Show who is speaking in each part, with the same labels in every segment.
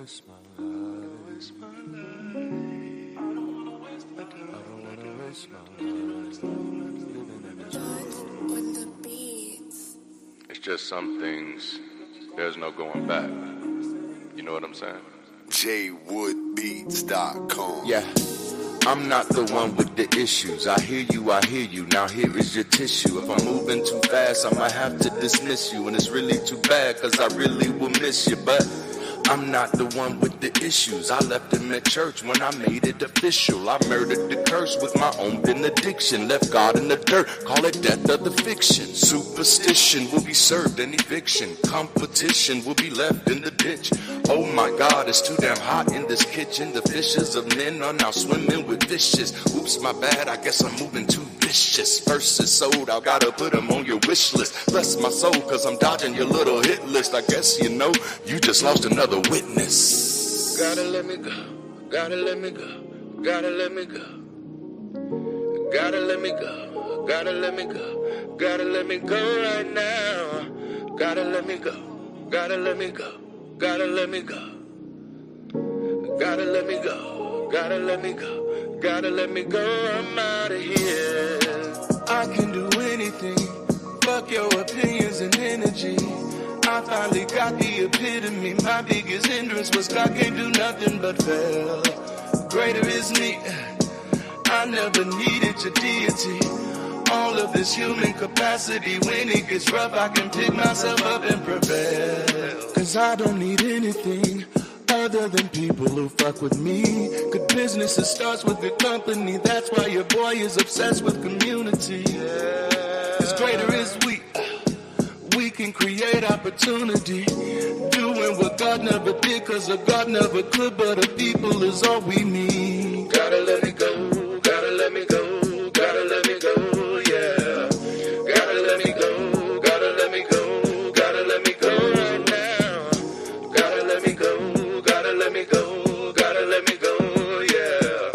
Speaker 1: waste my life. I don't wanna waste my life. I don't wanna waste my life. Living in this world.
Speaker 2: On the beats.
Speaker 1: It's just some things, there's no going back. You know what I'm saying?
Speaker 3: jwoodbeats.com.
Speaker 4: Yeah, I'm not the one with the issues. I hear you. Now here is your tissue. If I'm moving too fast, I might have to dismiss you. And it's really too bad, cause I really will miss you. But I'm not the one with the issues. I left him at church when I made it official. I murdered the curse with my own benediction. Left God in the dirt, call it death of the fiction. Superstition will be served in eviction. Competition will be left in the ditch. Oh my God, it's too damn hot in this kitchen. The fishes of men are now swimming with fishes. Oops, my bad, I guess I'm moving too vicious. Verses sold, I gotta put them on your wish list. Bless my soul, cause I'm dodging your little hit list. I guess you know, you just lost another witness.
Speaker 5: Gotta let me go, gotta let me go, gotta let me go. Gotta let me go, gotta let me go, gotta let me go right now. Gotta let me go, gotta let me go, gotta let me go. Gotta let me go, gotta let me go, gotta let me go, I'm out of here. I can do anything, fuck your opinions and energy. I finally got the epitome. My biggest hindrance was God can't do nothing but fail. Greater is me. I never needed your deity. All of this human capacity. When it gets rough, I can pick myself up and prevail. Cause I don't need anything other than people who fuck with me. Good business, it starts with good company. That's why your boy is obsessed with community. Cause greater is we. We can create opportunity, doing what God never did, cause a God never could, but a people is all we need. Gotta let me go, gotta let me go, gotta let me go, yeah. Gotta let me go, gotta let me go, gotta let me go right now. Gotta let me go, gotta let me go, gotta let me go, yeah.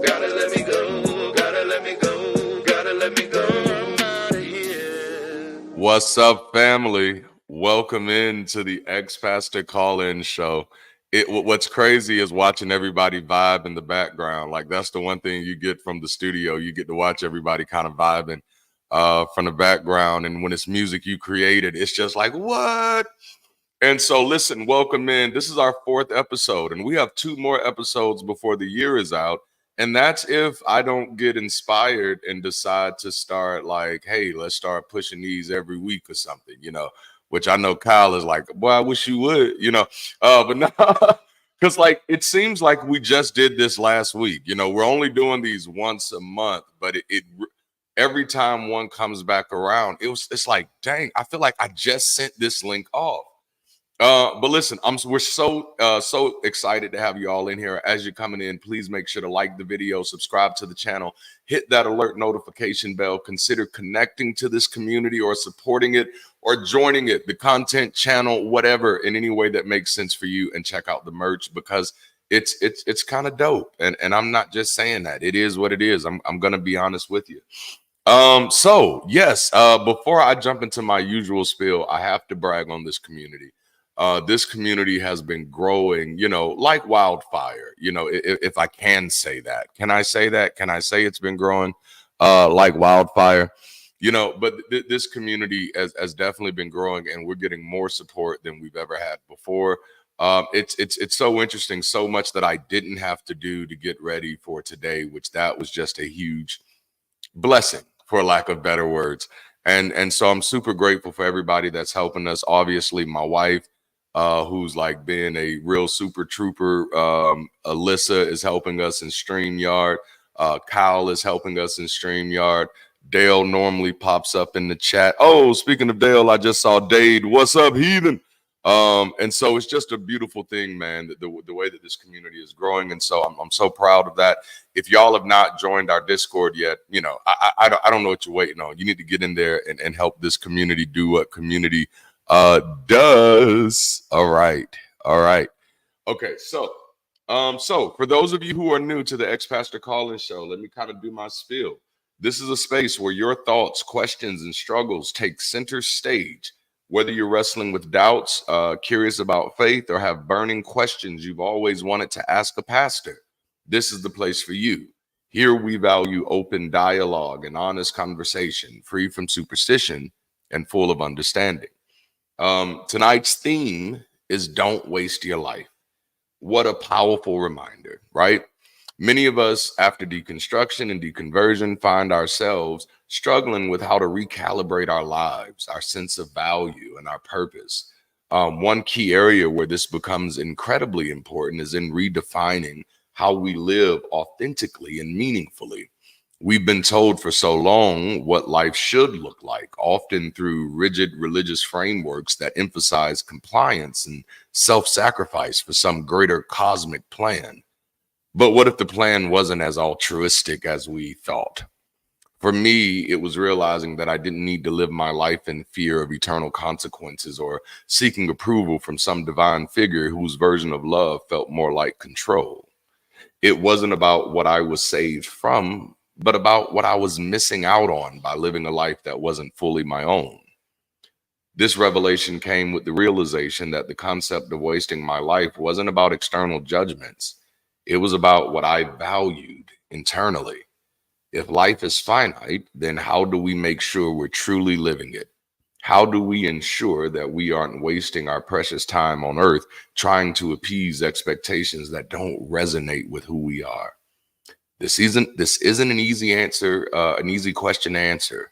Speaker 5: Gotta let me go, gotta let me go, gotta let me go, I'm out of here.
Speaker 1: What's up, family? Welcome into the Ex-Pastor Call-In Show. What's crazy is watching everybody vibe in the background. Like, that's the one thing you get from the studio. You get to watch everybody kind of vibing from the background. And when it's music you created, it's just like, what? And so, listen, welcome in. This is our 4th episode, and we have 2 more episodes before the year is out. And that's if I don't get inspired and decide to start like, hey, let's start pushing these every week or something, you know, which I know Kyle is like, boy, I wish you would, you know, but no, because like it seems like we just did this last week. You know, we're only doing these once a month, but it every time one comes back around, it's like, dang, I feel like I just sent this link off. But listen, we're so excited to have you all in here. As you're coming in, please make sure to like the video, subscribe to the channel, hit that alert notification bell, consider connecting to this community or supporting it or joining it, the content channel, whatever, in any way that makes sense for you, and check out the merch because it's kind of dope. And I'm not just saying that. It is what it is. I'm gonna be honest with you. So yes, before I jump into my usual spiel, I have to brag on this community. This community has been growing, you know, like wildfire, you know, if I can say that. Can I say that? Can I say it's been growing like wildfire? You know, but this community has definitely been growing, and we're getting more support than we've ever had before. It's so interesting, so much that I didn't have to do to get ready for today, which that was just a huge blessing, for lack of better words. And so I'm super grateful for everybody that's helping us. Obviously, my wife, who's like being a real super trooper. Alyssa is helping us in StreamYard. Kyle is helping us in StreamYard. Dale normally pops up in the chat. Oh, speaking of Dale, I just saw Dade. What's up, heathen? And so it's just a beautiful thing, man, the way that this community is growing. And so I'm so proud of that. If y'all have not joined our Discord yet, you know, I don't know what you're waiting on. You need to get in there and help this community do what community does. All right. Okay, so for those of you who are new to the Ex-Pastor Call-In Show, let me kind of do my spiel. This is a space where your thoughts, questions, and struggles take center stage. Whether you're wrestling with doubts, curious about faith, or have burning questions you've always wanted to ask a pastor, this is the place for you. Here we value open dialogue and honest conversation, free from superstition and full of understanding. Tonight's theme is don't waste your life. What a powerful reminder, right? Many of us, after deconstruction and deconversion, find ourselves struggling with how to recalibrate our lives, our sense of value, and our purpose. One key area where this becomes incredibly important is in redefining how we live authentically and meaningfully. We've been told for so long what life should look like, often through rigid religious frameworks that emphasize compliance and self sacrifice for some greater cosmic plan. But what if the plan wasn't as altruistic as we thought? For me, it was realizing that I didn't need to live my life in fear of eternal consequences or seeking approval from some divine figure whose version of love felt more like control. It wasn't about what I was saved from, but about what I was missing out on by living a life that wasn't fully my own. This revelation came with the realization that the concept of wasting my life wasn't about external judgments. It was about what I valued internally. If life is finite, then how do we make sure we're truly living it? How do we ensure that we aren't wasting our precious time on earth trying to appease expectations that don't resonate with who we are? This isn't an easy answer, an easy question to answer.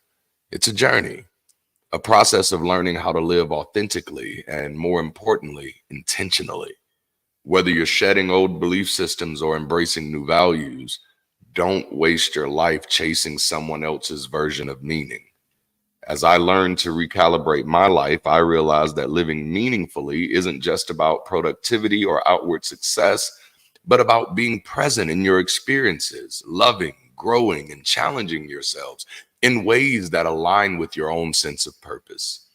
Speaker 1: It's a journey, a process of learning how to live authentically and, more importantly, intentionally. Whether you're shedding old belief systems or embracing new values, don't waste your life chasing someone else's version of meaning. As I learned to recalibrate my life, I realized that living meaningfully isn't just about productivity or outward success, but about being present in your experiences, loving, growing, and challenging yourselves in ways that align with your own sense of purpose.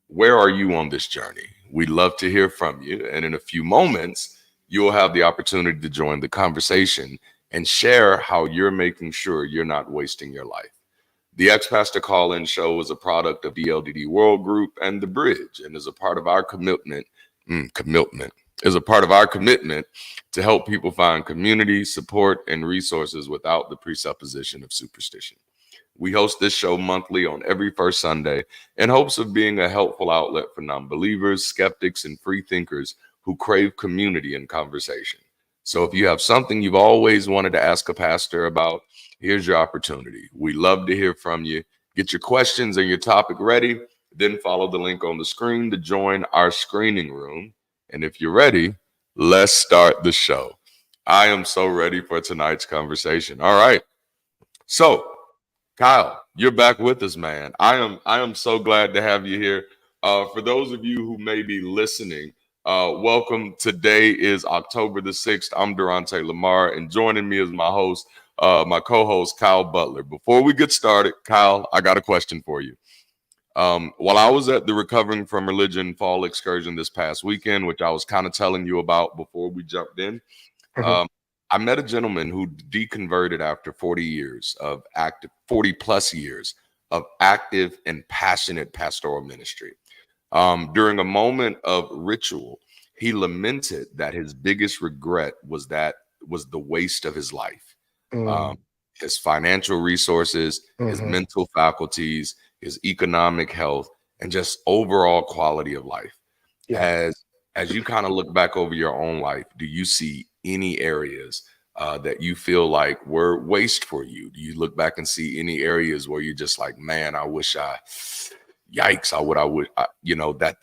Speaker 1: Where are you on this journey? We'd love to hear from you. And in a few moments, you'll have the opportunity to join the conversation and share how you're making sure you're not wasting your life. The Ex Pastor Call In Show is a product of DLDD World Group and The Bridge, and is a part of our commitment to help people find community, support, and resources without the presupposition of superstition. We host this show monthly on every first Sunday in hopes of being a helpful outlet for non-believers, skeptics, and free thinkers who crave community and conversation. So if you have something you've always wanted to ask a pastor about, here's your opportunity. We love to hear from you. Get your questions and your topic ready, then follow the link on the screen to join our screening room. And if you're ready, let's start the show. I am so ready for tonight's conversation. All right. So, Kyle, you're back with us, man. I am so glad to have you here. For those of you who may be listening, welcome. Today is October the 6th. I'm Darante LaMar, and joining me is my co-host, Kyle Butler. Before we get started, Kyle, I got a question for you. While I was at the Recovering from Religion fall excursion this past weekend, which I was kind of telling you about before we jumped in, I met a gentleman who deconverted after 40 plus years of active and passionate pastoral ministry. During a moment of ritual, he lamented that his biggest regret was the waste of his life. His financial resources, his mental faculties, his economic health, and just overall quality of life.
Speaker 2: Yeah.
Speaker 1: As you kind of look back over your own life, do you see any areas that you feel like were waste for you? Do you look back and see any areas where you're just like, man,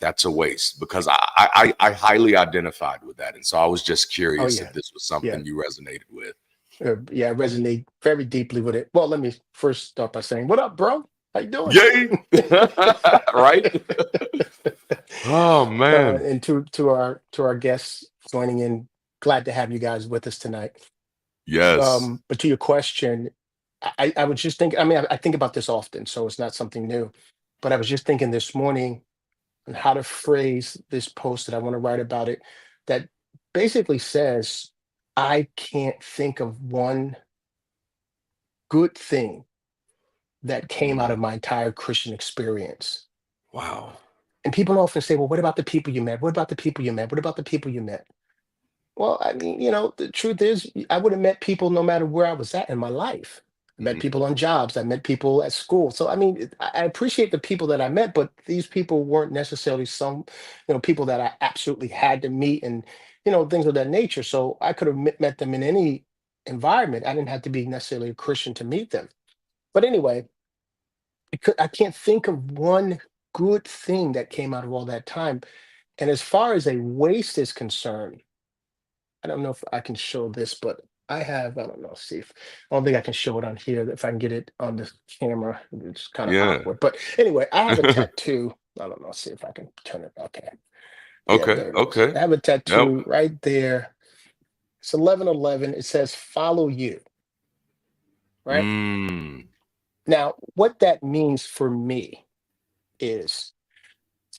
Speaker 1: that's a waste? Because I highly identified with that. And so I was just curious if this was something you resonated with.
Speaker 2: I resonate very deeply with it. Well, let me first start by saying, what up, bro? How you doing?
Speaker 1: Yay! Right? Oh man!
Speaker 2: And to our guests joining in, glad to have you guys with us tonight.
Speaker 1: Yes.
Speaker 2: But to your question, I was just thinking. I mean, I think about this often, so it's not something new. But I was just thinking this morning on how to phrase this post that I want to write about it. That basically says, I can't think of one good thing that came out of my entire Christian experience.
Speaker 1: Wow.
Speaker 2: And people often say, well, what about the people you met? What about the people you met? What about the people you met? Well, I mean, the truth is, I would have met people no matter where I was at in my life. I met
Speaker 1: Mhm.
Speaker 2: people on jobs. I met people at school. So, I mean, I appreciate the people that I met, but these people weren't necessarily people that I absolutely had to meet and, things of that nature. So I could have met them in any environment. I didn't have to be necessarily a Christian to meet them. But anyway, I can't think of one good thing that came out of all that time. And as far as a waste is concerned, I don't know if I can show this, but I don't know, see if I don't think I can show it on here. If I can get it on the camera, it's kind of
Speaker 1: Yeah.
Speaker 2: awkward. But anyway, I have a tattoo. I don't know, see if I can turn it. Okay. Yeah,
Speaker 1: Okay.
Speaker 2: there it is.
Speaker 1: Okay.
Speaker 2: I have a
Speaker 1: Yep.
Speaker 2: tattoo right there. It's 1111. It says follow you, right?
Speaker 1: Mm.
Speaker 2: Now, what that means for me is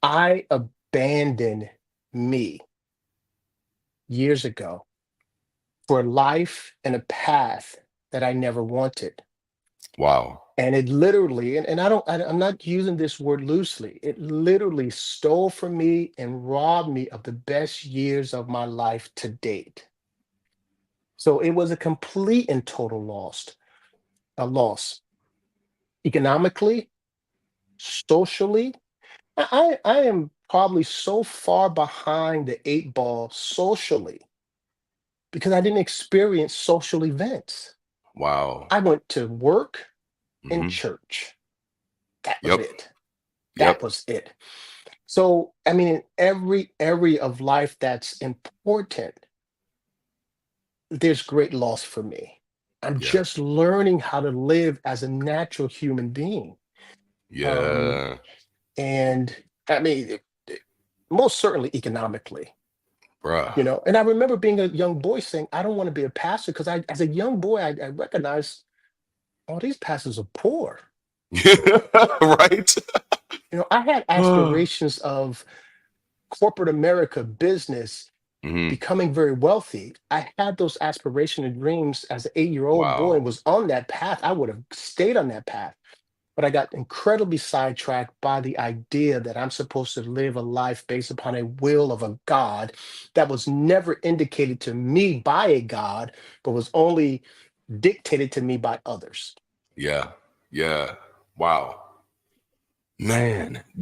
Speaker 2: I abandoned me years ago for a life and a path that I never wanted.
Speaker 1: Wow.
Speaker 2: And it literally, and I'm not using this word loosely, it literally stole from me and robbed me of the best years of my life to date. So it was a complete and total a loss economically, socially. I am probably so far behind the eight ball socially because I didn't experience social events.
Speaker 1: Wow.
Speaker 2: I went to work and
Speaker 1: Hmm.
Speaker 2: church. That was
Speaker 1: Yep.
Speaker 2: it. That
Speaker 1: Yep.
Speaker 2: was it. So, I mean, in every area of life that's important, there's great loss for me. I'm
Speaker 1: Yeah.
Speaker 2: just learning how to live as a natural human being. Um,
Speaker 1: Yeah.
Speaker 2: and I mean, most certainly economically,
Speaker 1: Bruh.
Speaker 2: And I remember being a young boy saying, I don't want to be a pastor because as a young boy, I recognized all these pastors are poor.
Speaker 1: Right.
Speaker 2: I had aspirations of corporate America, business,
Speaker 1: Hmm.
Speaker 2: becoming very wealthy. I had those aspirations and dreams as an 8-year-old boy and
Speaker 1: Wow.
Speaker 2: was on that path. I would have stayed on that path. But I got incredibly sidetracked by the idea that I'm supposed to live a life based upon a will of a God that was never indicated to me by a God, but was only dictated to me by others.
Speaker 1: Yeah. Yeah. Wow. Man, at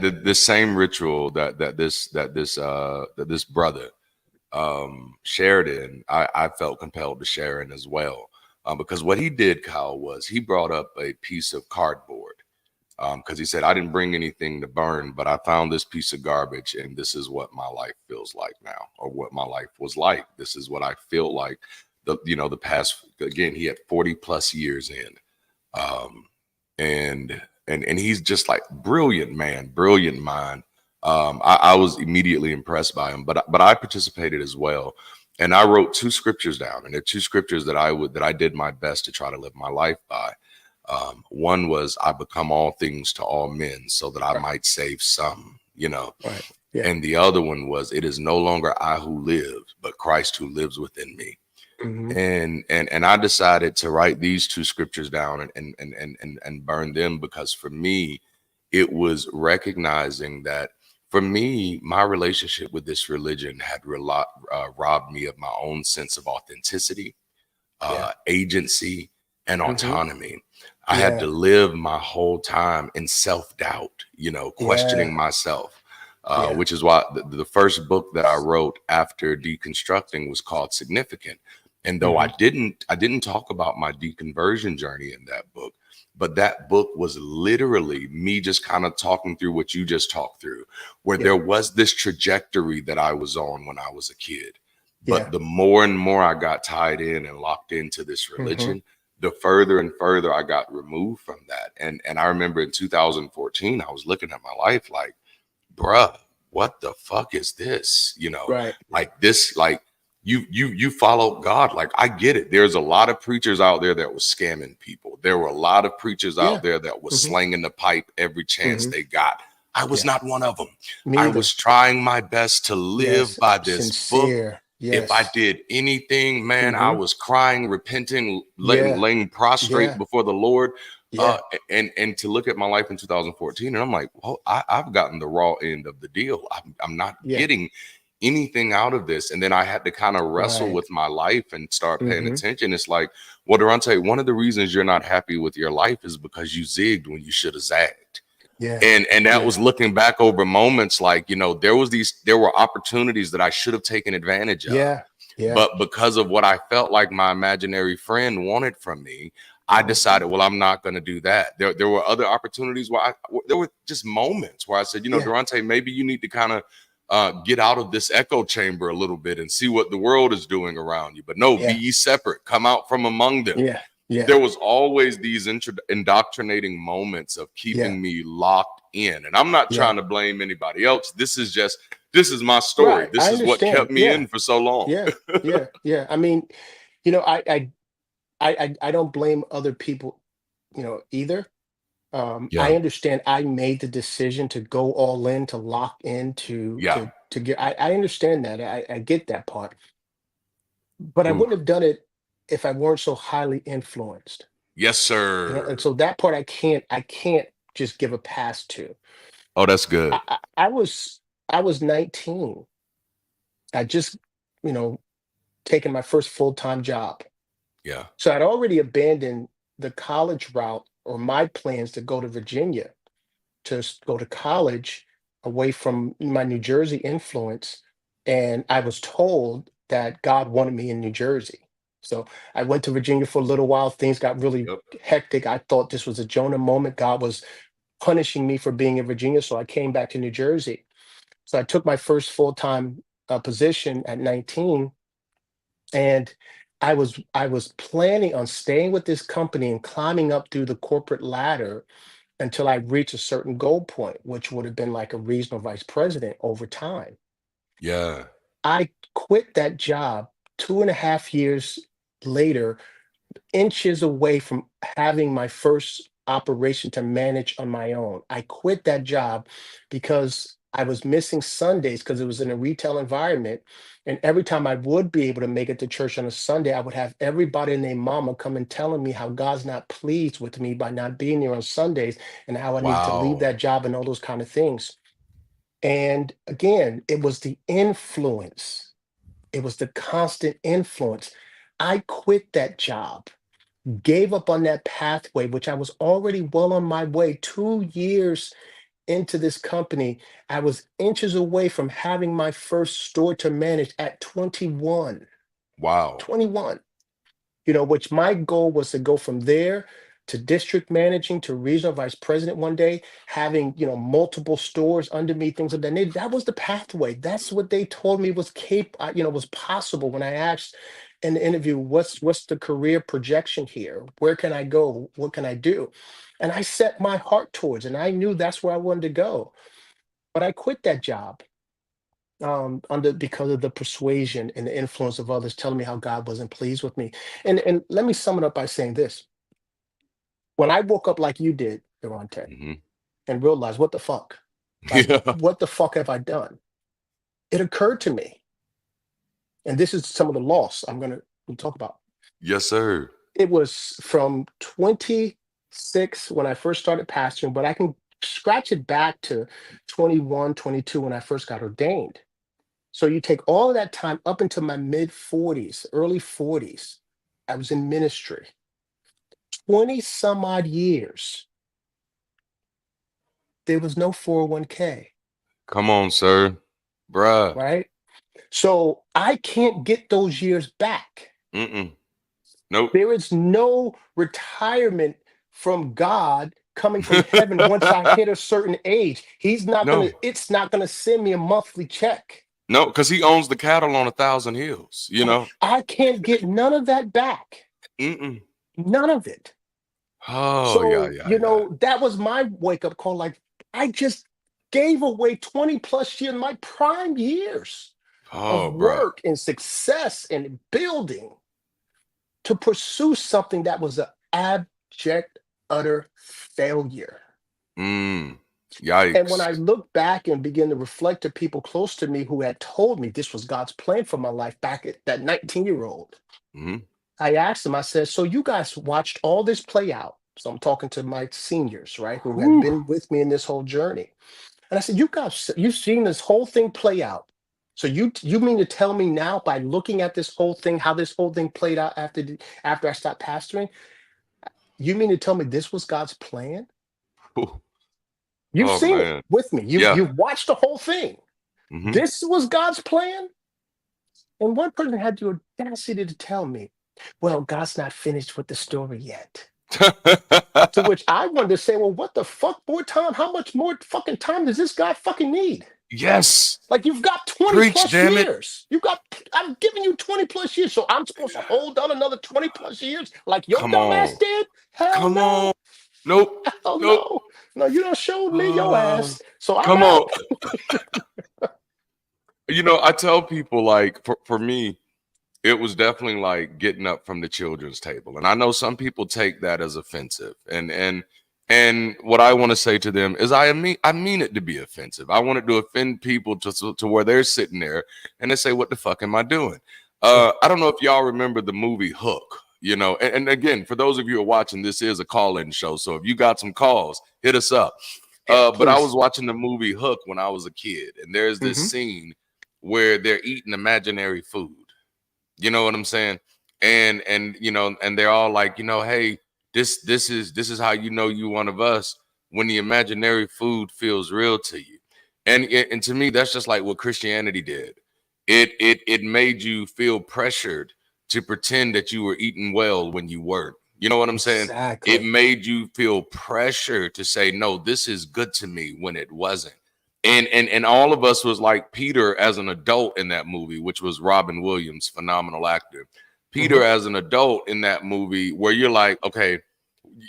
Speaker 1: the same ritual that this brother shared in, I felt compelled to share in as well. Because what he did, Kyle, was he brought up a piece of cardboard. Because he said, I didn't bring anything to burn, but I found this piece of garbage, and this is what my life feels like now, or what my life was like. This is what I feel like the past, again, he had 40 plus years in. Um, and he's just like brilliant man, brilliant mind. I was immediately impressed by him, but I participated as well, and I wrote two scriptures down, and they're two scriptures that I did my best to try to live my life by. One was, I become all things to all men so that I
Speaker 2: Right.
Speaker 1: might save some,
Speaker 2: Right. Yeah.
Speaker 1: and the other one was, it is no longer I who live, but Christ who lives within me.
Speaker 2: Hmm.
Speaker 1: And I decided to write these two scriptures down and burn them, because for me, it was recognizing that for me, my relationship with this religion had robbed me of my own sense of authenticity,
Speaker 2: Yeah.
Speaker 1: agency, and
Speaker 2: Hmm.
Speaker 1: autonomy. I had to
Speaker 2: Yeah.
Speaker 1: live my whole time in self-doubt, questioning
Speaker 2: Yeah.
Speaker 1: myself.
Speaker 2: Yeah.
Speaker 1: Which is why the first book that I wrote after deconstructing was called Significant. And though
Speaker 2: Hmm.
Speaker 1: I didn't talk about my deconversion journey in that book, but that book was literally me just kind of talking through what you just talked through, where
Speaker 2: Yeah.
Speaker 1: there was this trajectory that I was on when I was a kid. But
Speaker 2: Yeah.
Speaker 1: the more and more I got tied in and locked into this
Speaker 2: Hmm.
Speaker 1: religion, the further and further I got removed from that. And I remember in 2014, I was looking at my life like, bruh, what the fuck is this?
Speaker 2: Right.
Speaker 1: Like this, like you follow God. Like, I get it. There's a lot of preachers out there that was scamming people. There were a lot of preachers
Speaker 2: Yeah.
Speaker 1: out there that was
Speaker 2: Hmm.
Speaker 1: slinging the pipe every chance
Speaker 2: Hmm.
Speaker 1: they got. I was
Speaker 2: Yeah.
Speaker 1: not one of them.
Speaker 2: Me
Speaker 1: I
Speaker 2: either.
Speaker 1: was trying my best to live
Speaker 2: Yes.
Speaker 1: by this book.
Speaker 2: Sincere.
Speaker 1: If I
Speaker 2: Yes.
Speaker 1: did anything, man, I
Speaker 2: Hmm.
Speaker 1: was crying, repenting,
Speaker 2: Yeah.
Speaker 1: laying prostrate
Speaker 2: Yeah.
Speaker 1: before the Lord.
Speaker 2: Yeah.
Speaker 1: And to look at my life in 2014, and I'm like, well, I've gotten the raw end of the deal. I'm not
Speaker 2: Yeah.
Speaker 1: getting anything out of this. And then I had to kind of wrestle
Speaker 2: Right.
Speaker 1: with my life and start paying
Speaker 2: Mhm.
Speaker 1: attention. It's like, well, Darante, one of the reasons you're not happy with your life is because you zigged when you should have zagged.
Speaker 2: Yeah.
Speaker 1: And that
Speaker 2: Yeah.
Speaker 1: was looking back over moments like, there were opportunities that I should have taken advantage of.
Speaker 2: Yeah. Yeah.
Speaker 1: But because of what I felt like my imaginary friend wanted from me, I decided, well, I'm not going to do that. There were other opportunities where there were just moments where I said,
Speaker 2: Yeah.
Speaker 1: Darante, maybe you need to kind of get out of this echo chamber a little bit and see what the world is doing around you. But no,
Speaker 2: Yeah.
Speaker 1: be ye separate, come out from among them.
Speaker 2: Yeah. Yeah.
Speaker 1: There was always these indoctrinating moments of keeping me locked in. And I'm not
Speaker 2: Yeah.
Speaker 1: trying to blame anybody else. This is my story.
Speaker 2: Right.
Speaker 1: This
Speaker 2: I
Speaker 1: is what
Speaker 2: understand.
Speaker 1: kept me
Speaker 2: Yeah.
Speaker 1: in for so long.
Speaker 2: Yeah. Yeah. Yeah. I mean, I don't blame other people, either. I understand I made the decision to go all in, to lock in,
Speaker 1: Yeah.
Speaker 2: to get. I understand that. I get that part, but I
Speaker 1: Ooh.
Speaker 2: wouldn't have done it if I weren't so highly influenced.
Speaker 1: Yes, sir.
Speaker 2: And so that part I can't just give a pass to.
Speaker 1: Oh, that's good.
Speaker 2: I was 19. I just, you know, taken my first full-time job.
Speaker 1: Yeah.
Speaker 2: So I'd already abandoned the college route or my plans to go to Virginia to go to college away from my New Jersey influence. And I was told that God wanted me in New Jersey. So I went to Virginia for a little while. Things got really
Speaker 1: Yep.
Speaker 2: hectic. I thought this was a Jonah moment. God was punishing me for being in Virginia. So I came back to New Jersey. So I took my first full-time position at 19, and I was planning on staying with this company and climbing up through the corporate ladder until I reached a certain goal point, which would have been like a regional vice president over time.
Speaker 1: Yeah.
Speaker 2: I quit that job 2.5 years later, inches away from having my first operation to manage on my own. I quit that job because I was missing Sundays because it was in a retail environment. And every time I would be able to make it to church on a Sunday, I would have everybody and their mama come and telling me how God's not pleased with me by not being there on Sundays and how I needed to leave
Speaker 1: Wow.
Speaker 2: that job and all those kind of things. And again, it was the influence. It was the constant influence. I quit that job, gave up on that pathway, which I was already well on my way. 2 years into this company, I was inches away from having my first store to manage at 21.
Speaker 1: Wow.
Speaker 2: 21. Which my goal was to go from there to district managing to regional vice president one day, having, multiple stores under me, things of that nature. That was the pathway. That's what they told me was was possible when I asked in the interview, what's the career projection here? Where can I go? What can I do? And I set my heart towards, and I knew that's where I wanted to go. But I quit that job under because of the persuasion and the influence of others telling me how God wasn't pleased with me. And let me sum it up by saying this. When I woke up like you did, Durante,
Speaker 1: Hmm.
Speaker 2: and realized what the fuck? Like,
Speaker 1: Yeah.
Speaker 2: what the fuck have I done? It occurred to me, and this is some of the loss I'm gonna talk about.
Speaker 1: Yes, sir.
Speaker 2: It was from 26 when I first started pastoring, but I can scratch it back to 21, 22 when I first got ordained. So you take all of that time up into my mid 40s, early 40s, I was in ministry. 20 some odd years, there was no 401k,
Speaker 1: Come on, sir. Bruh.
Speaker 2: right? So I can't get those years back.
Speaker 1: Mm-mm. Nope.
Speaker 2: There is no retirement from God coming from heaven once I hit a certain age.
Speaker 1: No.
Speaker 2: It's not gonna send me a monthly check.
Speaker 1: No, because he owns the cattle on 1,000 hills,
Speaker 2: I can't get none of that back.
Speaker 1: Mm-mm.
Speaker 2: None of it.
Speaker 1: Oh,
Speaker 2: So,
Speaker 1: yeah.
Speaker 2: that was my wake up call. Like, I just gave away 20 plus years, my prime years of
Speaker 1: Oh, bruh.
Speaker 2: work and success and building to pursue something that was an abject, utter failure.
Speaker 1: Mm.
Speaker 2: And when I
Speaker 1: Yikes.
Speaker 2: look back and begin to reflect to people close to me who had told me this was God's plan for my life back at that 19-year-old,
Speaker 1: Hmm.
Speaker 2: I asked them, I said, so you guys watched all this play out. So I'm talking to my seniors, right, who have been with me in this whole journey. And I said, you guys, you've seen this whole thing play out. So you mean to tell me now by looking at this whole thing, how this whole thing played out after I stopped pastoring, you mean to tell me this was God's plan? You've
Speaker 1: Oh
Speaker 2: seen it
Speaker 1: man.
Speaker 2: with me.
Speaker 1: Yeah.
Speaker 2: You've watched the whole thing.
Speaker 1: Mhm.
Speaker 2: This was God's plan. And one person had the audacity to tell me, well, God's not finished with the story yet. To which I wanted to say, well, what the fuck, boy, Tom? How much more fucking time does this guy fucking need?
Speaker 1: Yes.
Speaker 2: Like, you've got 20
Speaker 1: Preach,
Speaker 2: plus
Speaker 1: damn it.
Speaker 2: years. I'm giving you 20 plus years. So I'm supposed to hold on another 20 plus years like your
Speaker 1: Come
Speaker 2: dumbass
Speaker 1: on.
Speaker 2: did? Hell
Speaker 1: Come
Speaker 2: no.
Speaker 1: on. Nope.
Speaker 2: Hell
Speaker 1: Nope.
Speaker 2: no. No, you done showed me your ass. So I'm
Speaker 1: Come
Speaker 2: out.
Speaker 1: on. You know, I tell people, like, for me, it was definitely like getting up from the children's table. And I know some people take that as offensive. And what I want to say to them is I mean it to be offensive. I want it to offend people to where they're sitting there and they say, what the fuck am I doing? I don't know if y'all remember the movie Hook, you know, and again, for those of you who are watching, this is a call-in show. So if you got some calls, hit us up. But I was watching the movie Hook when I was a kid, and there's this scene where they're eating imaginary food. You know what I'm saying? And you know, and they're all like, you know, hey, this is how you know you one of us, when the imaginary food feels real to you. And to me, that's just like what Christianity did. It made you feel pressured to pretend that you were eating well when you weren't. You know what I'm saying?
Speaker 2: Exactly.
Speaker 1: It made you feel pressure to say, no, this is good to me, when it wasn't. And all of us was like Peter as an adult in that movie, which was Robin Williams, phenomenal actor. Peter as an adult in that movie, where you're like, okay,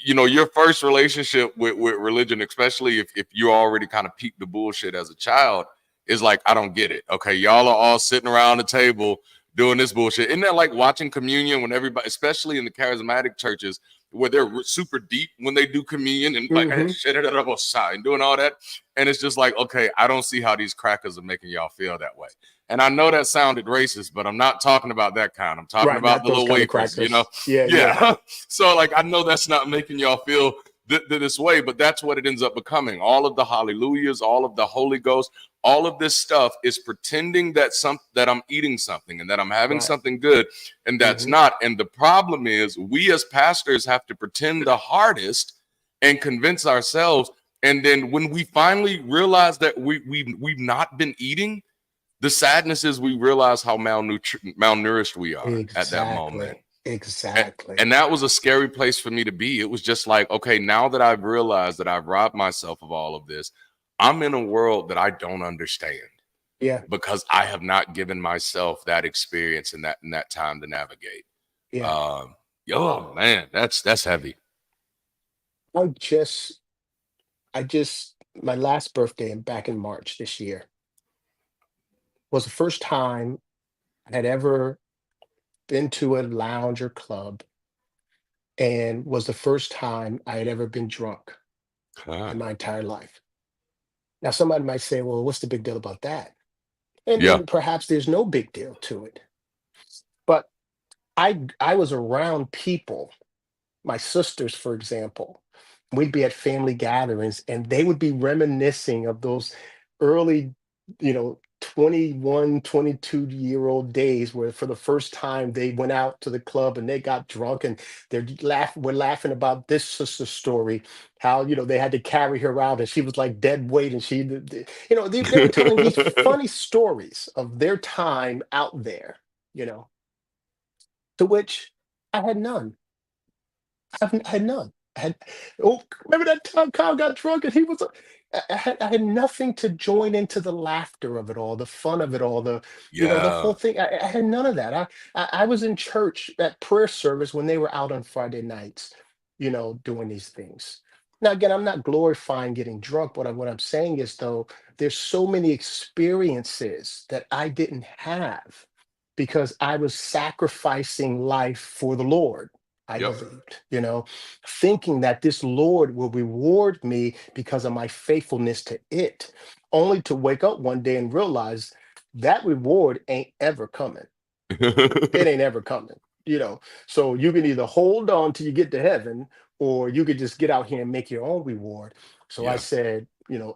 Speaker 1: you know, your first relationship with religion, especially if you already kind of peeped the bullshit as a child, is like, I don't get it. Okay, y'all are all sitting around the table doing this bullshit. Isn't that like watching communion when everybody, especially in the charismatic churches, where they're super deep when they do communion and like and doing all that? And it's just like, okay, I don't see how these crackers are making y'all feel that way. And I know that sounded racist, but I'm not talking about that kind. I'm talking about the little wafers, you know? Yeah. So like, I know that's not making y'all feel this way, but that's what it ends up becoming. All of the hallelujahs, all of the Holy Ghost, all of this stuff is pretending that I'm eating something and that I'm having something good, and that's not. And the problem is, we as pastors have to pretend the hardest and convince ourselves. And then when we finally realize that we've not been eating, the sadness is we realize how malnourished we are at that moment.
Speaker 2: Exactly.
Speaker 1: And that was a scary place for me to be. It was just like, okay, now that I've realized that I've robbed myself of all of this, I'm in a world that I don't understand.
Speaker 2: Yeah.
Speaker 1: Because I have not given myself that experience and that time to navigate.
Speaker 2: Yeah.
Speaker 1: Oh man, that's heavy.
Speaker 2: I just my last birthday back in March this year was the first time I had ever been to a lounge or club, and was the first time I had ever been drunk in my entire life. Now, somebody might say, well, what's the big deal about that? And perhaps there's no big deal to it. But I was around people, my sisters, for example. We'd be at family gatherings and they would be reminiscing of those early, 21, 22-year-old days where for the first time they went out to the club and they got drunk, and we're laughing about this sister story, how, they had to carry her out and she was like dead weight, and they were telling these funny stories of their time out there, to which I had none. I had none. Remember that time Kyle got drunk and he was. I had nothing to join into the laughter of it all, the fun of it all, the whole thing. I had none of that. I was in church at prayer service when they were out on Friday nights, doing these things. Now, again, I'm not glorifying getting drunk, but what I'm saying is, though, there's so many experiences that I didn't have because I was sacrificing life for the Lord. I believed, thinking that this Lord will reward me because of my faithfulness to it, only to wake up one day and realize that reward ain't ever coming. It ain't ever coming. you know. So you can either hold on till you get to heaven, or you could just get out here and make your own reward. So I
Speaker 1: Yeah.
Speaker 2: said,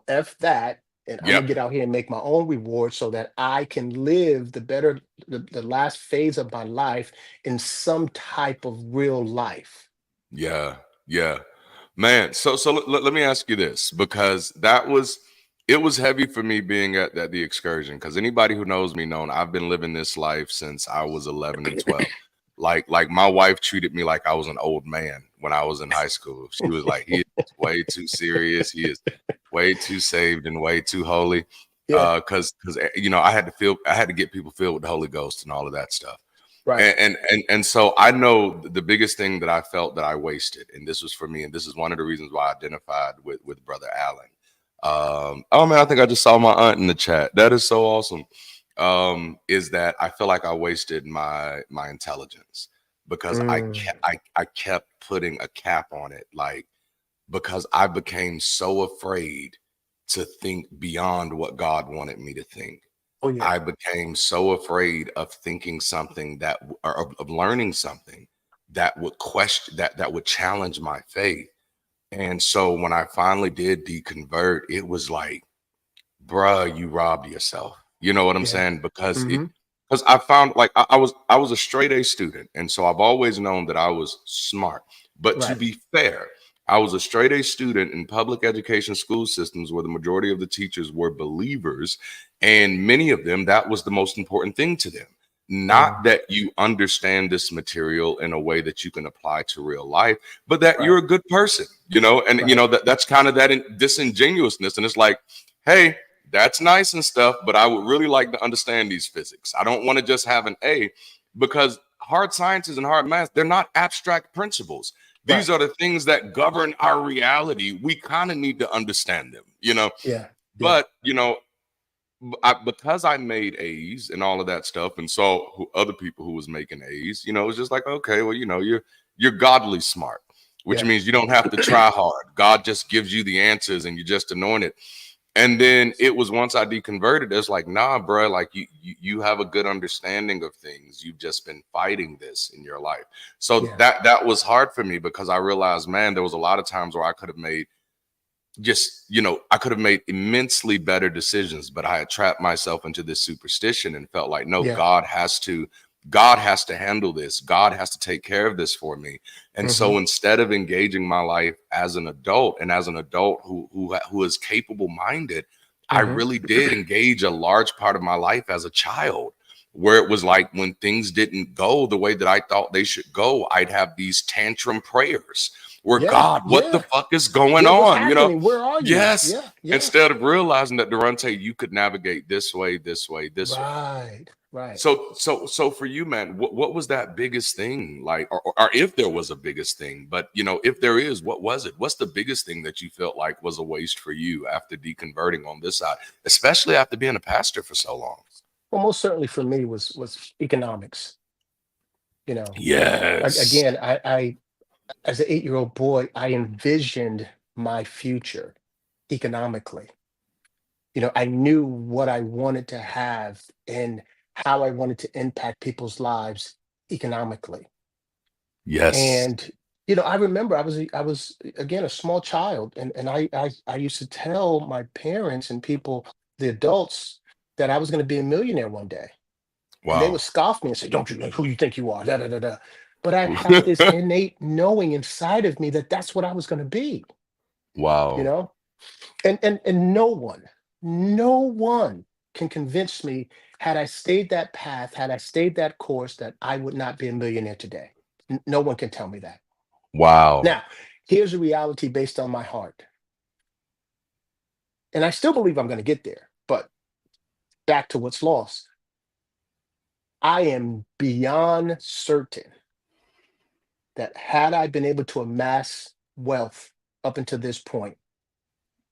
Speaker 2: F that, and I'm gonna
Speaker 1: Yep.
Speaker 2: get out here and make my own reward so that I can live the last phase of my life in some type of real life.
Speaker 1: Yeah. Yeah. Man, so let me ask you this, because it was heavy for me being at the excursion, because anybody who knows me known I've been living this life since I was 11 and 12. Like my wife treated me like I was an old man when I was in high school. She was like, he is way too serious. He is way too saved and way too holy.
Speaker 2: Yeah,
Speaker 1: Because I had to get people filled with the Holy Ghost and all of that stuff.
Speaker 2: right.
Speaker 1: And so I know the biggest thing that I felt that I wasted, and this was for me, and this is one of the reasons why I identified with Brother Allen. Oh man, I think I just saw my aunt in the chat. That is so awesome. Is that I feel like I wasted my intelligence, because
Speaker 2: Mm.
Speaker 1: I kept putting a cap on it, like, because I became so afraid to think beyond what God wanted me to think.
Speaker 2: Oh yeah.
Speaker 1: I became so afraid of thinking something or of learning something that would that would challenge my faith. And so when I finally did deconvert, it was like, bruh, you robbed yourself. You know what I'm
Speaker 2: Yeah.
Speaker 1: saying?
Speaker 2: Hmm.
Speaker 1: Because I found, like, I was a straight A student, and so I've always known that I was smart. But to
Speaker 2: Right.
Speaker 1: be fair, I was a straight A student in public education school systems where the majority of the teachers were believers, and many of them, that was the most important thing to them.
Speaker 2: Mm.
Speaker 1: Not that you understand this material in a way that you can apply to real life, but that
Speaker 2: Right.
Speaker 1: you're a good person, and
Speaker 2: Right.
Speaker 1: that's kind of that disingenuousness. And it's like, hey, that's nice and stuff, but I would really like to understand these physics. I don't want to just have an A, because hard sciences and hard math, they're not abstract principles.
Speaker 2: Right.
Speaker 1: These are the things that govern our reality. We kind of need to understand them.
Speaker 2: Yeah. Yeah.
Speaker 1: But, because I made A's and all of that stuff, and saw other people who was making A's, it was just like, okay, well, you're godly smart, which
Speaker 2: Yeah.
Speaker 1: means you don't have to try hard. God just gives you the answers, and you're just anointed. And then it was, once I deconverted, it's like, nah, bro, like you have a good understanding of things. You've just been fighting this in your life. So
Speaker 2: Yeah.
Speaker 1: that was hard for me, because I realized, man, there was a lot of times where I could have made immensely better decisions, but I had trapped myself into this superstition and felt like, no,
Speaker 2: Yeah.
Speaker 1: God has to handle this. God has to take care of this for me. And
Speaker 2: Hmm.
Speaker 1: so instead of engaging my life as an adult, and as an adult who is capable minded, I
Speaker 2: Hmm.
Speaker 1: really did engage a large part of my life as a child, where it was like, when things didn't go the way that I thought they should go, I'd have these tantrum prayers where,
Speaker 2: Yeah.
Speaker 1: God, what the
Speaker 2: Yeah.
Speaker 1: fuck is going
Speaker 2: Yeah. What's
Speaker 1: on?
Speaker 2: happening? Where are you?
Speaker 1: Yes.
Speaker 2: Yeah. Yeah.
Speaker 1: Instead of realizing that, Darante, you could navigate this way, this way, this way.
Speaker 2: Right. Right.
Speaker 1: So for you, man, what was that biggest thing, like, or if there was a biggest thing, but if there is, what was it? What's the biggest thing that you felt like was a waste for you after deconverting on this side, especially after being a pastor for so long?
Speaker 2: Well, most certainly for me was economics. You know,
Speaker 1: Yes.
Speaker 2: again, I as an 8-year-old boy, I envisioned my future economically. I knew what I wanted to have and how I wanted to impact people's lives economically.
Speaker 1: Yes.
Speaker 2: And I remember I was again a small child, and I used to tell my parents and people, the adults, that I was going to be a millionaire one day, and they would
Speaker 1: Wow.
Speaker 2: scoff me and say, "Don't you know who you think you are?" Da da da da. But I had this innate knowing inside of me that that's what I was going to be. You
Speaker 1: Wow.
Speaker 2: know, and no one can convince me, had I stayed that path, had I stayed that course, that I would not be a millionaire today. No one can tell me that.
Speaker 1: Wow.
Speaker 2: Now, here's a reality based on my heart. And I still believe I'm going to get there. But back to what's lost. I am beyond certain that had I been able to amass wealth up until this point,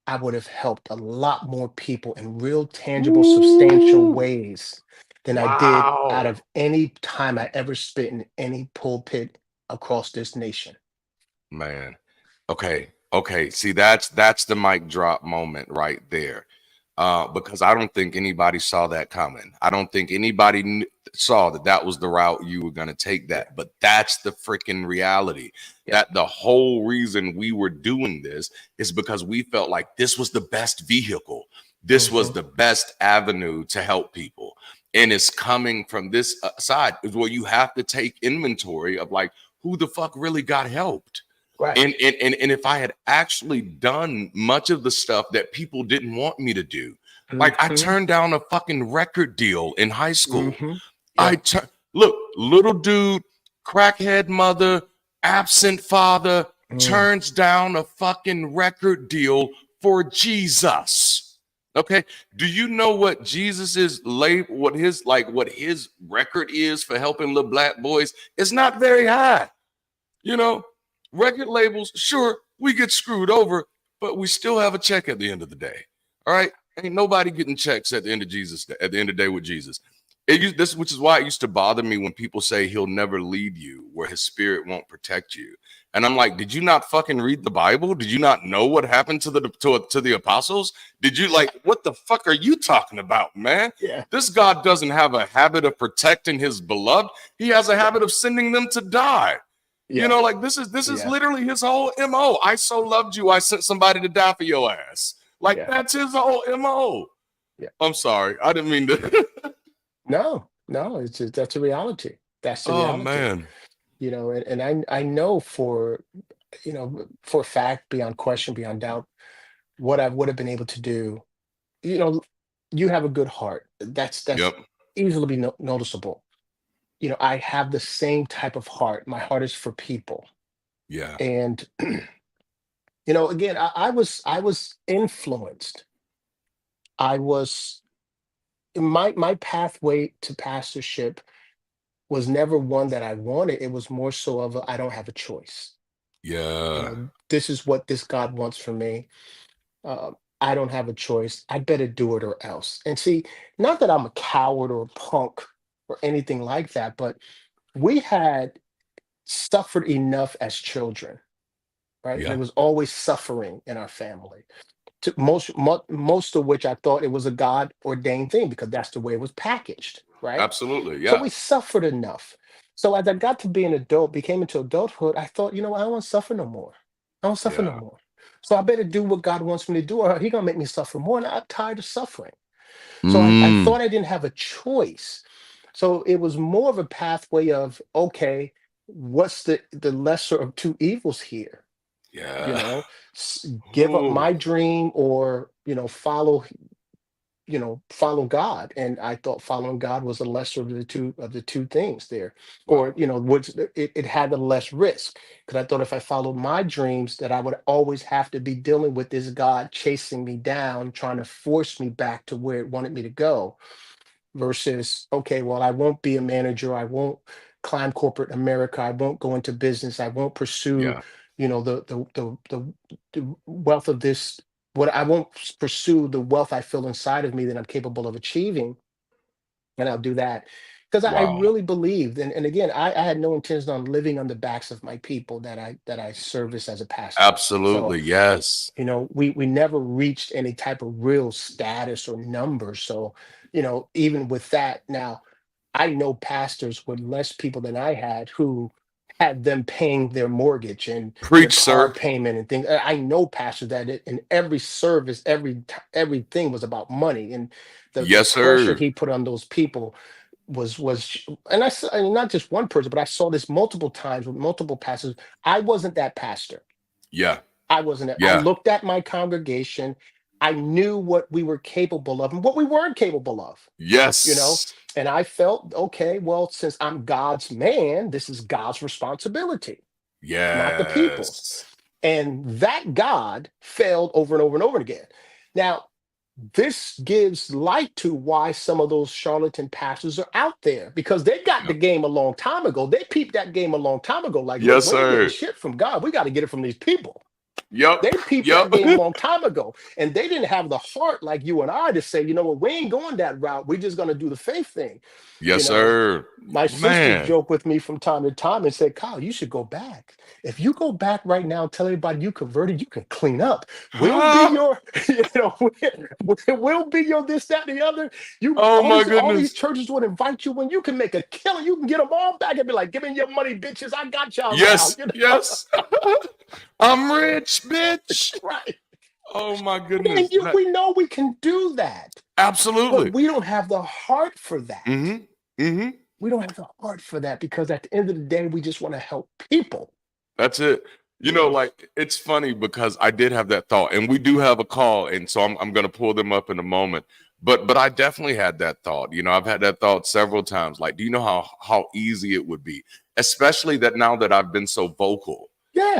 Speaker 2: I would have helped a lot more people in real, tangible, substantial
Speaker 1: Woo.
Speaker 2: ways than I did out
Speaker 1: Wow.
Speaker 2: of any time I ever spent in any pulpit across this nation.
Speaker 1: Man. Okay. Okay. See, that's the mic drop moment right there. because I don't think anybody saw that coming. I don't think anybody saw that that was the route you were going to take that. But that's the freaking reality. That the whole reason we were doing this is because we felt like this was the best vehicle. This was the best avenue to help people. And it's coming from this side is where you have to take inventory of like, who the fuck really got helped?
Speaker 2: Right.
Speaker 1: And if I had actually done much of the stuff that people didn't want me to do, like I turned down a fucking record deal in high school. Look, little dude, crackhead mother, absent father, turns down a fucking record deal for Jesus. Okay, do you know what Jesus is what his record is for helping little black boys? It's not very high, you know. Record labels, sure, we get screwed over, but we still have a check at the end of the day. All right, ain't nobody getting checks at the end of at the end of the day with Jesus. Which is why it used to bother me when people say he'll never lead you, where his spirit won't protect you. And I'm like, did you not fucking read the Bible? Did you not know what happened to the apostles? Did you what the fuck are you talking about, man?
Speaker 2: Yeah.
Speaker 1: This God doesn't have a habit of protecting his beloved. He has a habit of sending them to die.
Speaker 2: Yeah.
Speaker 1: You know, like this is literally his whole MO. I so loved you, I sent somebody to die for your ass. Like that's his whole MO.
Speaker 2: Yeah.
Speaker 1: I'm sorry. I didn't mean to.
Speaker 2: No, that's a reality. That's the reality.
Speaker 1: Oh man.
Speaker 2: You know, and I know for a fact, beyond question, beyond doubt, what I would have been able to do. You know, you have a good heart. That's easily noticeable. You know, I have the same type of heart. My heart is for people.
Speaker 1: Yeah.
Speaker 2: And again, I was influenced. My pathway to pastorship was never one that I wanted. It was more so of I don't have a choice.
Speaker 1: Yeah.
Speaker 2: This is what this God wants from me. I don't have a choice. I better do it or else. And see, not that I'm a coward or a punk or anything like that, but we had suffered enough as children, right?
Speaker 1: Yeah.
Speaker 2: There was always suffering in our family. Most of which I thought it was a God ordained thing because that's the way it was packaged, right?
Speaker 1: Absolutely. Yeah.
Speaker 2: So we suffered enough. So as I got to be an adult, became into adulthood, I thought, I don't want to suffer no more. I don't suffer no more. So I better do what God wants me to do, or He's gonna make me suffer more. And I'm tired of suffering. So I thought I didn't have a choice. So it was more of a pathway of, okay, what's the lesser of two evils here?
Speaker 1: Yeah.
Speaker 2: Give up my dream or follow God. And I thought following God was the lesser of the two things there. Or which it had the less risk, because I thought if I followed my dreams that I would always have to be dealing with this God chasing me down, trying to force me back to where it wanted me to go, versus, okay, well, I won't be a manager, I won't climb corporate America, I won't go into business, I won't pursue the wealth of this. What I won't pursue the wealth I feel inside of me that I'm capable of achieving, and I'll do that because I really believed. And again, I had no intention on living on the backs of my people that I service as a pastor.
Speaker 1: Absolutely.
Speaker 2: So,
Speaker 1: yes.
Speaker 2: we never reached any type of real status or number. So, even with that, now I know pastors with less people than I had who had them paying their mortgage and their
Speaker 1: Preach,
Speaker 2: car
Speaker 1: sir.
Speaker 2: payment and things. I know pastors that in every service, everything was about money, and the
Speaker 1: Yes,
Speaker 2: pressure
Speaker 1: sir.
Speaker 2: he put on those people was, and and not just one person, but I saw this multiple times with multiple pastors. I wasn't that pastor.
Speaker 1: Yeah.
Speaker 2: I wasn't. I
Speaker 1: Yeah.
Speaker 2: looked at my congregation. I knew what we were capable of and what we weren't capable of.
Speaker 1: Yes.
Speaker 2: And I felt, okay, well, since I'm God's man, this is God's responsibility, not the people's. And that God failed over and over and over again. Now, this gives light to why some of those charlatan pastors are out there, because they got the game a long time ago. They peeped that game a long time ago. Like,
Speaker 1: Yes,
Speaker 2: look, we ain't getting
Speaker 1: sir.
Speaker 2: shit from God. We got to get it from these people.
Speaker 1: Yep.
Speaker 2: They peeped
Speaker 1: Yep.
Speaker 2: that game a long time ago, and they didn't have the heart like you and I to say, you know what, we ain't going that route. We're just gonna do the faith thing. You
Speaker 1: Yes,
Speaker 2: know,
Speaker 1: sir.
Speaker 2: my sisters
Speaker 1: Man.
Speaker 2: joke with me from time to time and say, Kyle, you should go back. If you go back right now and tell everybody you converted, you can clean up. We'll be
Speaker 1: Huh?
Speaker 2: your, we'll be your this, that, and the other. You
Speaker 1: Oh my
Speaker 2: all these
Speaker 1: goodness.
Speaker 2: churches would invite you when you can make a killing. You can get them all back and be like, give me your money, bitches. I got y'all now.
Speaker 1: Yes. Yes. I'm rich, bitch.
Speaker 2: Right.
Speaker 1: Oh my goodness.
Speaker 2: And we know we can do that,
Speaker 1: Absolutely.
Speaker 2: but we don't have the heart for that.
Speaker 1: Mm-hmm. Mm-hmm.
Speaker 2: We don't have the heart for that because at the end of the day, we just want to help people.
Speaker 1: That's it. You know, like it's funny because I did have that thought, and we do have a call, and so I'm going to pull them up in a moment. But I definitely had that thought. You know, I've had that thought several times. Like, do you know how easy it would be, especially that now that I've been so vocal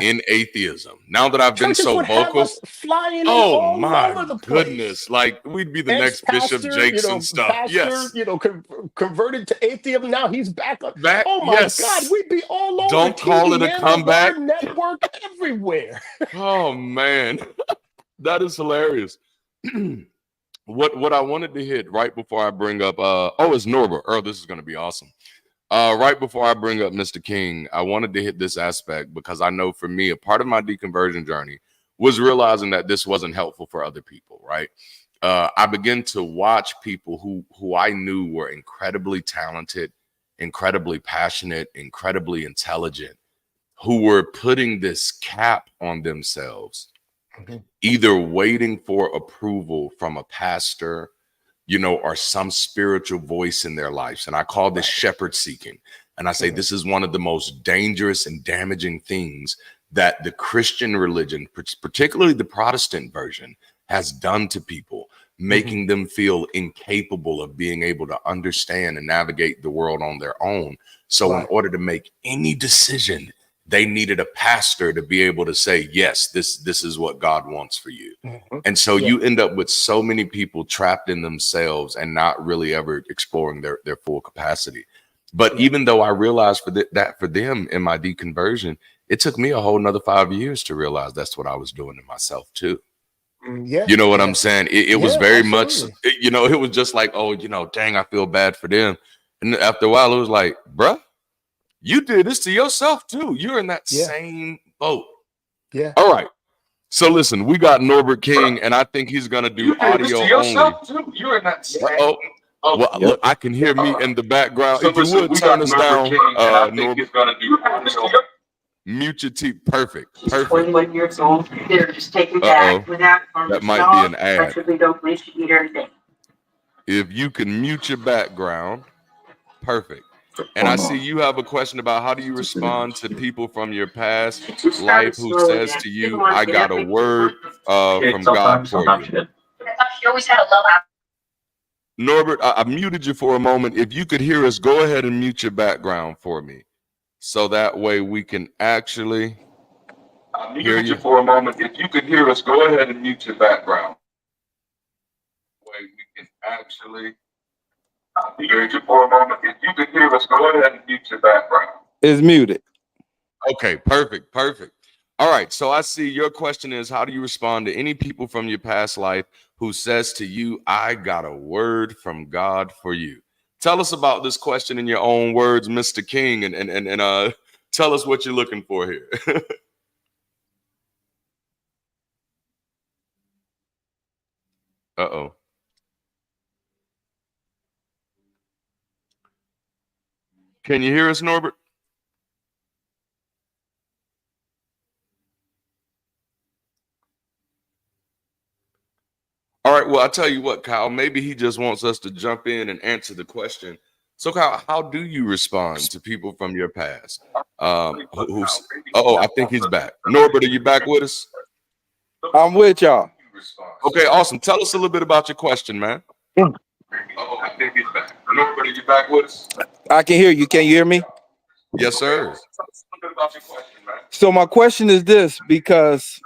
Speaker 1: in atheism, now that I've been
Speaker 2: Churches
Speaker 1: so
Speaker 2: would have
Speaker 1: vocal.
Speaker 2: us flying in
Speaker 1: Oh
Speaker 2: all
Speaker 1: my
Speaker 2: over the
Speaker 1: goodness!
Speaker 2: place.
Speaker 1: Like we'd be the next Bishop
Speaker 2: Ex-pastor,
Speaker 1: Jakes and stuff.
Speaker 2: pastor,
Speaker 1: Yes,
Speaker 2: converted to atheism. Now he's back on.
Speaker 1: back.
Speaker 2: Oh my
Speaker 1: Yes.
Speaker 2: God, we'd be all over
Speaker 1: Don't call it a
Speaker 2: TBN, the
Speaker 1: comeback.
Speaker 2: Word Network, everywhere.
Speaker 1: Oh man, that is hilarious. What I wanted to hit right before I bring up it's Norbert. Earl, this is gonna be awesome. Right before I bring up Mr. King, I wanted to hit this aspect because I know for me, a part of my deconversion journey was realizing that this wasn't helpful for other people, right? I began to watch people who I knew were incredibly talented, incredibly passionate, incredibly intelligent, who were putting this cap on themselves, either waiting for approval from a pastor, or some spiritual voice in their lives. And I call this shepherd seeking. And I say this is one of the most dangerous and damaging things that the Christian religion, particularly the Protestant version, has done to people, making them feel incapable of being able to understand and navigate the world on their own. So in order to make any decision, they needed a pastor to be able to say, yes, this is what God wants for you. And so you end up with so many people trapped in themselves and not really ever exploring their full capacity. But even though I realized that for them in my deconversion, it took me a whole nother 5 years to realize that's what I was doing to myself too. You know what I'm saying? It was very much, it was just like, dang, I feel bad for them. And after a while, it was like, bruh, you did this to yourself too. You're in that same boat.
Speaker 2: Yeah.
Speaker 1: All right. So listen, we got Norbert King, and I think he's gonna do audio only.
Speaker 3: Too. You're in that same.
Speaker 1: Well, look, I can hear me in the background.
Speaker 3: So
Speaker 1: if you would turn us down,
Speaker 3: Norbert, gonna do audio.
Speaker 1: Mute your teeth. Perfect.
Speaker 6: 21 years old. They're just taken back without
Speaker 1: that might be an ad.
Speaker 6: Preferably don't believe she eat everything.
Speaker 1: If you can mute your background, perfect. And I see you have a question about how do you respond to people from your past life who says to you, I got a word from God for you.
Speaker 6: I thought she always had a love out.
Speaker 1: Norbert, I muted you for a moment. If you could hear us, go ahead and mute your background for me. So that way we can actually hear you
Speaker 3: for a moment. If you could hear us, go ahead and mute your background. Way we can actually hear you for a moment. If you could hear us, go ahead and mute your background.
Speaker 7: It's muted.
Speaker 1: Okay, perfect. All right, so I see your question is, how do you respond to any people from your past life who says to you, I got a word from God for you? Tell us about this question in your own words, Mr. King, and tell us what you're looking for here. Uh-oh. Can you hear us, Norbert? All right, well, I'll tell you what, Kyle, maybe he just wants us to jump in and answer the question. So, Kyle, how do you respond to people from your past? I think he's back. Norbert, are you back with us?
Speaker 7: I'm with y'all.
Speaker 1: Okay, awesome. Tell us a little bit about your question, man.
Speaker 3: I think he's back. Norbert, are you back with us?
Speaker 7: I can hear you. Can you hear me?
Speaker 1: Yes, sir.
Speaker 3: Tell us a little bit about your question, man.
Speaker 7: So my question is this, because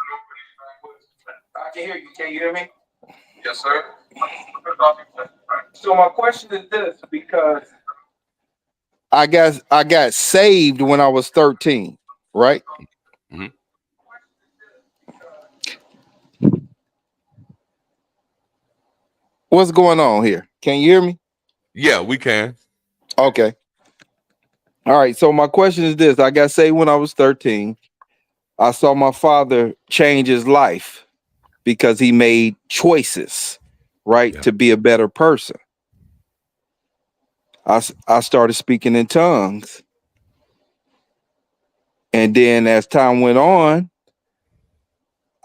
Speaker 3: I can hear you. Can you hear me? Yes, sir. So my question is this, because
Speaker 7: I got saved when I was 13, right? What's going on here? Can you hear me?
Speaker 1: Yeah, we can.
Speaker 7: Okay. All right. So my question is this: I got saved when I was 13. I saw my father change his life because he made choices, right, to be a better person. I started speaking in tongues. And then as time went on,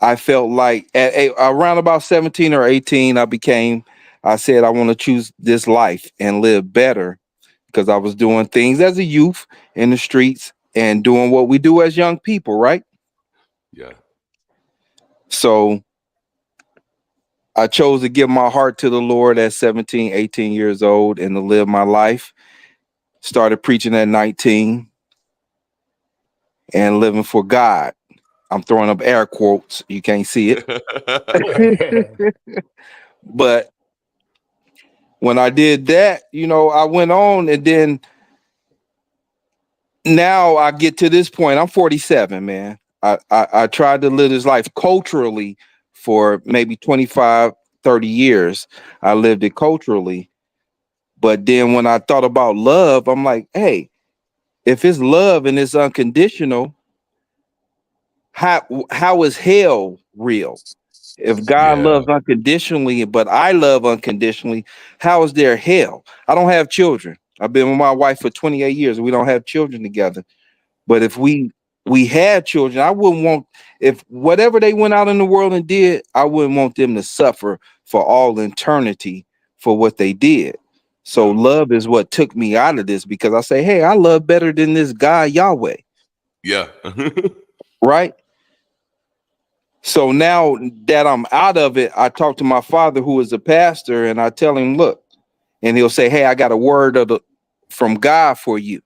Speaker 7: I felt like around about 17 or 18, I said, I want to choose this life and live better, because I was doing things as a youth in the streets and doing what we do as young people, right?
Speaker 1: Yeah.
Speaker 7: So I chose to give my heart to the Lord at 17, 18 years old and to live my life. Started preaching at 19 and living for God. I'm throwing up air quotes. You can't see it. But when I did that, I went on, and then now I get to this point. I'm 47, man. I tried to live this life culturally for maybe 25, 30 years. I lived it culturally. But then when I thought about love, I'm like, hey, if it's love and it's unconditional, how is hell real? If God loves unconditionally, but I love unconditionally, how is there hell? I don't have children. I've been with my wife for 28 years. We don't have children together. But if we had children, I wouldn't want, if whatever they went out in the world and did, I wouldn't want them to suffer for all eternity for what they did. So love is what took me out of this, because I say, hey, I love better than this guy, Yahweh.
Speaker 1: Yeah.
Speaker 7: Right? So now that I'm out of it, I talk to my father, who is a pastor, and I tell him, look, and he'll say, hey, I got a word from God for you.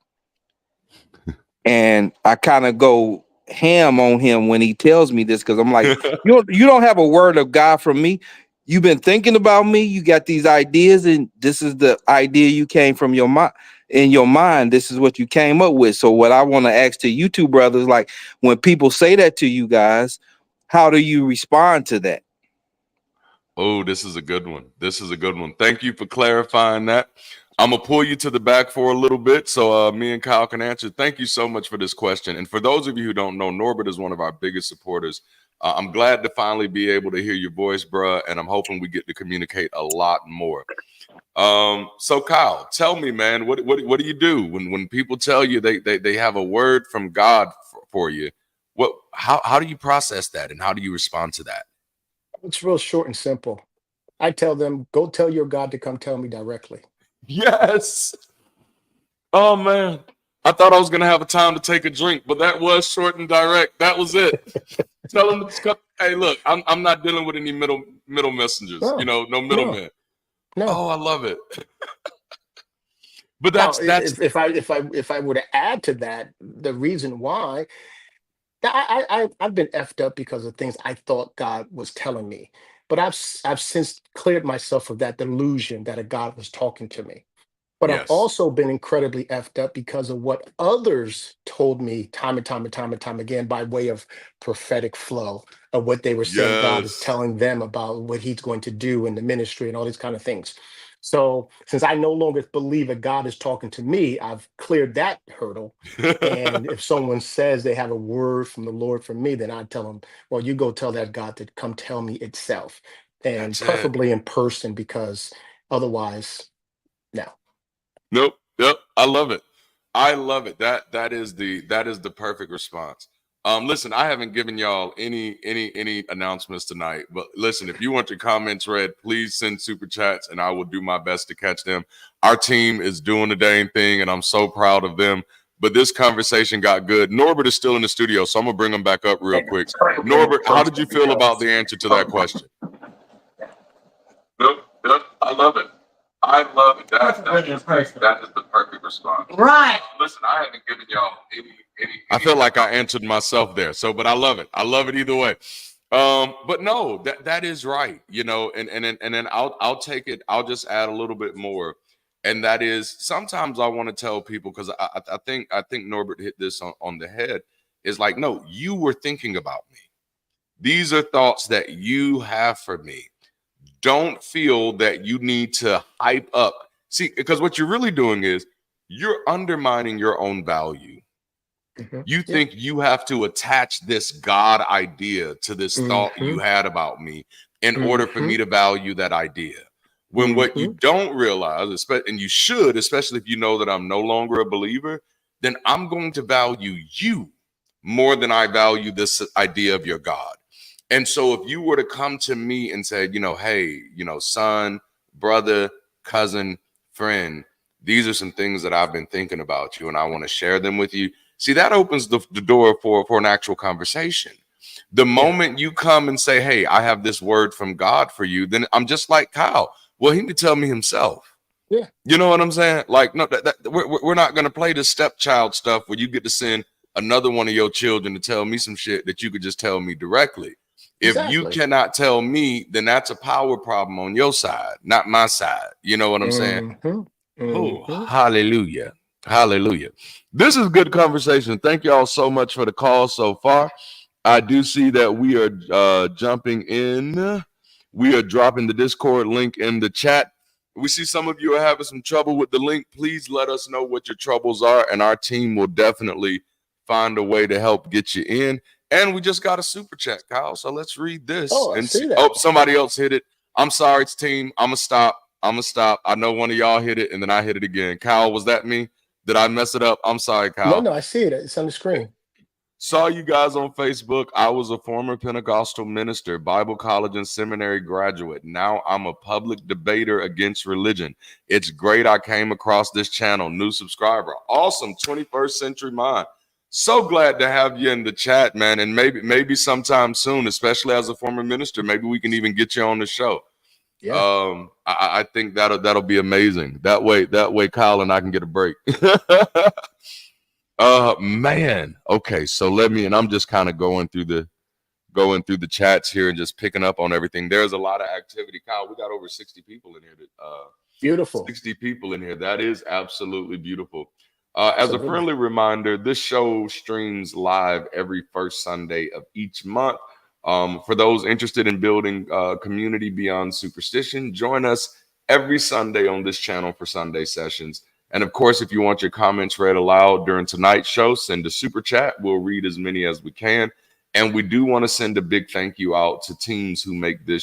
Speaker 7: And I kind of go ham on him when he tells me this, because I'm like, you don't have a word of God from me. You've been thinking about me. You got these ideas, and this is the idea you came from your mind. In your mind, this is what you came up with. So what I want to ask to you two brothers, like, when people say that to you guys, how do you respond to that?
Speaker 1: Oh, this is a good one. This is a good one. Thank you for clarifying that. I'm going to pull you to the back for a little bit so me and Kyle can answer. Thank you so much for this question. And for those of you who don't know, Norbert is one of our biggest supporters. I'm glad to finally be able to hear your voice, bruh, and I'm hoping we get to communicate a lot more. So Kyle, tell me, man, what do you do when people tell you they have a word from God for you? How do you process that, and how do you respond to that?
Speaker 2: It's real short and simple. I tell them, go tell your God to come tell me directly.
Speaker 1: Yes. Oh man, I thought I was gonna have a time to take a drink, but that was short and direct. That was it. Tell them to come. Hey, look, I'm not dealing with any middle messengers.
Speaker 2: No,
Speaker 1: No middlemen.
Speaker 2: no.
Speaker 1: Oh, I love it. But
Speaker 2: Now,
Speaker 1: that's
Speaker 2: if I were to add to that, the reason why, I've been effed up because of things I thought God was telling me, but I've since cleared myself of that delusion that a God was talking to me. But I've
Speaker 1: yes,
Speaker 2: also been incredibly effed up because of what others told me time and time and time and time again, by way of prophetic flow of what they were saying God is
Speaker 1: yes.
Speaker 2: telling them about what he's going to do in the ministry and all these kind of things. So since I no longer believe that God is talking to me, I've cleared that hurdle. And if someone says they have a word from the Lord for me, then I tell them, well, you go tell that God to come tell me itself, and
Speaker 1: That's it.
Speaker 2: preferably in person, because otherwise, no.
Speaker 1: Nope. Yep. I love it. I love it. That is the perfect response. Listen, I haven't given y'all any announcements tonight, but listen, if you want your comments read, please send super chats and I will do my best to catch them. Our team is doing the dang thing and I'm so proud of them. But this conversation got good. Norbert is still in the studio, so I'm gonna bring him back up real quick. Norbert, how did you feel about the answer to that question?
Speaker 3: Nope, nope, I love it. I love it. That is the perfect response.
Speaker 6: Right.
Speaker 3: Listen, I haven't given y'all any.
Speaker 1: I feel like I answered myself there. So, but I love it. I love it either way. But no, that is right. And then I'll take it. I'll just add a little bit more, and that is sometimes I want to tell people, because I think Norbert hit this on the head. Is like, no, you were thinking about me. These are thoughts that you have for me. don't feel that you need to hype up. See, because what you're really doing is you're undermining your own value. You think you have to attach this God idea to this thought you had about me in order for me to value that idea. When what you don't realize, and you should, especially if you know that I'm no longer a believer, then I'm going to value you more than I value this idea of your God. And so if you were to come to me and say, hey, son, brother, cousin, friend, these are some things that I've been thinking about you and I want to share them with you. See, that opens the door for an actual conversation. The moment you come and say, hey, I have this word from God for you, then I'm just like Kyle. Well, he could tell me himself. Yeah. You know what I'm saying? Like, no, we're not going to play this stepchild stuff where you get to send another one of your children to tell me some shit that you could just tell me directly. If you cannot tell me, then that's a power problem on your side, not my side. You know what I'm saying? Oh, hallelujah. Hallelujah. This is good conversation. Thank you all so much for the call so far. I do see that we are jumping in. We are dropping the Discord link in the chat. We see some of you are having some trouble with the link. Please let us know what your troubles are, and our team will definitely find a way to help get you in. And we just got a super chat, Kyle. So let's read this.
Speaker 2: Oh, I see that.
Speaker 1: Oh, somebody else hit it. I'm sorry, it's team. I'm gonna stop. I know one of y'all hit it, and then I hit it again. Kyle, was that me? Did I mess it up? I'm sorry, Kyle.
Speaker 2: No, I see it. It's on the screen.
Speaker 1: Saw you guys on Facebook. I was a former Pentecostal minister, Bible college and seminary graduate. Now I'm a public debater against religion. It's great I came across this channel. New subscriber. Awesome. 21st century mind. So glad to have you in the chat, man. And maybe sometime soon, especially as a former minister, maybe we can even get you on the show. Yeah. I think that'll be amazing. That way Kyle and I can get a break. Man. Okay, so and I'm just kind of going through the chats here and just picking up on everything. There's a lot of activity. Kyle, we got over 60 people in here.
Speaker 2: Beautiful.
Speaker 1: 60 people in here. That is absolutely beautiful. As a friendly reminder, this show streams live every first Sunday of each month. For those interested in building community beyond superstition, join us every Sunday on this channel for Sunday sessions. And of course, if you want your comments read aloud during tonight's show, send a super chat. We'll read as many as we can. And we do want to send a big thank you out to the teams who make this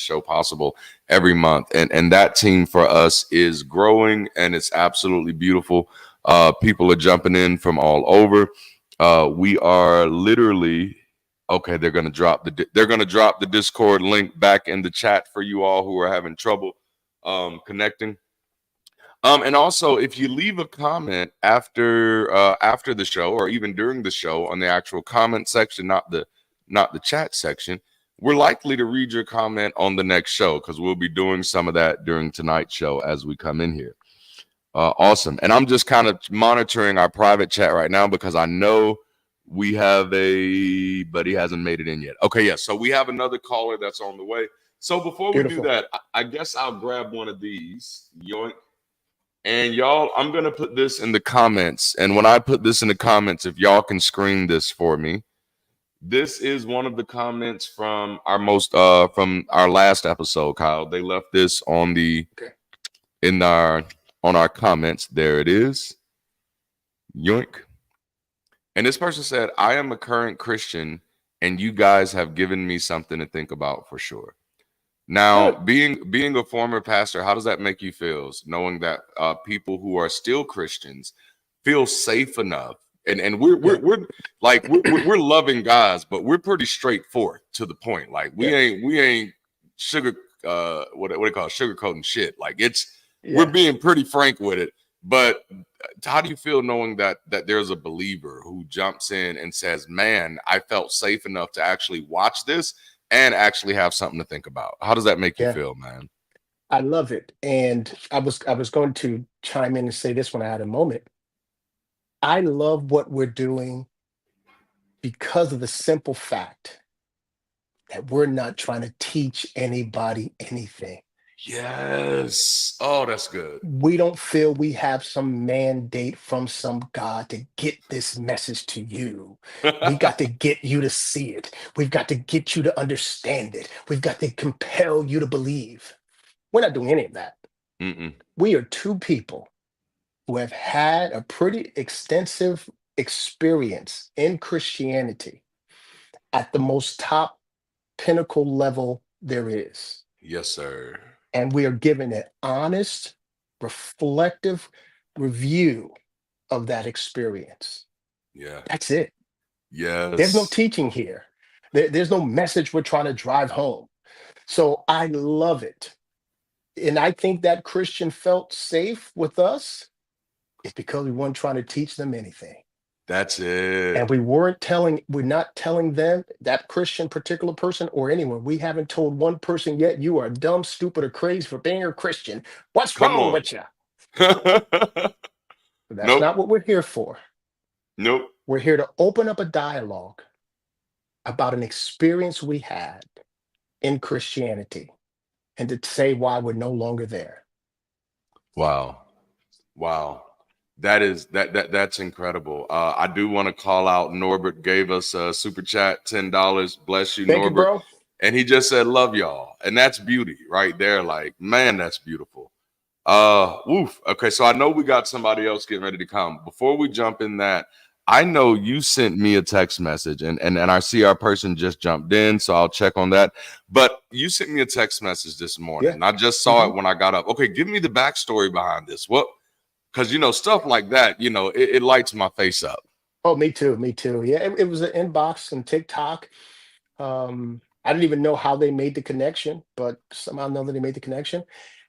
Speaker 1: show possible every month. And that team for us is growing, and it's absolutely beautiful. People are jumping in from all over. We are literally okay. They're going to drop the Discord link back in the chat for you all who are having trouble connecting. And also, if you leave a comment after the show or even during the show on the actual comment section, not the chat section, we're likely to read your comment on the next show because we'll be doing some of that during tonight's show as we come in here. Awesome. And I'm just kind of monitoring our private chat right now because I know we have but he hasn't made it in yet. Okay, yeah. So we have another caller that's on the way. So before we do that, I guess I'll grab one of these. Yoink. And y'all, I'm going to put this in the comments. And when I put this in the comments, if y'all can screen this for me, this is one of the comments from our last episode, Kyle. They left this on our comments. There it is. Yoink. And this person said, I am a current Christian and you guys have given me something to think about for sure. Now, being a former pastor, how does that make you feel? Knowing that people who are still Christians feel safe enough, and we're loving guys, but we're pretty straightforward to the point. Like we ain't sugarcoating shit. Like we're being pretty frank with it. But how do you feel knowing that there's a believer who jumps in and says, "Man, I felt safe enough to actually watch this." And actually have something to think about. How does that make you feel, man?
Speaker 2: I love it. And I was going to chime in and say this when I had a moment. I love what we're doing because of the simple fact that we're not trying to teach anybody anything.
Speaker 1: Yes. Oh, that's good.
Speaker 2: We don't feel we have some mandate from some God to get this message to you. We got to get you to see it. We've got to get you to understand it. We've got to compel you to believe. We're not doing any of that.
Speaker 1: Mm-mm.
Speaker 2: We are two people who have had a pretty extensive experience in Christianity at the most top pinnacle level there is.
Speaker 1: Yes, sir.
Speaker 2: And we are given an honest, reflective review of that experience.
Speaker 1: Yeah.
Speaker 2: That's it. There's no
Speaker 1: Yes.
Speaker 2: teaching here. There's no message we're trying to drive home. So I love it. And I think that Christian felt safe with us is because we weren't trying to teach them anything.
Speaker 1: That's it.
Speaker 2: And we're not telling them, that Christian particular person or anyone, we haven't told one person yet, you are dumb, stupid, or crazy for being a Christian. What's
Speaker 1: Come
Speaker 2: wrong
Speaker 1: on.
Speaker 2: with you? That's
Speaker 1: Nope.
Speaker 2: not what we're here for.
Speaker 1: Nope.
Speaker 2: We're here to open up a dialogue about an experience we had in Christianity and to say why we're no longer there.
Speaker 1: Wow. Wow. That's incredible. I do want to call out Norbert gave us a super chat, $10. Bless you,
Speaker 2: Thank you,
Speaker 1: Norbert.
Speaker 2: bro.
Speaker 1: And he just said, love y'all. And that's beauty right there. Like, man, that's beautiful. Woof. Okay, so I know we got somebody else getting ready to come. Before we jump in that, I know you sent me a text message and I see our person just jumped in, so I'll check on that. But you sent me a text message this morning, and I just saw it when I got up. Okay, give me the backstory behind this. What? Because, stuff like that, it lights my face up.
Speaker 2: Oh, me too. Me too. Yeah, it was an inbox and TikTok. I didn't even know how they made the connection, but somehow know that they made the connection.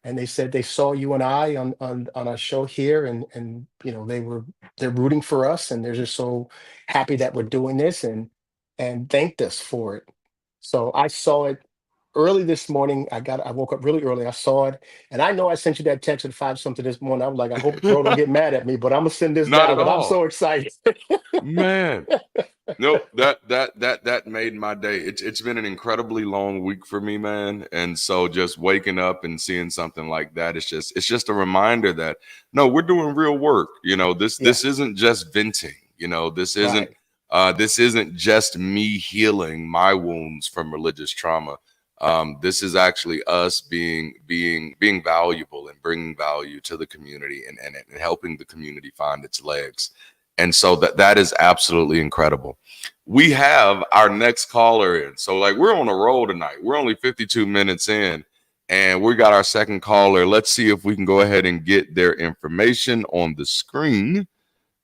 Speaker 2: And they said they saw you and I on our show here, and they're rooting for us, and they're just so happy that we're doing this, and thanked us for it. So I saw it early this morning. I woke up really early. I saw it, and I know I sent you that text at 5 something this morning. I was like, I hope bro don't get mad at me, but I'm gonna send this
Speaker 1: Not
Speaker 2: down
Speaker 1: at
Speaker 2: because I'm
Speaker 1: all.
Speaker 2: so excited.
Speaker 1: Man. Nope, that made my day. It's been an incredibly long week for me, man. And so just waking up and seeing something like that, it's just a reminder that no, we're doing real work. This isn't just venting. This isn't this isn't just me healing my wounds from religious trauma. This is actually us being valuable and bringing value to the community and helping the community find its legs. And so that is absolutely incredible. We have our next caller in. So we're on a roll tonight. We're only 52 minutes in and we got our second caller. Let's see if we can go ahead and get their information on the screen.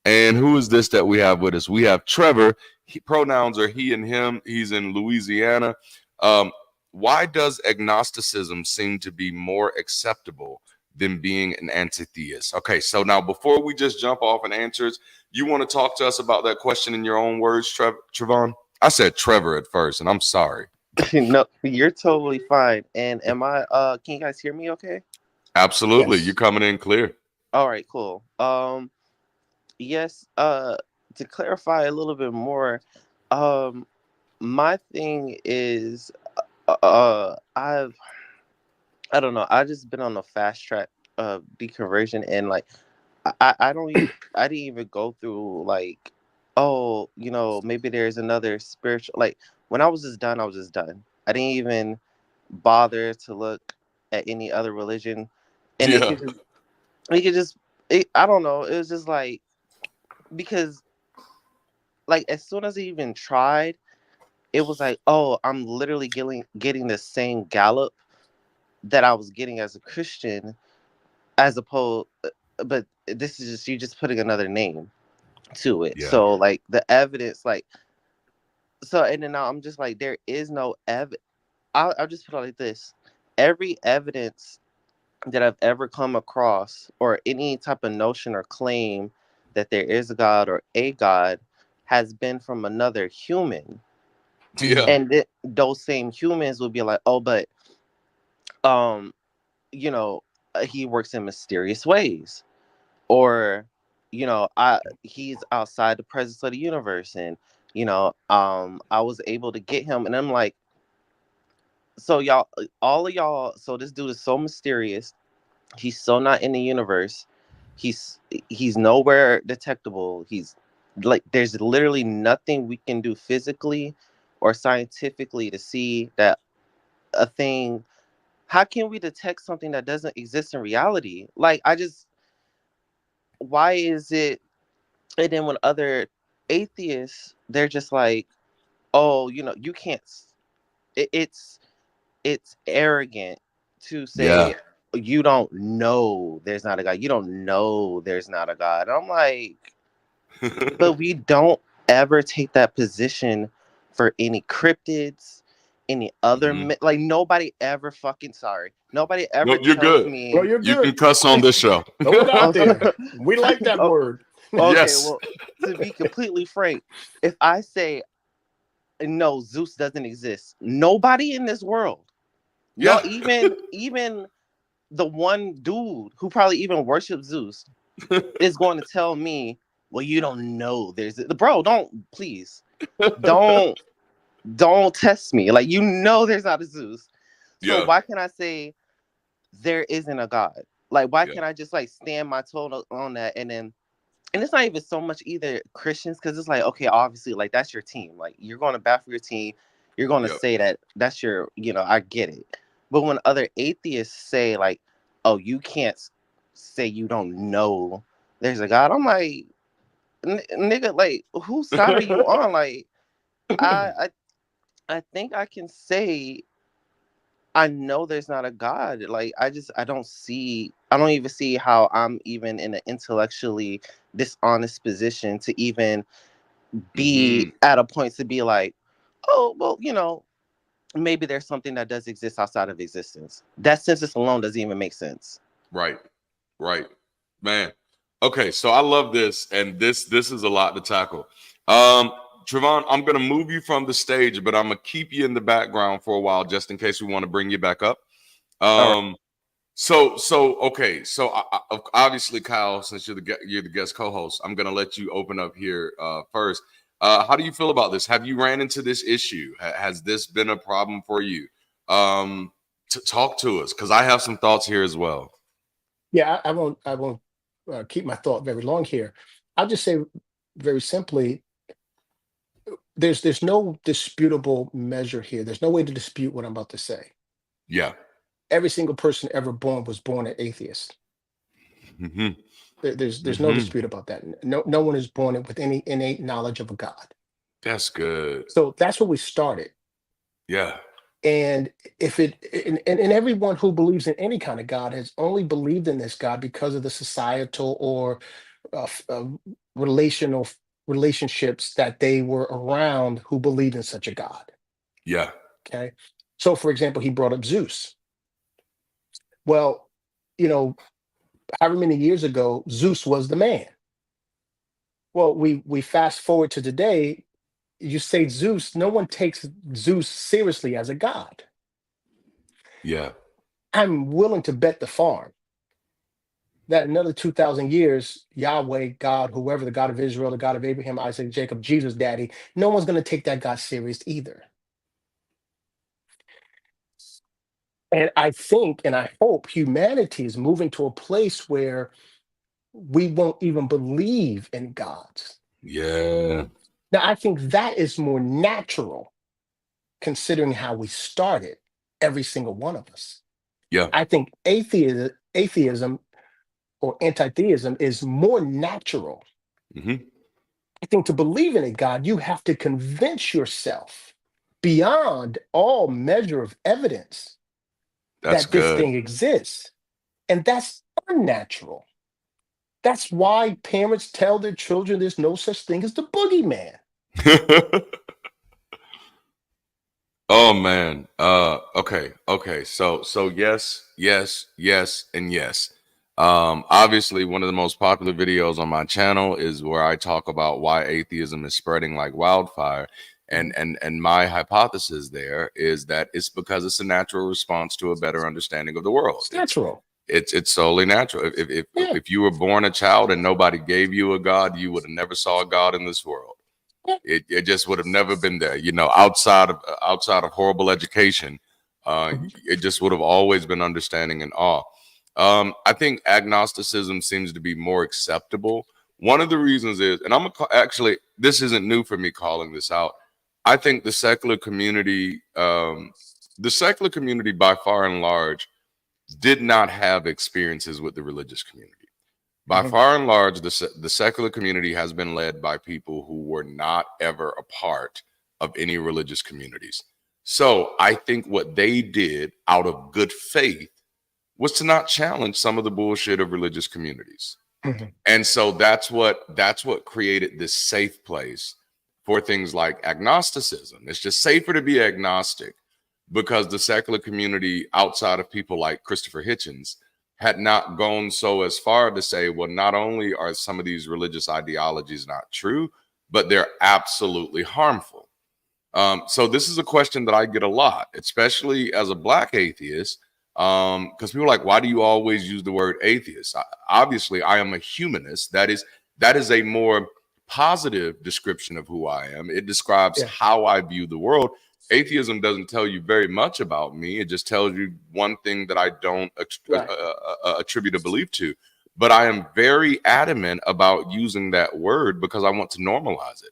Speaker 1: And who is this that we have with us? We have Trevor. Pronouns are he and him. He's in Louisiana. Why does agnosticism seem to be more acceptable than being an anti-theist? Okay, so now before we just jump off and answers, you want to talk to us about that question in your own words, Trevon? I said Trevor at first, and I'm sorry.
Speaker 8: No, you're totally fine. And can you guys hear me okay?
Speaker 1: Absolutely.
Speaker 2: Yes.
Speaker 1: You're coming in clear.
Speaker 8: All right, cool. Yes, to clarify a little bit more, my thing is I don't know, I've just been on a fast track of deconversion, and I didn't even go through maybe there's another spiritual, when I was just done, I was just done. I didn't even bother to look at any other religion, and I don't know, it was just because as soon as I even tried, it was oh, I'm literally getting the same gallop that I was getting as a Christian, as opposed, but this is just, you just putting another name to it.
Speaker 1: Yeah.
Speaker 8: So the evidence, so, and then now I'm just there is no evidence. I'll just put it like this: every evidence that I've ever come across, or any type of notion or claim that there is a God or a God, has been from another human.
Speaker 1: Yeah.
Speaker 8: And those same humans would be like, oh, but he works in mysterious ways, or he's outside the presence of the universe, and I was able to get him, and I'm like, So y'all, all of y'all, so this dude is so mysterious. He's so not in the universe. He's he's nowhere detectable. He's like, there's literally nothing we can do physically or scientifically to see that a thing. How can we detect something that doesn't exist in reality? Like, I just, why is it? And then when other atheists, they're just like, oh, you can't. It's arrogant to
Speaker 1: Yeah.
Speaker 8: say you don't know there's not a God. You don't know there's not a God. I'm like, but we don't ever take that position for any cryptids, any other
Speaker 1: Mhm.
Speaker 8: like nobody ever fucking sorry. Nobody ever
Speaker 1: No, you're
Speaker 8: tells
Speaker 1: good.
Speaker 2: Well,
Speaker 8: me.
Speaker 2: you're
Speaker 1: You can
Speaker 2: good.
Speaker 1: cuss on this show.
Speaker 2: Throw it out
Speaker 8: Oh,
Speaker 2: there. We like that
Speaker 8: oh,
Speaker 2: word.
Speaker 8: okay,
Speaker 1: Yes.
Speaker 8: well, to be completely frank, if I say no, Zeus doesn't exist, nobody in this world, no,
Speaker 1: Yeah.
Speaker 8: even the one dude who probably even worships Zeus is going to tell me, well, you don't know there's the bro, don't, please don't test me. Like, there's not a Zeus. So
Speaker 1: Yeah.
Speaker 8: why can I say there isn't a God? Like, why
Speaker 1: Yeah.
Speaker 8: can't I just like stand my toe on that? And it's not even so much either Christians, because it's like, okay, obviously, like, that's your team. Like, you're going to bat for your team. You're going to
Speaker 1: Yep.
Speaker 8: say that that's your, I get it. But when other atheists say, like, oh, you can't say you don't know there's a God, I'm like, nigga, like, whose side are you on? Like, I, I think I can say I know there's not a God. Like, I don't even see how I'm even in an intellectually dishonest position to even be
Speaker 1: Mhm.
Speaker 8: at a point to be like, oh, well, maybe there's something that does exist outside of existence. That sentence alone doesn't even make sense.
Speaker 1: Right. Right. Man. Okay, so I love this, and this is a lot to tackle. Trevon, I'm gonna move you from the stage, but I'm gonna keep you in the background for a while just in case we want to bring you back up.
Speaker 8: All right.
Speaker 1: Okay, so obviously, Kyle, since you're the guest co-host, I'm gonna let you open up here first. How do you feel about this? Have you ran into this issue? Has this been a problem for you? Talk to us, because I have some thoughts here as well.
Speaker 2: Yeah, I won't keep my thought very long here. I'll just say very simply, there's no disputable measure here. There's no way to dispute what I'm about to say.
Speaker 1: Yeah.
Speaker 2: Every single person ever born was born an atheist.
Speaker 1: Hmm.
Speaker 2: There's no
Speaker 1: Hmm.
Speaker 2: dispute about that. No one is born with any innate knowledge of a God.
Speaker 1: That's good.
Speaker 2: So that's where we started.
Speaker 1: Yeah.
Speaker 2: And if it and everyone who believes in any kind of God has only believed in this God because of the societal or relational relationships that they were around who believed in such a God.
Speaker 1: Yeah.
Speaker 2: Okay. So for example, he brought up Zeus. Well, you know, however many years ago, Zeus was the man. Well, we fast forward to today, you say Zeus, no one takes Zeus seriously as a god.
Speaker 1: Yeah.
Speaker 2: I'm willing to bet the farm that another 2,000 years, Yahweh, God, whoever, the God of Israel, the God of Abraham, Isaac, Jacob, Jesus, daddy, no one's going to take that God serious either. And I think and I hope humanity is moving to a place where we won't even believe in gods.
Speaker 1: Yeah.
Speaker 2: Now, I think that is more natural considering how we started, every single one of us.
Speaker 1: Yeah.
Speaker 2: I think atheism or anti-theism is more natural.
Speaker 1: Hmm.
Speaker 2: I think to believe in a God, you have to convince yourself beyond all measure of evidence
Speaker 1: That's
Speaker 2: that this
Speaker 1: good.
Speaker 2: thing exists. And that's unnatural. That's why parents tell their children there's no such thing as the boogeyman.
Speaker 1: Oh man. Okay. So yes, and yes. Obviously one of the most popular videos on my channel is where I talk about why atheism is spreading like wildfire. And my hypothesis there is that it's because it's a natural response to a better understanding of the world.
Speaker 2: It's natural.
Speaker 1: It's solely natural.
Speaker 2: Yeah.
Speaker 1: If you were born a child and nobody gave you a God, you would have never saw a God in this world. It just would have never been there, outside of horrible education. It just would have always been understanding and awe. I think agnosticism seems to be more acceptable. One of the reasons is, and actually, this isn't new for me calling this out. I think the secular community by far and large did not have experiences with the religious community. By far and large, the secular community has been led by people who were not ever a part of any religious communities. So I think what they did out of good faith was to not challenge some of the bullshit of religious communities. And so that's what created this safe place for things like agnosticism. It's just safer to be agnostic because the secular community outside of people like Christopher Hitchens had not gone so as far to say, well, not only are some of these religious ideologies not true, but they're absolutely harmful. So this is a question that I get a lot, especially as a Black atheist, because people are like, why do you always use the word atheist? Obviously, I am a humanist. That is a more positive description of who I am. It describes how I view the world. Atheism doesn't tell you very much about me. It just tells you one thing that I don't attribute a belief to. But I am very adamant about using that word because I want to normalize it.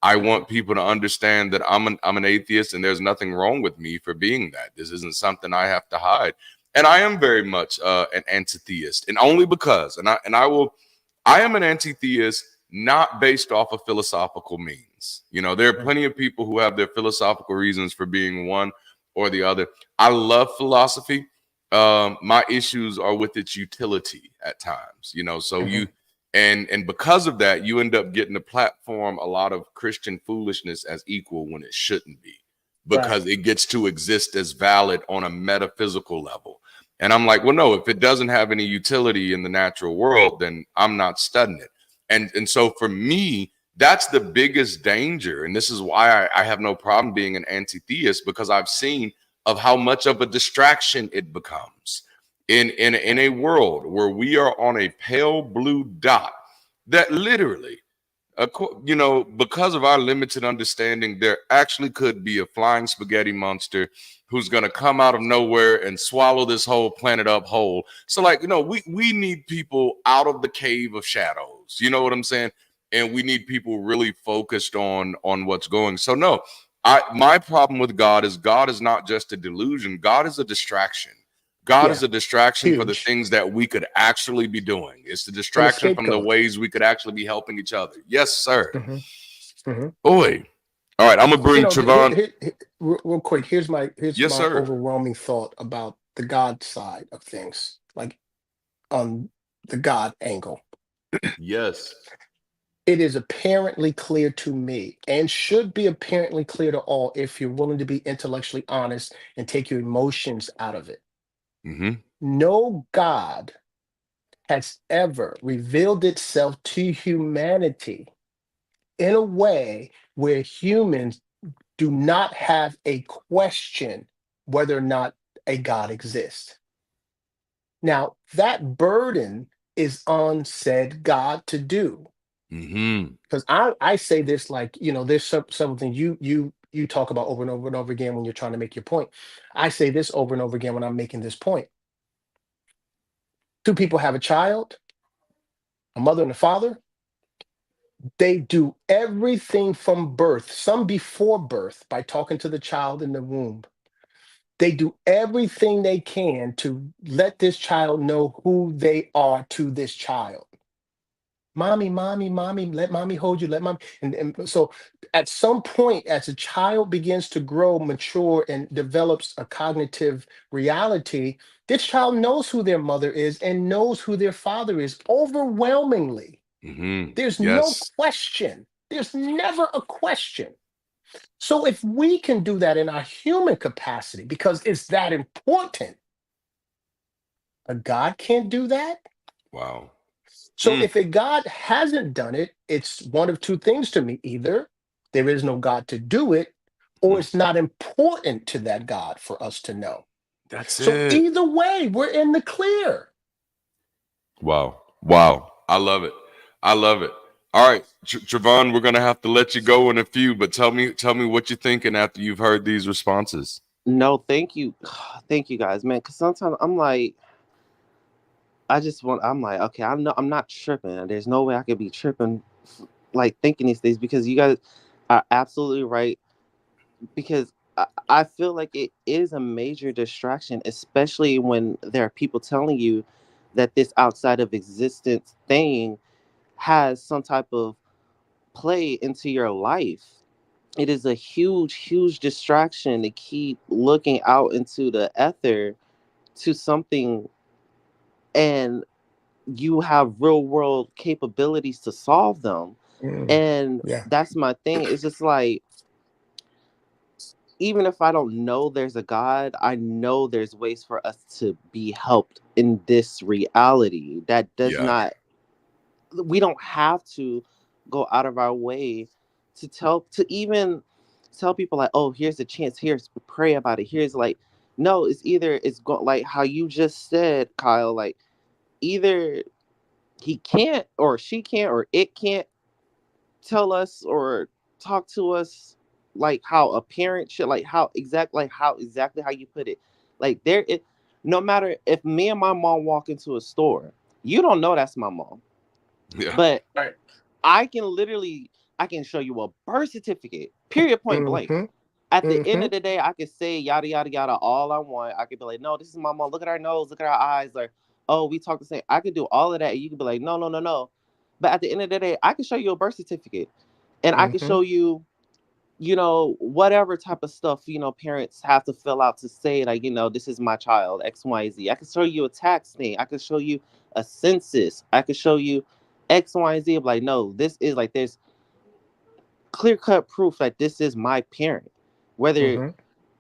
Speaker 1: I want people to understand that I'm an atheist and there's nothing wrong with me for being that. This isn't something I have to hide. And I am very much an anti-theist, and only because, I am an anti-theist not based off of philosophical means. You know, there are plenty of people who have their philosophical reasons for being one or the other. I love philosophy. My issues are with its utility at times, you know, so and because of that, you end up getting to platform a lot of Christian foolishness as equal when it shouldn't be, because it gets to exist as valid on a metaphysical level. And I'm like, well, no, if it doesn't have any utility in the natural world, then I'm not studying it. And so for me, that's the biggest danger. And this is why I have no problem being an anti-theist, because I've seen of how much of a distraction it becomes in a world where we are on a pale blue dot that literally, you know, because of our limited understanding, there actually could be a flying spaghetti monster who's going to come out of nowhere and swallow this whole planet up whole. So, like, you know, we need people out of the cave of shadows. You know what I'm saying? And we need people really focused on what's going. So, no, my problem with God is not just a delusion. God is a distraction. God is a distraction for the things that we could actually be doing. It's the distraction from the ways we could actually be helping each other. Yes, sir. Boy. All right, I'm gonna bring Trevon.
Speaker 2: Real quick, here's my overwhelming thought about the God side of things, like on the God angle.
Speaker 1: Yes.
Speaker 2: It is apparently clear to me, and should be apparently clear to all, if you're willing to be intellectually honest and take your emotions out of it. No God has ever revealed itself to humanity in a way where humans do not have a question whether or not a God exists. Now, that burden is on said God to do. Because I say this, like, you know, there's several things you talk about over and over and over again when you're trying to make your point. I say this over and over again when I'm making this point. Two people have a child, a mother and a father. They do everything from birth, some before birth, by talking to the child in the womb. They do everything they can to let this child know who they are to this child. Mommy, let mommy hold you, let mommy. And so at some point, as a child begins to grow, mature, and develops a cognitive reality, this child knows who their mother is and knows who their father is overwhelmingly. There's no question. There's never a question. So if we can do that in our human capacity, because it's that important, a God can't do that?
Speaker 1: Wow.
Speaker 2: So if a God hasn't done it, it's one of two things to me. Either there is no God to do it, or it's not important to that God for us to know. So either way, we're in the clear.
Speaker 1: Wow. I love it. All right, Trevon, we're gonna have to let you go in a few, but tell me what you're thinking after you've heard these responses.
Speaker 8: No, thank you. Thank you guys, man. Because sometimes I'm like, I'm like, okay, I know I'm not tripping. There's no way I could be tripping, like thinking these things because you guys are absolutely right. Because I feel like it is a major distraction, especially when there are people telling you that this outside of existence thing has some type of play into your life. It is a huge, huge distraction to keep looking out into the ether to something, and you have real world capabilities to solve them.
Speaker 2: Mm,
Speaker 8: And
Speaker 2: yeah.
Speaker 8: that's my thing. It's just like, even if I don't know there's a God, I know there's ways for us to be helped in this reality. That does
Speaker 1: Yeah.
Speaker 8: not, we don't have to go out of our way to even tell people like, oh, here's a chance, here's pray about it. Here's like, no, it's either it's like how you just said, Kyle, like either he can't or she can't or it can't tell us or talk to us like how a parent should, like how exactly how you put it, like there it, no matter if me and my mom walk into a store, you don't know that's my mom,
Speaker 1: Yeah.
Speaker 8: but
Speaker 2: Right.
Speaker 8: I can literally, I can show you a birth certificate, period, point blank.
Speaker 2: Mm-hmm.
Speaker 8: At the end
Speaker 2: Mm-hmm.
Speaker 8: of the day, I could say yada yada yada all I want. I could be like, no, this is my mom. Look at her nose. Look at her eyes. Like, oh, we talk the same. I could do all of that, and you could be like, no, no, no, no. But at the end of the day, I can show you a birth certificate, and I can
Speaker 2: Mm-hmm.
Speaker 8: show you, whatever type of stuff, parents have to fill out to say, like, this is my child, X, Y, Z. I can show you a tax thing. I can show you a census. I can show you X, Y, and Z. Of like, no, this is like, there's clear cut proof that this is my parent. Whether
Speaker 2: Mm-hmm.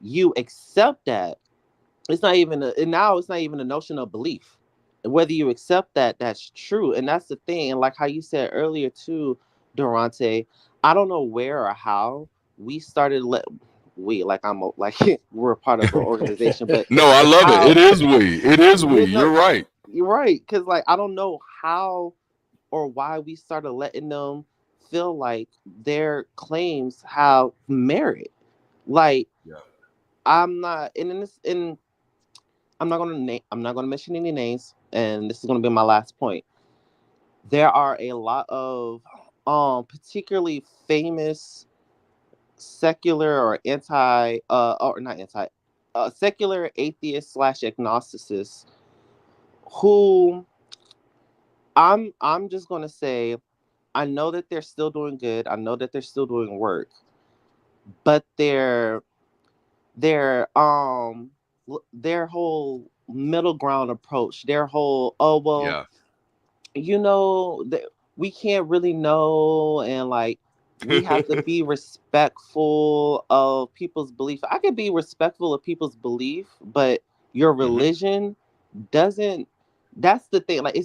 Speaker 8: you accept that, it's not even and now it's not even a notion of belief. Whether you accept that that's true, and that's the thing. And like how you said earlier too, Durante, I don't know where or how we started like like we're a part of an organization, but
Speaker 1: No, I love it.
Speaker 8: how,
Speaker 1: It is we. It is we.
Speaker 8: you know
Speaker 1: You're right.
Speaker 8: you're right, because like I don't know how or why we started letting them feel like their claims have merit. Like,
Speaker 1: Yeah.
Speaker 8: I'm not and in this in I'm not gonna mention any names, and this is gonna be my last point. There are a lot of particularly famous secular or anti or not anti secular atheists slash agnostics who I'm just gonna say, I know that they're still doing good. I know that they're still doing work, but their whole middle ground approach, their whole, oh well,
Speaker 1: Yeah.
Speaker 8: that we can't really know, and like we have to be respectful of people's belief. I could be respectful of people's belief, but your
Speaker 1: Hmm.
Speaker 8: religion doesn't. That's the thing. Like,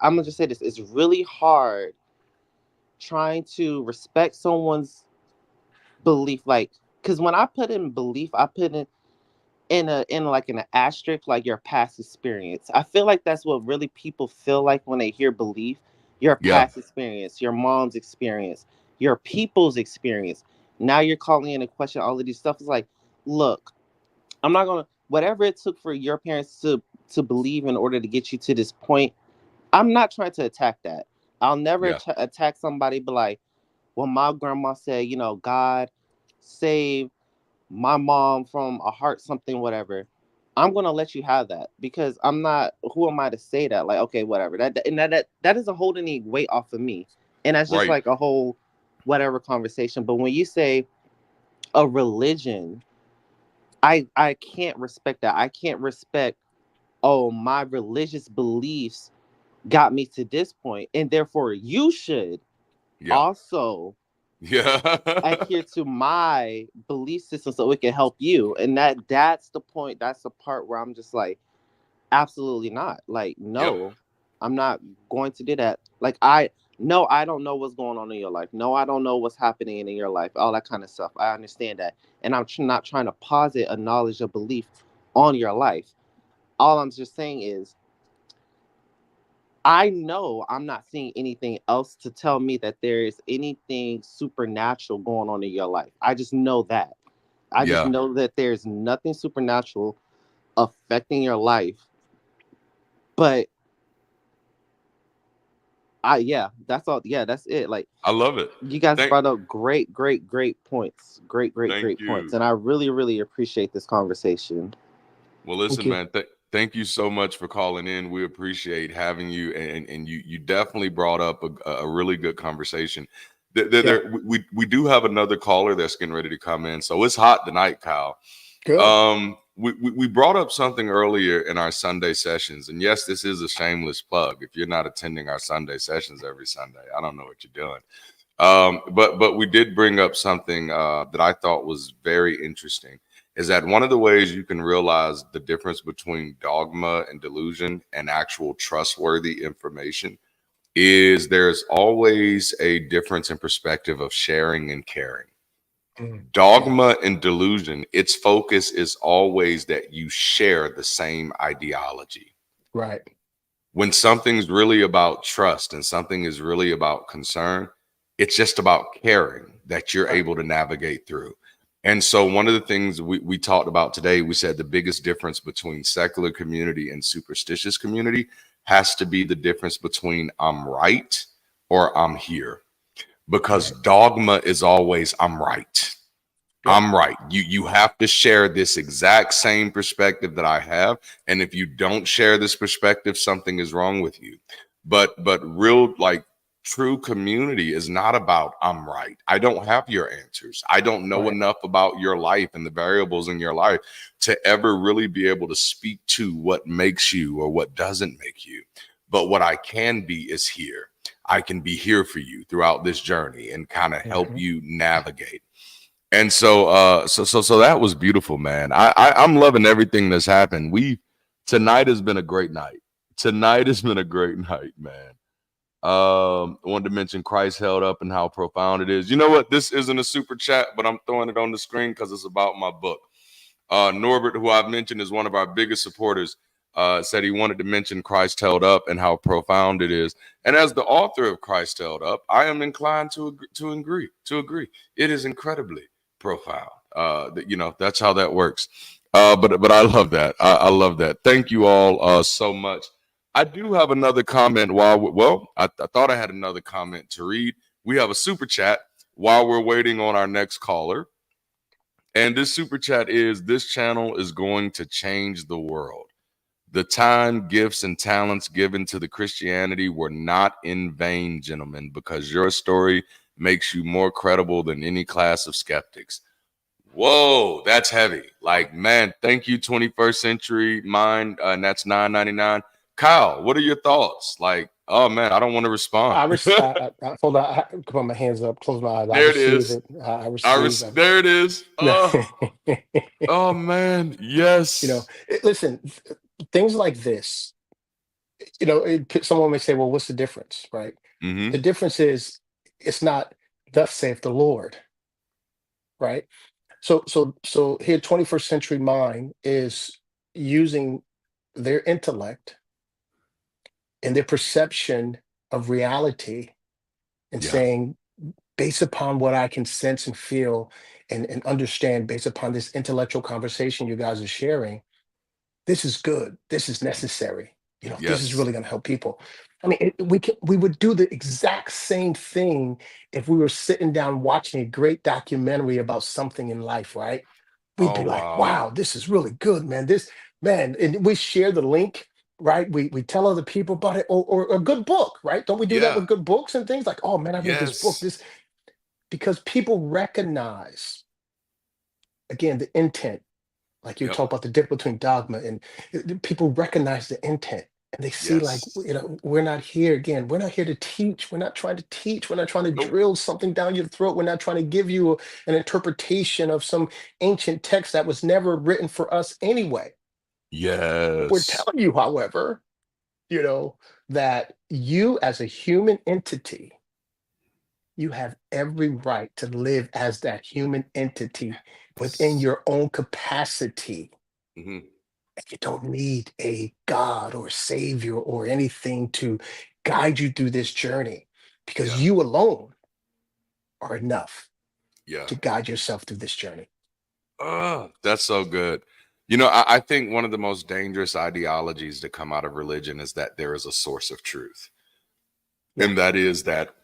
Speaker 8: I'm gonna just say this. It's really hard trying to respect someone's belief, like, because when I put in belief, I put in like an asterisk, like your past experience. I feel like that's what really people feel like when they hear belief. Your
Speaker 1: Yeah.
Speaker 8: past experience, your mom's experience, your people's experience. Now you're calling into question all of these stuff. It's like, look, I'm not gonna, whatever it took for your parents to believe in order to get you to this point. I'm not trying to attack that. I'll never
Speaker 1: Yeah.
Speaker 8: attack somebody, but like, well, my grandma said, God save my mom from a heart something, whatever. I'm gonna let you have that, because I'm not, who am I to say that? Like, okay, whatever. That doesn't hold any weight off of me. And that's just
Speaker 1: Right.
Speaker 8: like a whole whatever conversation. But when you say a religion, I can't respect that. I can't respect, oh, my religious beliefs got me to this point, and therefore you should
Speaker 1: Yeah.
Speaker 8: also
Speaker 1: Yeah.
Speaker 8: adhere to my belief system so it can help you. And that's the point. That's the part where I'm just like, absolutely not. Like,
Speaker 1: Yep.
Speaker 8: no, I'm not going to do that. Like, I don't know what's going on in your life. No, I don't know what's happening in your life. All that kind of stuff. I understand that. And I'm not trying to posit a knowledge or belief on your life. All I'm just saying is, I know I'm not seeing anything else to tell me that there is anything supernatural going on in your life. I just know that. I just
Speaker 1: Yeah.
Speaker 8: know that there's nothing supernatural affecting your life. But that's all. Yeah, that's it. Like,
Speaker 1: I love it.
Speaker 8: you guys
Speaker 1: Thank
Speaker 8: brought up great points. Great points.
Speaker 1: you.
Speaker 8: And I really, really appreciate this conversation.
Speaker 1: Well,
Speaker 2: Thank
Speaker 1: listen,
Speaker 2: you.
Speaker 1: man. Thank you so much for calling in. We appreciate having you, and you definitely brought up a really good conversation.
Speaker 2: Yeah.
Speaker 1: We do have another caller that's getting ready to come in, so it's hot tonight, Kyle.
Speaker 2: Good.
Speaker 1: We brought up something earlier in our Sunday sessions, and yes, this is a shameless plug. If you're not attending our Sunday sessions every Sunday, I don't know what you're doing. But we did bring up something that I thought was very interesting. Is that one of the ways you can realize the difference between dogma and delusion and actual trustworthy information is there's always a difference in perspective of sharing and caring. Dogma and delusion, its focus is always that you share the same ideology.
Speaker 2: Right.
Speaker 1: When something's really about trust and something is really about concern, it's just about caring that you're able to navigate through. And so one of the things we talked about today, we said the biggest difference between secular community and superstitious community has to be the difference between I'm right or I'm here. Because dogma is always I'm right. I'm right. You have to share this exact same perspective that I have. And if you don't share this perspective, something is wrong with you. But real, like, true community is not about I'm right. I don't have your answers. I don't know enough about your life and the variables in your life to ever really be able to speak to what makes you or what doesn't make you. But what I can be is here. I can be here for you throughout this journey and kind of help you navigate. And so that was beautiful, man. I'm loving everything that's happened. Tonight has been a great night. Tonight has been a great night, man. I wanted to mention Christ held up and how profound it is. You know what? This isn't a super chat, but I'm throwing it on the screen because it's about my book. Norbert, who I've mentioned is one of our biggest supporters, said he wanted to mention Christ held up and how profound it is. And as the author of Christ held up, I am inclined to agree. It is incredibly profound. That's how that works. But I love that. I love that. Thank you all so much. I do have another comment I thought I had another comment to read. We have a super chat while we're waiting on our next caller. And this super chat is, this channel is going to change the world. The time, gifts, and talents given to the Christianity were not in vain, gentlemen, because your story makes you more credible than any class of skeptics. Whoa, that's heavy. Like, man, thank you, 21st Century Mind. And that's $9.99. Kyle, what are your thoughts? Like, oh man, I don't want to respond.
Speaker 2: Hold on. I can put my hands up, close my eyes.
Speaker 1: There it is.
Speaker 2: I receive.
Speaker 1: There it is. Oh man, yes.
Speaker 2: Listen, things like this. Someone may say, "Well, what's the difference?" Right? The difference is, it's not "Thus saith the Lord," right? So here, 21st Century Mind is using their intellect and their perception of reality and saying, based upon what I can sense and feel and understand, based upon this intellectual conversation you guys are sharing, this is good. This is necessary. This is really going to help people. I mean, we would do the exact same thing if we were sitting down watching a great documentary about something in life, right? We'd be like, wow, this is really good, man. And we share the link, right? We tell other people about it, or a good book, right? Don't we do that with good books and things? Like, oh man, I read this book. Because people recognize, again, the intent. Like you talk about the difference between dogma and people recognize the intent. And they see, like, we're not here to teach. We're not trying to teach. We're not trying to drill something down your throat. We're not trying to give you an interpretation of some ancient text that was never written for us anyway.
Speaker 1: Yes.
Speaker 2: We're telling you, however, that you as a human entity, you have every right to live as that human entity within your own capacity. And you don't need a God or savior or anything to guide you through this journey, because you alone are enough to guide yourself through this journey.
Speaker 1: That's so good. You know, I think one of the most dangerous ideologies to come out of religion is that there is a source of truth.
Speaker 2: Yeah.
Speaker 1: And that is that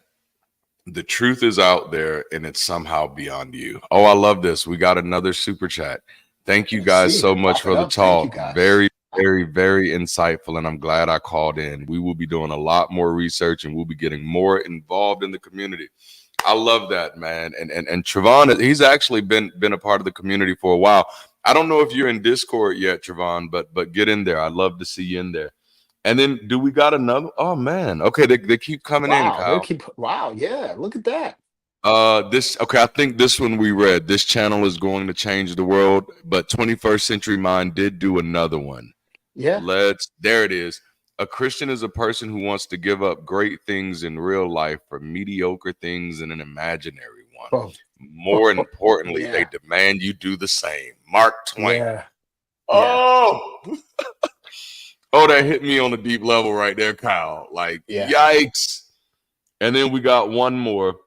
Speaker 1: the truth is out there and it's somehow beyond you. Oh, I love this. We got another super chat. Thank you guys so much for the talk. Very, very, very insightful. And I'm glad I called in. We will be doing a lot more research and we'll be getting more involved in the community. I love that, man. And Trevon, he's actually been a part of the community for a while. I don't know if you're in Discord yet, Trevon, but get in there. I'd love to see you in there. And then do we got another? Oh man. Okay, they keep coming in, Kyle.
Speaker 2: Wow, yeah, look at that.
Speaker 1: I think this one we read. This channel is going to change the world, but 21st Century Mind did do another one.
Speaker 2: Yeah.
Speaker 1: There it is. A Christian is a person who wants to give up great things in real life for mediocre things in an imaginary one.
Speaker 2: Oh.
Speaker 1: More importantly, they demand you do the same. Mark Twain.
Speaker 2: Yeah.
Speaker 1: Oh. Oh, that hit me on a deep level right there, Kyle. Like, yikes. And then we got one more.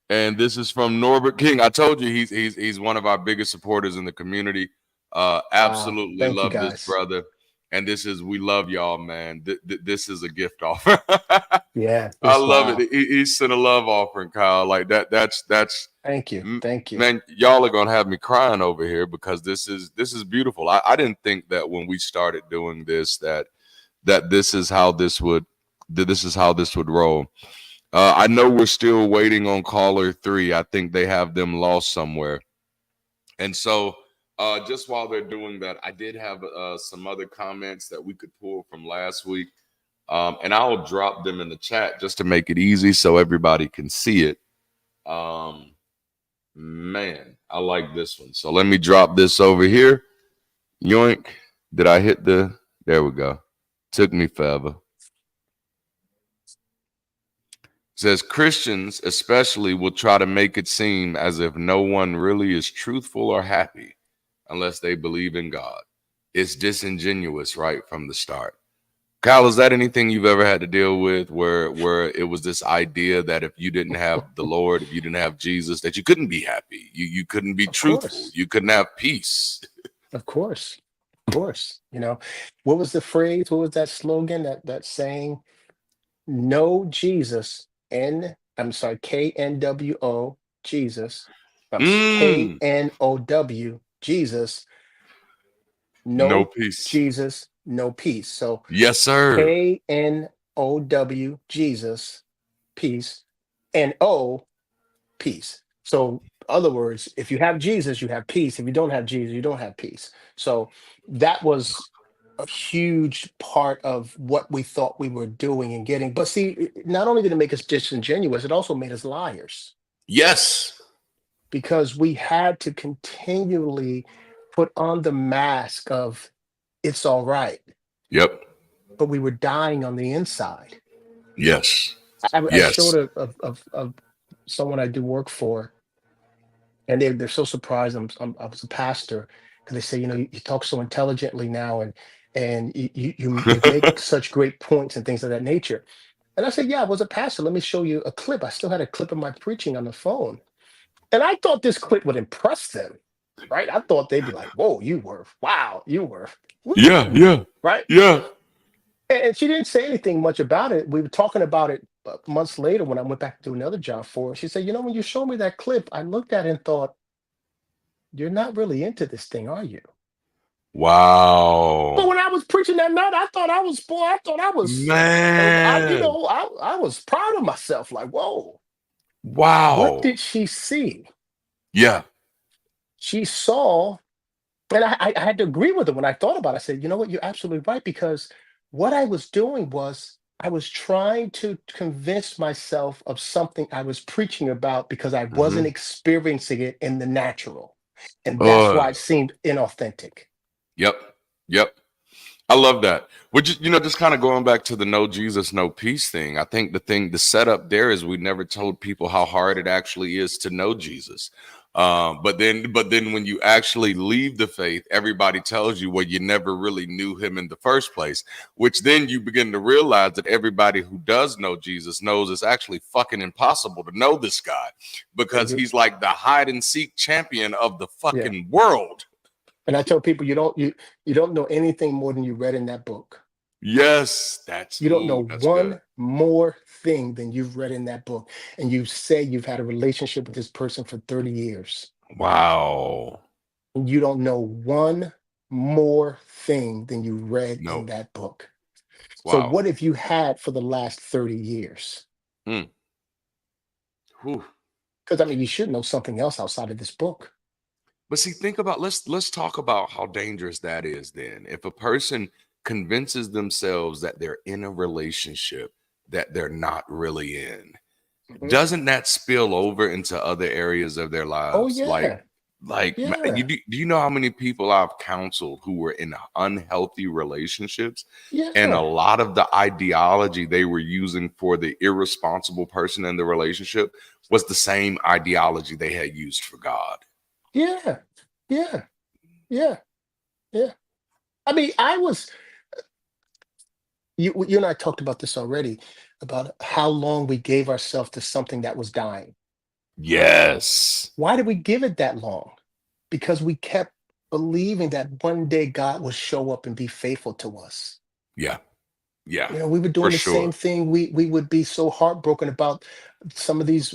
Speaker 1: And this is from Norbert King. I told you he's one of our biggest supporters in the community. Absolutely love this brother. And this is, we love y'all, man. This is a gift offer.
Speaker 2: Yeah.
Speaker 1: I love it. He sent a love offering, Kyle. Like that's
Speaker 2: thank you. Thank you.
Speaker 1: Man, y'all are gonna have me crying over here because this is beautiful. I didn't think that when we started doing this that this is how this would roll. I know we're still waiting on caller 3. I think they have them lost somewhere. And so just while they're doing that, I did have some other comments that we could pull from last week. And I'll drop them in the chat just to make it easy so everybody can see it. Man, I like this one. So let me drop this over here. Yoink. Did I hit there we go. Took me forever. Says Christians especially will try to make it seem as if no one really is truthful or happy unless they believe in God. It's disingenuous right from the start. Kyle, is that anything you've ever had to deal with where it was this idea that if you didn't have the Lord, if you didn't have Jesus, that you couldn't be happy, you couldn't be truthful, you couldn't have peace?
Speaker 2: Of course. You know, what was the phrase? What was that slogan? That saying? No Jesus. KNWO Jesus. KNOW Jesus. No
Speaker 1: peace.
Speaker 2: Jesus, no peace. So
Speaker 1: yes, sir.
Speaker 2: KNOW Jesus, peace, and O, peace. So, in other words, if you have Jesus, you have peace. If you don't have Jesus, you don't have peace. So that was a huge part of what we thought we were doing and getting. But see, not only did it make us disingenuous, it also made us liars.
Speaker 1: Yes.
Speaker 2: Because we had to continually put on the mask of it's all right.
Speaker 1: Yep.
Speaker 2: But we were dying on the inside.
Speaker 1: Yes.
Speaker 2: I showed of someone I do work for, and they're so surprised I was a pastor, because they say, you know, you talk so intelligently now, and you make such great points and things of that nature. And I said, yeah, I was a pastor. Let me show you a clip. I still had a clip of my preaching on the phone. And I thought this clip would impress them, right? I thought they'd be like, whoa, you were.
Speaker 1: Yeah.
Speaker 2: Right?
Speaker 1: Yeah.
Speaker 2: And she didn't say anything much about it. We were talking about it months later when I went back to do another job for her. She said, you know, when you showed me that clip, I looked at it and thought, you're not really into this thing, are you?
Speaker 1: Wow.
Speaker 2: But when I was preaching that night, I thought I was,
Speaker 1: man.
Speaker 2: I was proud of myself. Like, whoa.
Speaker 1: Wow.
Speaker 2: What did she see?
Speaker 1: Yeah.
Speaker 2: She saw, and I had to agree with her when I thought about it. I said, you know what? You're absolutely right, because what I was doing was I was trying to convince myself of something I was preaching about because I wasn't experiencing it in the natural. And that's why it seemed inauthentic.
Speaker 1: Yep. I love that. Which, you know, just kind of going back to the no Jesus, no peace thing. I think the setup there is we never told people how hard it actually is to know Jesus. But then when you actually leave the faith, everybody tells you, well, you never really knew him in the first place, which then you begin to realize that everybody who does know Jesus knows it's actually fucking impossible to know this guy, because he's like the hide and seek champion of the fucking world.
Speaker 2: And I tell people, you don't know anything more than you read in that book.
Speaker 1: Yes,
Speaker 2: you don't know
Speaker 1: that's
Speaker 2: one
Speaker 1: good.
Speaker 2: more thing than you've read in that book. And you say you've had a relationship with this person for 30 years.
Speaker 1: Wow.
Speaker 2: And you don't know one more thing than you read in that book.
Speaker 1: Wow.
Speaker 2: So what have you had for the last 30 years?
Speaker 1: Because
Speaker 2: I mean, you should know something else outside of this book.
Speaker 1: But see, think about, let's talk about how dangerous that is then. If a person convinces themselves that they're in a relationship that they're not really in, doesn't that spill over into other areas of their lives?
Speaker 2: Oh, yeah.
Speaker 1: Do you know how many people I've counseled who were in unhealthy relationships? And a lot of the ideology they were using for the irresponsible person in the relationship was the same ideology they had used for God.
Speaker 2: Yeah. I mean, you and I talked about this already, about how long we gave ourselves to something that was dying.
Speaker 1: Yes.
Speaker 2: Why did we give it that long? Because we kept believing that one day God would show up and be faithful to us.
Speaker 1: Yeah.
Speaker 2: We were doing the same thing. We would be so heartbroken about some of these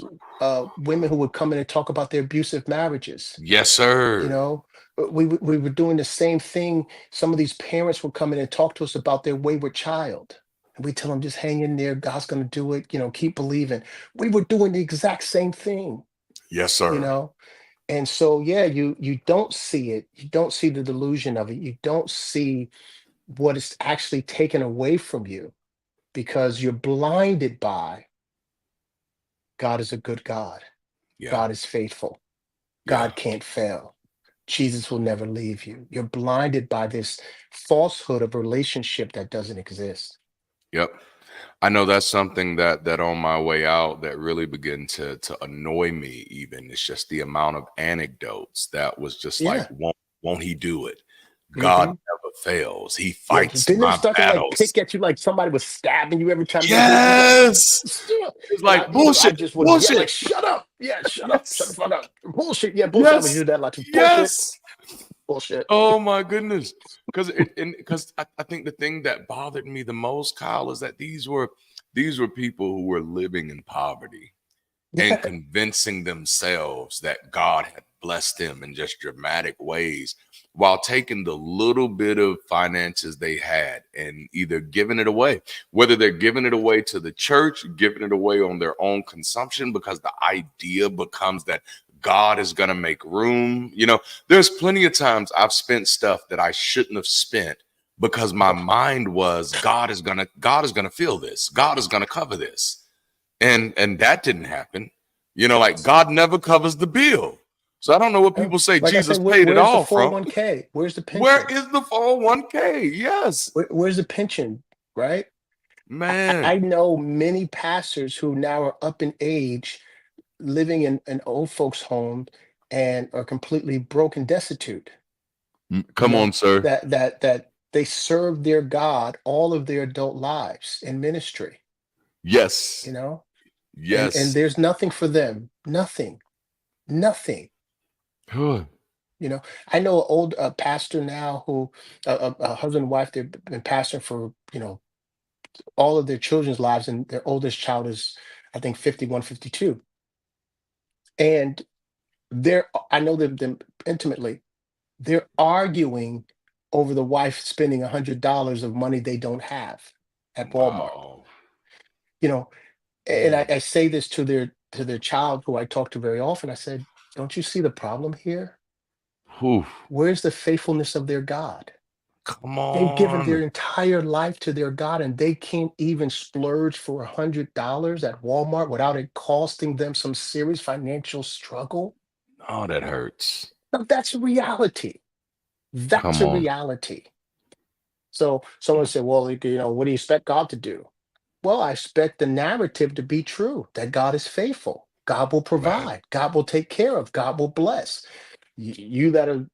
Speaker 2: women who would come in and talk about their abusive marriages.
Speaker 1: Yes, sir.
Speaker 2: We were doing the same thing. Some of these parents would come in and talk to us about their wayward child. And we tell them, just hang in there. God's going to do it. Keep believing. We were doing the exact same thing.
Speaker 1: Yes, sir.
Speaker 2: And so, you don't see it. You don't see the delusion of it. You don't see what is actually taken away from you, because you're blinded by God is a good God.
Speaker 1: Yeah.
Speaker 2: God is faithful. God can't fail. Jesus will never leave you. You're blinded by this falsehood of a relationship that doesn't exist.
Speaker 1: Yep. I know that's something that on my way out that really began to annoy me even. It's just the amount of anecdotes that was just like, won't he do it? God never fails. He fights
Speaker 2: Didn't
Speaker 1: my
Speaker 2: they start
Speaker 1: battles.
Speaker 2: to pick at you like somebody was stabbing you every time?
Speaker 1: Yes. It's like bullshit.
Speaker 2: I just would
Speaker 1: bullshit.
Speaker 2: like, shut up. Yeah, shut up. Shut the fuck up. Bullshit. Yeah, bullshit. I would do that like bullshit.
Speaker 1: Yes.
Speaker 2: Bullshit.
Speaker 1: Oh my goodness. Because I think the thing that bothered me the most, Kyle, is that these were people who were living in poverty and convincing themselves that God had blessed them in just dramatic ways, while taking the little bit of finances they had and either giving it away, whether they're giving it away to the church, giving it away on their own consumption, because the idea becomes that God is going to make room. There's plenty of times I've spent stuff that I shouldn't have spent because my mind was God is going to feel this. God is going to cover this. And that didn't happen. God never covers the bill. So I don't know what people say.
Speaker 2: Like
Speaker 1: Jesus
Speaker 2: said,
Speaker 1: paid it all
Speaker 2: the 401k? Where's the pension?
Speaker 1: Where is the 401k? Yes.
Speaker 2: Where's the pension? Right?
Speaker 1: Man.
Speaker 2: I know many pastors who now are up in age, living in an old folks' home, and are completely broke and destitute.
Speaker 1: Come on, sir.
Speaker 2: That they serve their God all of their adult lives in ministry.
Speaker 1: Yes. Yes.
Speaker 2: And there's nothing for them. Nothing.
Speaker 1: Good.
Speaker 2: I know an old pastor now who a husband and wife, they've been pastoring for all of their children's lives, and their oldest child is, I think, 51, 52. And I know them intimately. They're arguing over the wife spending $100 of money they don't have at Walmart.
Speaker 1: Wow.
Speaker 2: And I say this to their child, who I talk to very often. I said, don't you see the problem here? Where's the faithfulness of their God?
Speaker 1: Come on.
Speaker 2: They've given their entire life to their God, and they can't even splurge for $100 at Walmart without it costing them some serious financial struggle.
Speaker 1: Oh, that hurts.
Speaker 2: Now, that's a reality. That's a reality. So someone said, well, what do you expect God to do? Well, I expect the narrative to be true, that God is faithful. God will provide. God will take care of. God will bless. You that are,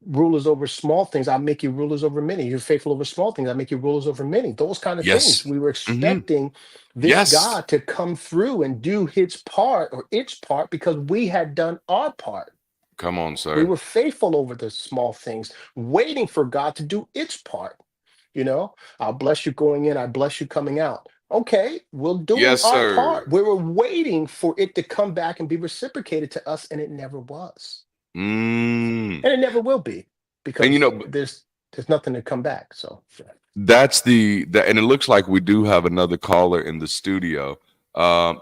Speaker 2: rulers over small things, I'll make you rulers over many. You're faithful over small things, I'll make you rulers over many. Those kind of things.
Speaker 1: Yes.
Speaker 2: We were
Speaker 1: Mhm.
Speaker 2: expecting this
Speaker 1: Yes.
Speaker 2: God to come through and do his part or its part because we had done our part.
Speaker 1: Come on,
Speaker 2: We
Speaker 1: sir.
Speaker 2: were faithful over the small things, waiting for God to do its part. I'll bless you going in, I bless you coming out. Okay, we're doing
Speaker 1: Yes,
Speaker 2: our
Speaker 1: sir.
Speaker 2: part. We were waiting for it to come back and be reciprocated to us, and it never was.
Speaker 1: Mm.
Speaker 2: And it never will be because
Speaker 1: And
Speaker 2: there's nothing to come back. So
Speaker 1: that's and it looks like we do have another caller in the studio.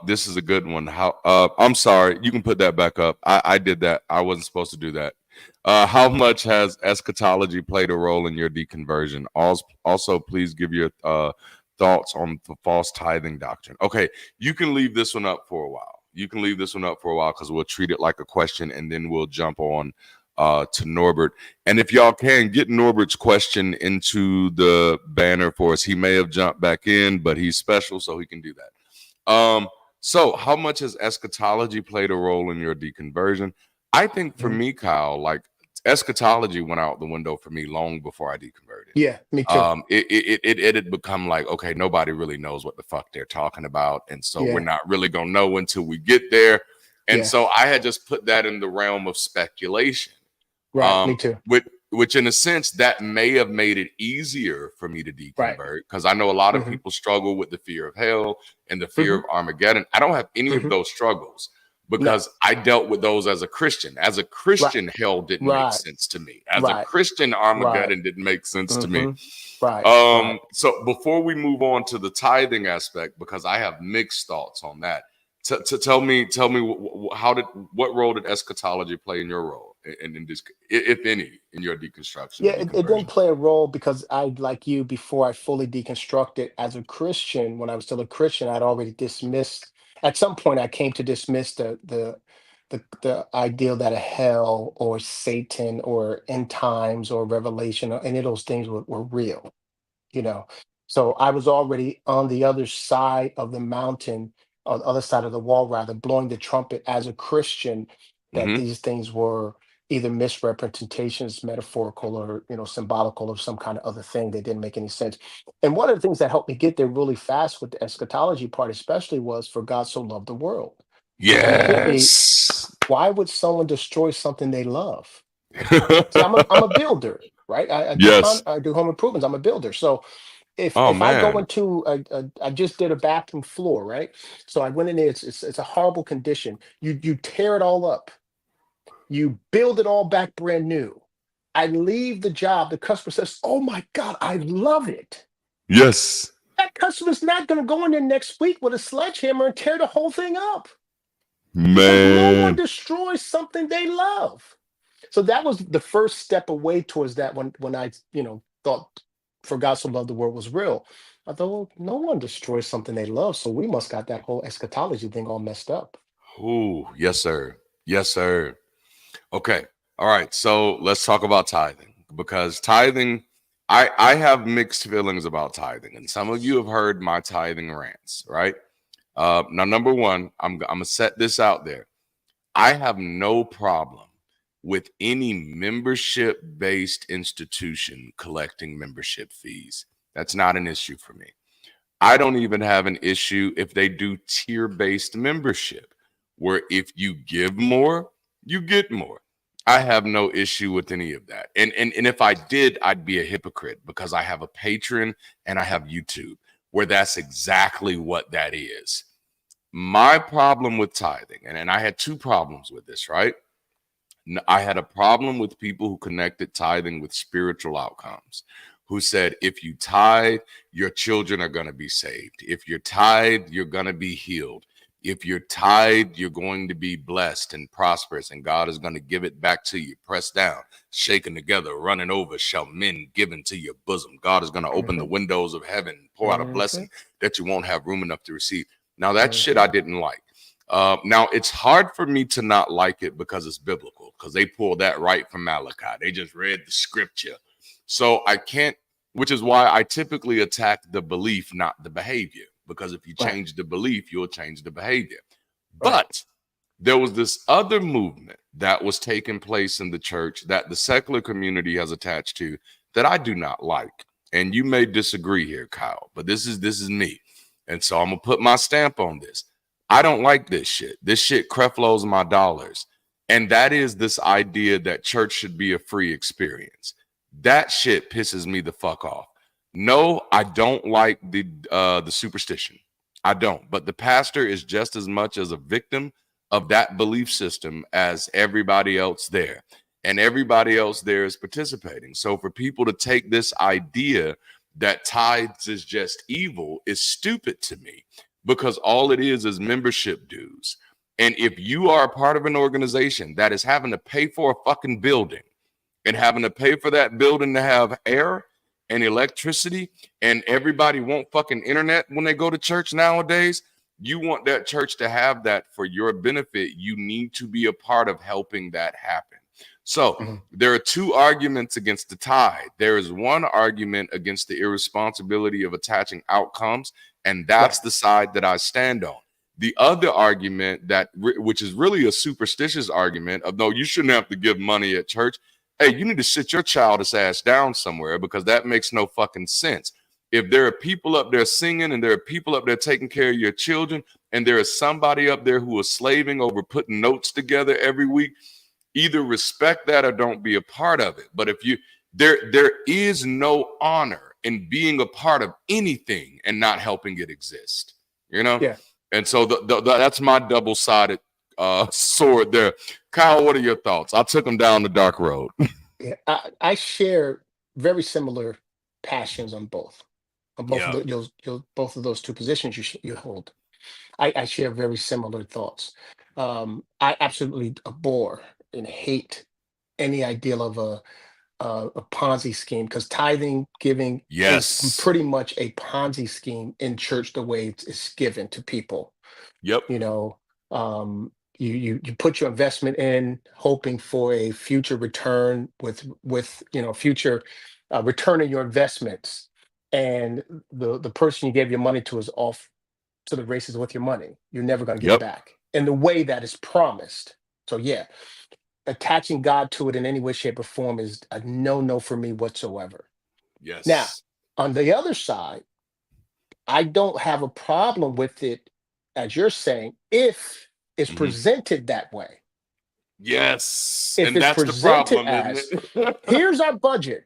Speaker 1: This is a good one. I'm sorry, you can put that back up. I did that. I wasn't supposed to do that. How much has eschatology played a role in your deconversion? Also, please give your thoughts on the false tithing doctrine. Okay, you can leave this one up for a while. Because we'll treat it like a question, and then we'll jump on to Norbert. And if y'all can get Norbert's question into the banner for us, he may have jumped back in, but he's special, so he can do that. So how much has eschatology played a role in your deconversion? I think for me, Kyle, like eschatology went out the window for me long before I deconverted.
Speaker 2: Yeah, me too.
Speaker 1: It had become like, okay, nobody really knows what the fuck they're talking about, and so we're not really gonna know until we get there. And so I had just put that in the realm of speculation.
Speaker 2: Right, me too.
Speaker 1: Which in a sense that may have made it easier for me to deconvert, because I know a lot of people struggle with the fear of hell and the fear of Armageddon. I don't have any of those struggles because I dealt with those as a Christian. As a Christian, hell didn't make sense to me. As a Christian, Armageddon didn't make sense to me. So before we move on to the tithing aspect, because I have mixed thoughts on that, tell me what role did eschatology play in your role, in this, if any, in your deconstruction?
Speaker 2: Yeah, it didn't play a role because I, like you, before I fully deconstructed as a Christian, when I was still a Christian, I'd already dismissed. At some point, I came to dismiss the ideal that a hell or Satan or end times or revelation or any of those things were real. So I was already on the other side of the mountain, on the other side of the wall, rather, blowing the trumpet as a Christian that these things were either misrepresentations, metaphorical or symbolical of some kind of other thing that didn't make any sense. And one of the things that helped me get there really fast with the eschatology part, especially, was for God so loved the world. And it hit me, why would someone destroy something they love? See, I'm a builder, right? I do home improvements. I'm a builder. So if I go into I just did a bathroom floor, right? So I went in there. It's a horrible condition. You tear it all up. You build it all back brand new. I leave the job. The customer says, "Oh my God, I love it."
Speaker 1: Yes.
Speaker 2: That customer's not going to go in there next week with a sledgehammer and tear the whole thing up.
Speaker 1: Man,
Speaker 2: because no one destroys something they love. So that was the first step away towards that when I thought for God so loved the world was real. I thought, well, no one destroys something they love, so we must got that whole eschatology thing all messed up.
Speaker 1: Oh, yes, sir. Yes, sir. Okay. All right. So let's talk about tithing, because tithing, I have mixed feelings about tithing, and some of you have heard my tithing rants, right? Now, number one, I'm gonna set this out there. I have no problem with any membership-based institution collecting membership fees. That's not an issue for me. I don't even have an issue if they do tier-based membership, where if you give more, you get more. I have no issue with any of that. And if I did, I'd be a hypocrite, because I have a Patreon and I have YouTube, where that's exactly what that is. My problem with tithing, and I had two problems with this, right? I had a problem with people who connected tithing with spiritual outcomes, who said, if you tithe, your children are going to be saved. If you're tithe, you're going to be healed. If you're tithe, you're going to be blessed and prosperous, and God is going to give it back to you, pressed down, shaken together, running over, shall men give into your bosom. God is going to open the windows of heaven, pour out a blessing that you won't have room enough to receive. Now, that shit I didn't like. Now, it's hard for me to not like it because it's biblical, because they pulled that right from Malachi. They just read the scripture. So I can't, which is why I typically attack the belief, not the behavior, because if you change the belief, you'll change the behavior. But there was this other movement that was taking place in the church that the secular community has attached to that I do not like. And you may disagree here, Kyle, but this is me. And so I'm gonna put my stamp on this. I don't like this shit. This shit creflows my dollars. And that is this idea that church should be a free experience. That shit pisses me the fuck off. No, I don't like the superstition. I don't. But the pastor is just as much as a victim of that belief system as everybody else there. And everybody else there is participating. So for people to take this idea that tithes is just evil is stupid to me, because all it is membership dues. And if you are a part of an organization that is having to pay for a fucking building and having to pay for that building to have air and electricity, and everybody want fucking internet when they go to church nowadays, you want that church to have that for your benefit. You need to be a part of helping that happen. So there are two arguments against the tithe. There is one argument against the irresponsibility of attaching outcomes, and that's the side that I stand on. The other argument, which is really a superstitious argument of, no, you shouldn't have to give money at church. Hey, you need to sit your childish ass down somewhere, because that makes no fucking sense. If there are people up there singing and there are people up there taking care of your children, and there is somebody up there who is slaving over putting notes together every week, either respect that or don't be a part of it. But if there is no honor in being a part of anything and not helping it exist, you know?
Speaker 2: Yeah.
Speaker 1: And so that's my double-sided sword there. Kyle, what are your thoughts? I took him down the dark road.
Speaker 2: Yeah, I share very similar passions on both. On both both of those two positions you hold. I share very similar thoughts. I absolutely abhor and hate any idea of a Ponzi scheme, because tithing, giving is pretty much a Ponzi scheme in church, the way it's given to people.
Speaker 1: Yep.
Speaker 2: You know, you put your investment in hoping for a future return with future return on your investments, and the person you gave your money to is off to the races with your money. You're never going to get it back in the way that is promised. So attaching God to it in any way, shape, or form is a no for me whatsoever.
Speaker 1: Yes.
Speaker 2: Now, on the other side, I don't have a problem with it, as you're saying, if it's presented that way.
Speaker 1: Yes.
Speaker 2: If
Speaker 1: and
Speaker 2: it's
Speaker 1: that's
Speaker 2: presented
Speaker 1: the problem, isn't it?
Speaker 2: here's our budget.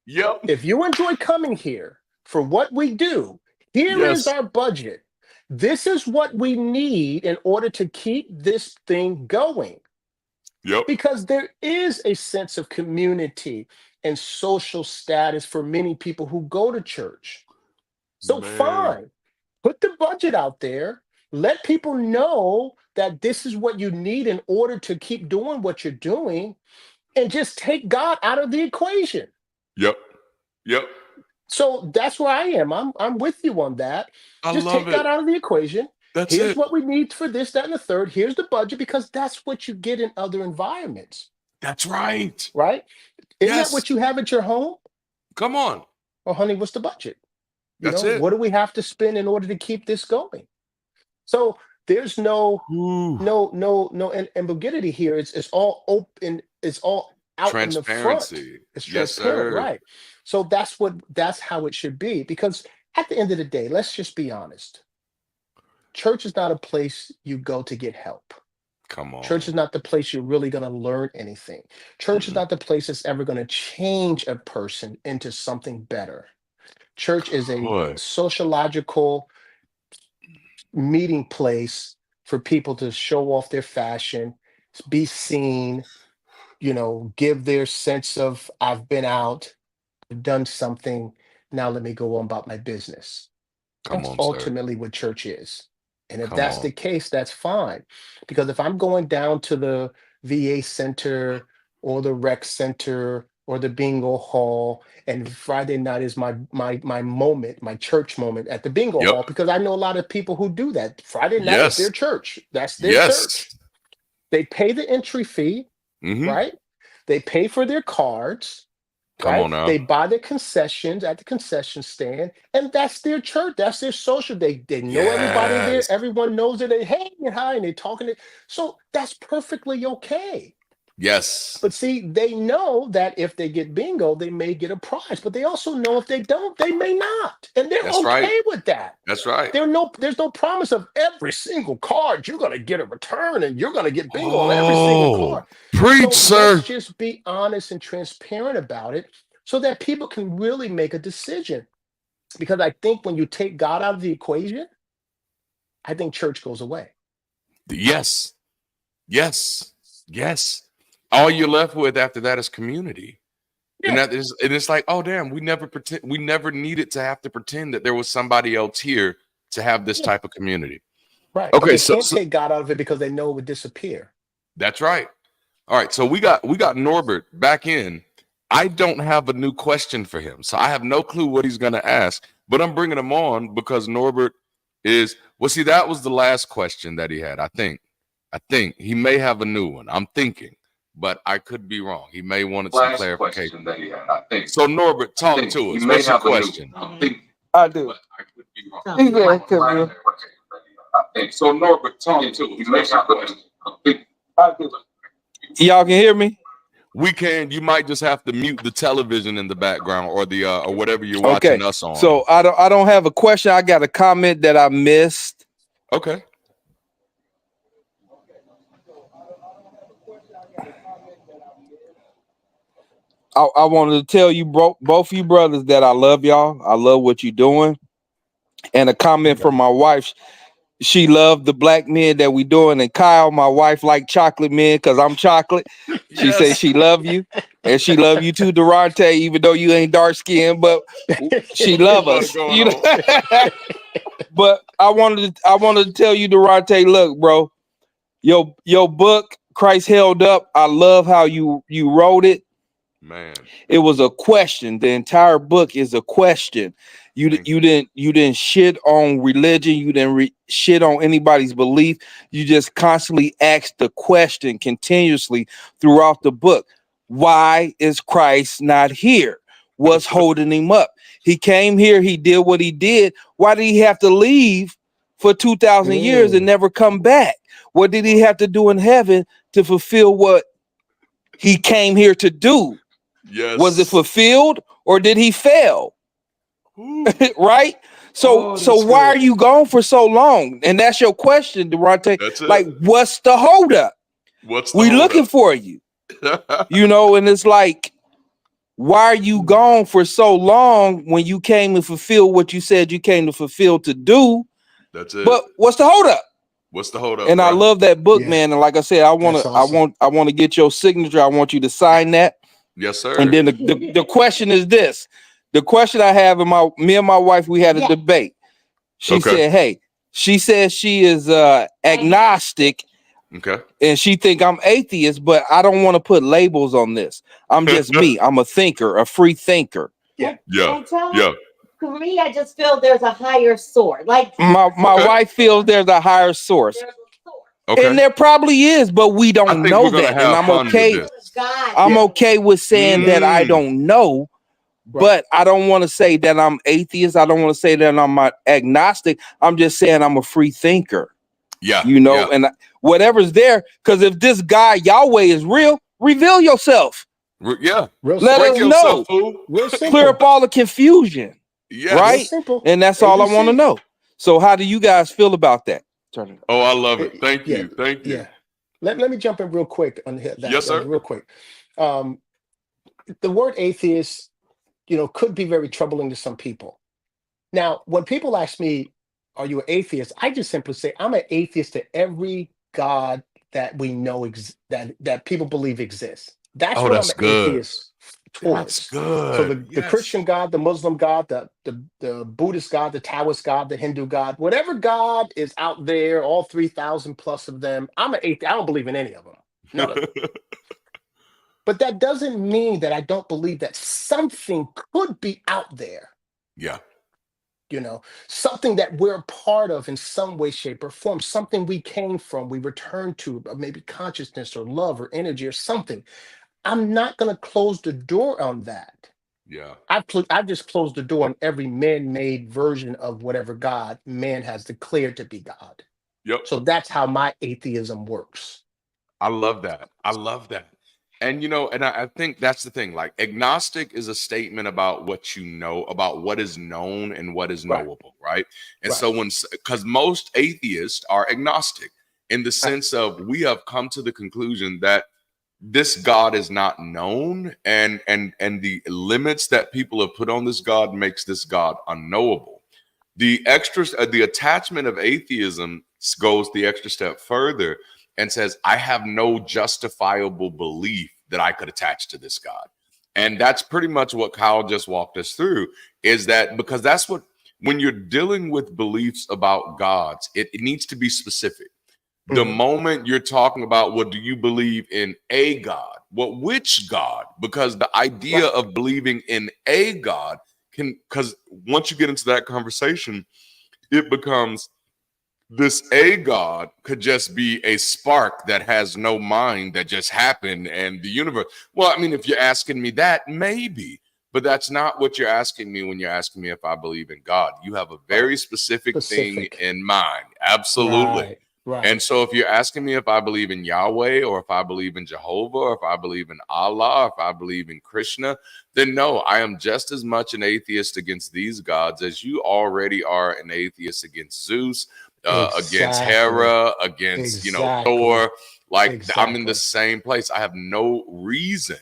Speaker 1: Yep.
Speaker 2: If you enjoy coming here for what we do, here is our budget. This is what we need in order to keep this thing going.
Speaker 1: Yep.
Speaker 2: Because there is a sense of community and social status for many people who go to church. So fine, put the budget out there. Let people know that this is what you need in order to keep doing what you're doing, and just take God out of the equation.
Speaker 1: Yep.
Speaker 2: So that's where I am. I'm with you on that. Just
Speaker 1: love
Speaker 2: take God out of the equation. Here's
Speaker 1: it.
Speaker 2: what we need for this, that, and the third. Here's the budget, because that's what you get in other environments.
Speaker 1: That's right.
Speaker 2: Right? Isn't that what you have at your home?
Speaker 1: Come on.
Speaker 2: Oh, honey, what's the budget?
Speaker 1: That's it.
Speaker 2: What do we have to spend in order to keep this going? So there's no ambiguity here. It's all open. It's all out in the front. It's transparent, right? So that's how it should be. Because at the end of the day, let's just be honest. Church is not a place you go to get help.
Speaker 1: Come on.
Speaker 2: Church is not the place you're really going to learn anything. Church is not the place that's ever going to change a person into something better. Church is a sociological meeting place for people to show off their fashion, be seen, give their sense of, I've been out, I've done something, now let me go on about my business. That's ultimately what church is. And if that's the case, that's fine. Because if I'm going down to the VA center or the rec center or the bingo hall, and Friday night is my moment, my church moment at the bingo hall, because I know a lot of people who do that. Friday night is their church. That's their church. They pay the entry fee, right? They pay for their cards.
Speaker 1: Come
Speaker 2: right?
Speaker 1: on now.
Speaker 2: They buy their concessions at the concession stand, and that's their church. That's their social. They know everybody there.
Speaker 1: Yes.
Speaker 2: Everyone knows it. They hey and hi, and they're talking it. So that's perfectly okay.
Speaker 1: Yes.
Speaker 2: But see, they know that if they get bingo, they may get a prize. But they also know if they don't, they may not, and they're
Speaker 1: That's right.
Speaker 2: okay with that.
Speaker 1: That's right.
Speaker 2: There's no promise of every single card you're gonna get a return and you're gonna get bingo on every single card.
Speaker 1: Preach,
Speaker 2: So
Speaker 1: sir.
Speaker 2: let's just be honest and transparent about it so that people can really make a decision. Because I think when you take God out of the equation, I think church goes away.
Speaker 1: Yes. Yes. Yes. All you're left with after that is community. And
Speaker 2: Yeah.
Speaker 1: that is, and it's like, oh damn, we never needed to have to pretend that there was somebody else here to have this type of community.
Speaker 2: Right. But
Speaker 1: Okay,
Speaker 2: they
Speaker 1: so
Speaker 2: can't take God out of it because they know it would disappear.
Speaker 1: that's right. All right, so we got Norbert back in. I don't have a new question for him, so I have no clue what he's gonna ask. But I'm bringing him on because Norbert is well. See, that was the last question that he had. I think he may have a new one. I'm thinking, but I could be wrong. He may wanted some clarification.
Speaker 3: That he had, I think.
Speaker 1: So Norbert, talk to us. What's your question?
Speaker 7: I do.
Speaker 3: But I could be wrong. So Norbert, talk to us. You may have a question.
Speaker 7: I do. Y'all can hear me?
Speaker 1: We can. You might just have to mute the television in the background or the or whatever you're watching us on.
Speaker 7: So I don't have a question. I got a comment that I missed.
Speaker 1: Okay.
Speaker 7: I wanted to tell you, both you brothers, that I love y'all. I love what you're doing. And a comment from my wife. She loved the black men that we doing. And Kyle, my wife, like chocolate men because I'm chocolate. She says she love you. And she love you too, Darante, even though you ain't dark skinned, but she love us. You know? But I wanted to tell you, Darante, look, bro, your book, Christ Held Up, I love how you wrote it.
Speaker 1: Man,
Speaker 7: it was a question. The entire book is a question. You didn't shit on religion. You didn't shit on anybody's belief. You just constantly asked the question continuously throughout the book. Why is Christ not here? What's holding him up? He came here. He did what he did. Why did he have to leave for 2,000 years and never come back? What did he have to do in heaven to fulfill what he came here to do?
Speaker 1: Yes.
Speaker 7: Was it fulfilled or did he fail? Right? So why are you gone for so long? And that's your question, Darante. Like, what's the holdup? We looking for you. You know, and it's like, why are you gone for so long when you came to fulfill what you said you came to fulfill to do?
Speaker 1: That's it.
Speaker 7: But what's the holdup?
Speaker 1: What's the holdup?
Speaker 7: And bro? I love that book, man. And like I said, I want to get your signature. I want you to sign that.
Speaker 1: Yes, sir.
Speaker 7: And then the question is this. The question I have me and my wife, we had a debate. She said, hey, she says she is agnostic.
Speaker 1: Okay.
Speaker 7: And she think I'm atheist, but I don't want to put labels on this. I'm just me. I'm a thinker, a free thinker.
Speaker 1: Yeah.
Speaker 6: For me, I just feel there's a higher source. Like
Speaker 7: my wife feels there's a higher source.
Speaker 1: Okay.
Speaker 7: And there probably is, but we don't know that. And I'm okay. I'm okay with saying that I don't know, but I don't want to say that I'm atheist. I don't want to say that I'm agnostic. I'm just saying I'm a free thinker.
Speaker 1: Yeah.
Speaker 7: You know, and whatever's there, because if this guy Yahweh is real, reveal yourself.
Speaker 1: Yeah.
Speaker 7: Let us know. Clear up all the confusion.
Speaker 1: Yes.
Speaker 7: Right? And that's all I want to know. So how do you guys feel about that?
Speaker 1: Oh, I love it. Thank you. Thank you.
Speaker 2: Yeah. Let me jump in real quick on that.
Speaker 1: Yes, sir.
Speaker 2: Real quick. The word atheist, could be very troubling to some people. Now, when people ask me, are you an atheist? I just simply say I'm an atheist to every God that we know that people believe exists. That's what I'm an atheist towards.
Speaker 1: That's good.
Speaker 2: So the Christian God, the Muslim God, the Buddhist God, the Taoist God, the Hindu God, whatever God is out there, all 3,000 plus of them, I'm an atheist. I don't believe in any of them. None of them. But that doesn't mean that I don't believe that something could be out there.
Speaker 1: Yeah.
Speaker 2: Something that we're a part of in some way, shape, or form, something we came from, we return to, maybe consciousness or love or energy or something. I'm not going to close the door on that.
Speaker 1: Yeah.
Speaker 2: I've just closed the door on every man-made version of whatever God man has declared to be God.
Speaker 1: Yep.
Speaker 2: So that's how my atheism works.
Speaker 1: I love that. I love that. And you know, and I think that's the thing. Like, agnostic is a statement about what you know, about what is known and what is
Speaker 2: Right.
Speaker 1: knowable, right? And
Speaker 2: Right.
Speaker 1: so because most atheists are agnostic in the sense of we have come to the conclusion that this God is not known, and the limits that people have put on this God makes this God unknowable. The attachment of atheism goes the extra step further and says, I have no justifiable belief that I could attach to this God. And that's pretty much what Kyle just walked us through, is that because that's what, when you're dealing with beliefs about gods, it needs to be specific. The moment you're talking about, well, do you believe in a God? Well, which God? Because the idea of believing in a God because once you get into that conversation, it becomes this a God could just be a spark that has no mind that just happened and the universe. Well, I mean, if you're asking me that, maybe, but that's not what you're asking me when you're asking me if I believe in God. You have a very specific thing in mind. Absolutely.
Speaker 2: Right.
Speaker 1: And so if you're asking me if I believe in Yahweh, or if I believe in Jehovah, or if I believe in Allah, or if I believe in Krishna, then no, I am just as much an atheist against these gods as you already are an atheist against Zeus, against Hera, against, Thor. Like, I'm in the same place. I have no reason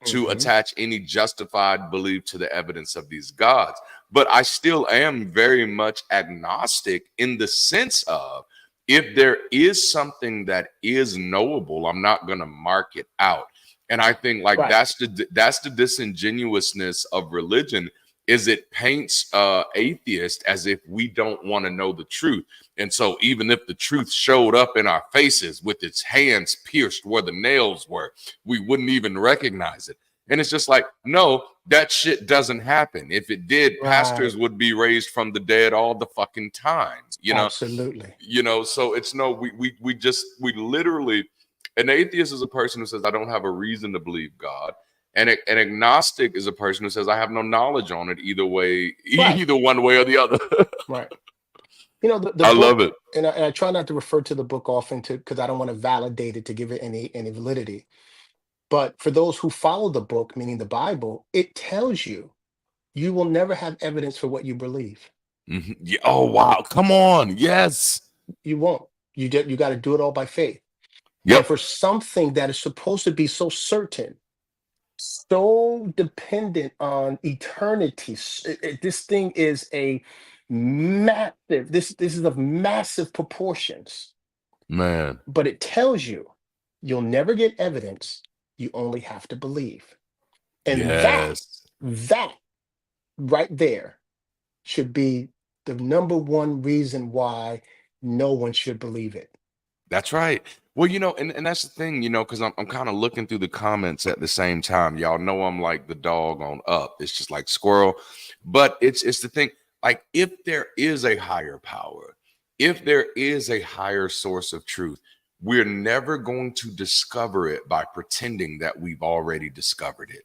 Speaker 1: to attach any justified belief to the evidence of these gods. But I still am very much agnostic in the sense of, if there is something that is knowable, I'm not going to mark it out. And I think that's the disingenuousness of religion, is it paints atheists as if we don't want to know the truth. And so even if the truth showed up in our faces with its hands pierced where the nails were, we wouldn't even recognize it. And it's just like, no, that shit doesn't happen. If it did, pastors would be raised from the dead all the fucking time,
Speaker 2: Absolutely.
Speaker 1: So it's we literally, an atheist is a person who says, I don't have a reason to believe God. And an agnostic is a person who says, I have no knowledge on it either way, either one way or the other.
Speaker 2: Right. The
Speaker 1: I
Speaker 2: book,
Speaker 1: love it.
Speaker 2: And I try not to refer to the book often because I don't want to validate it to give it any validity. But for those who follow the book, meaning the Bible, it tells you will never have evidence for what you believe.
Speaker 1: Yeah. Oh, wow. Come on. Yes.
Speaker 2: You won't. You got to do it all by faith.
Speaker 1: Yep.
Speaker 2: And for something that is supposed to be so certain, so dependent on eternity, this thing is a massive, this is of massive proportions.
Speaker 1: Man.
Speaker 2: But it tells you you'll never get evidence. You only have to believe. And that right there should be the number one reason why no one should believe it.
Speaker 1: That's right. Well, and that's the thing, because I'm kind of looking through the comments at the same time. Y'all know I'm like the dog on Up. It's just like squirrel. But it's the thing, like, if there is a higher power, if there is a higher source of truth, we're never going to discover it by pretending that we've already discovered it.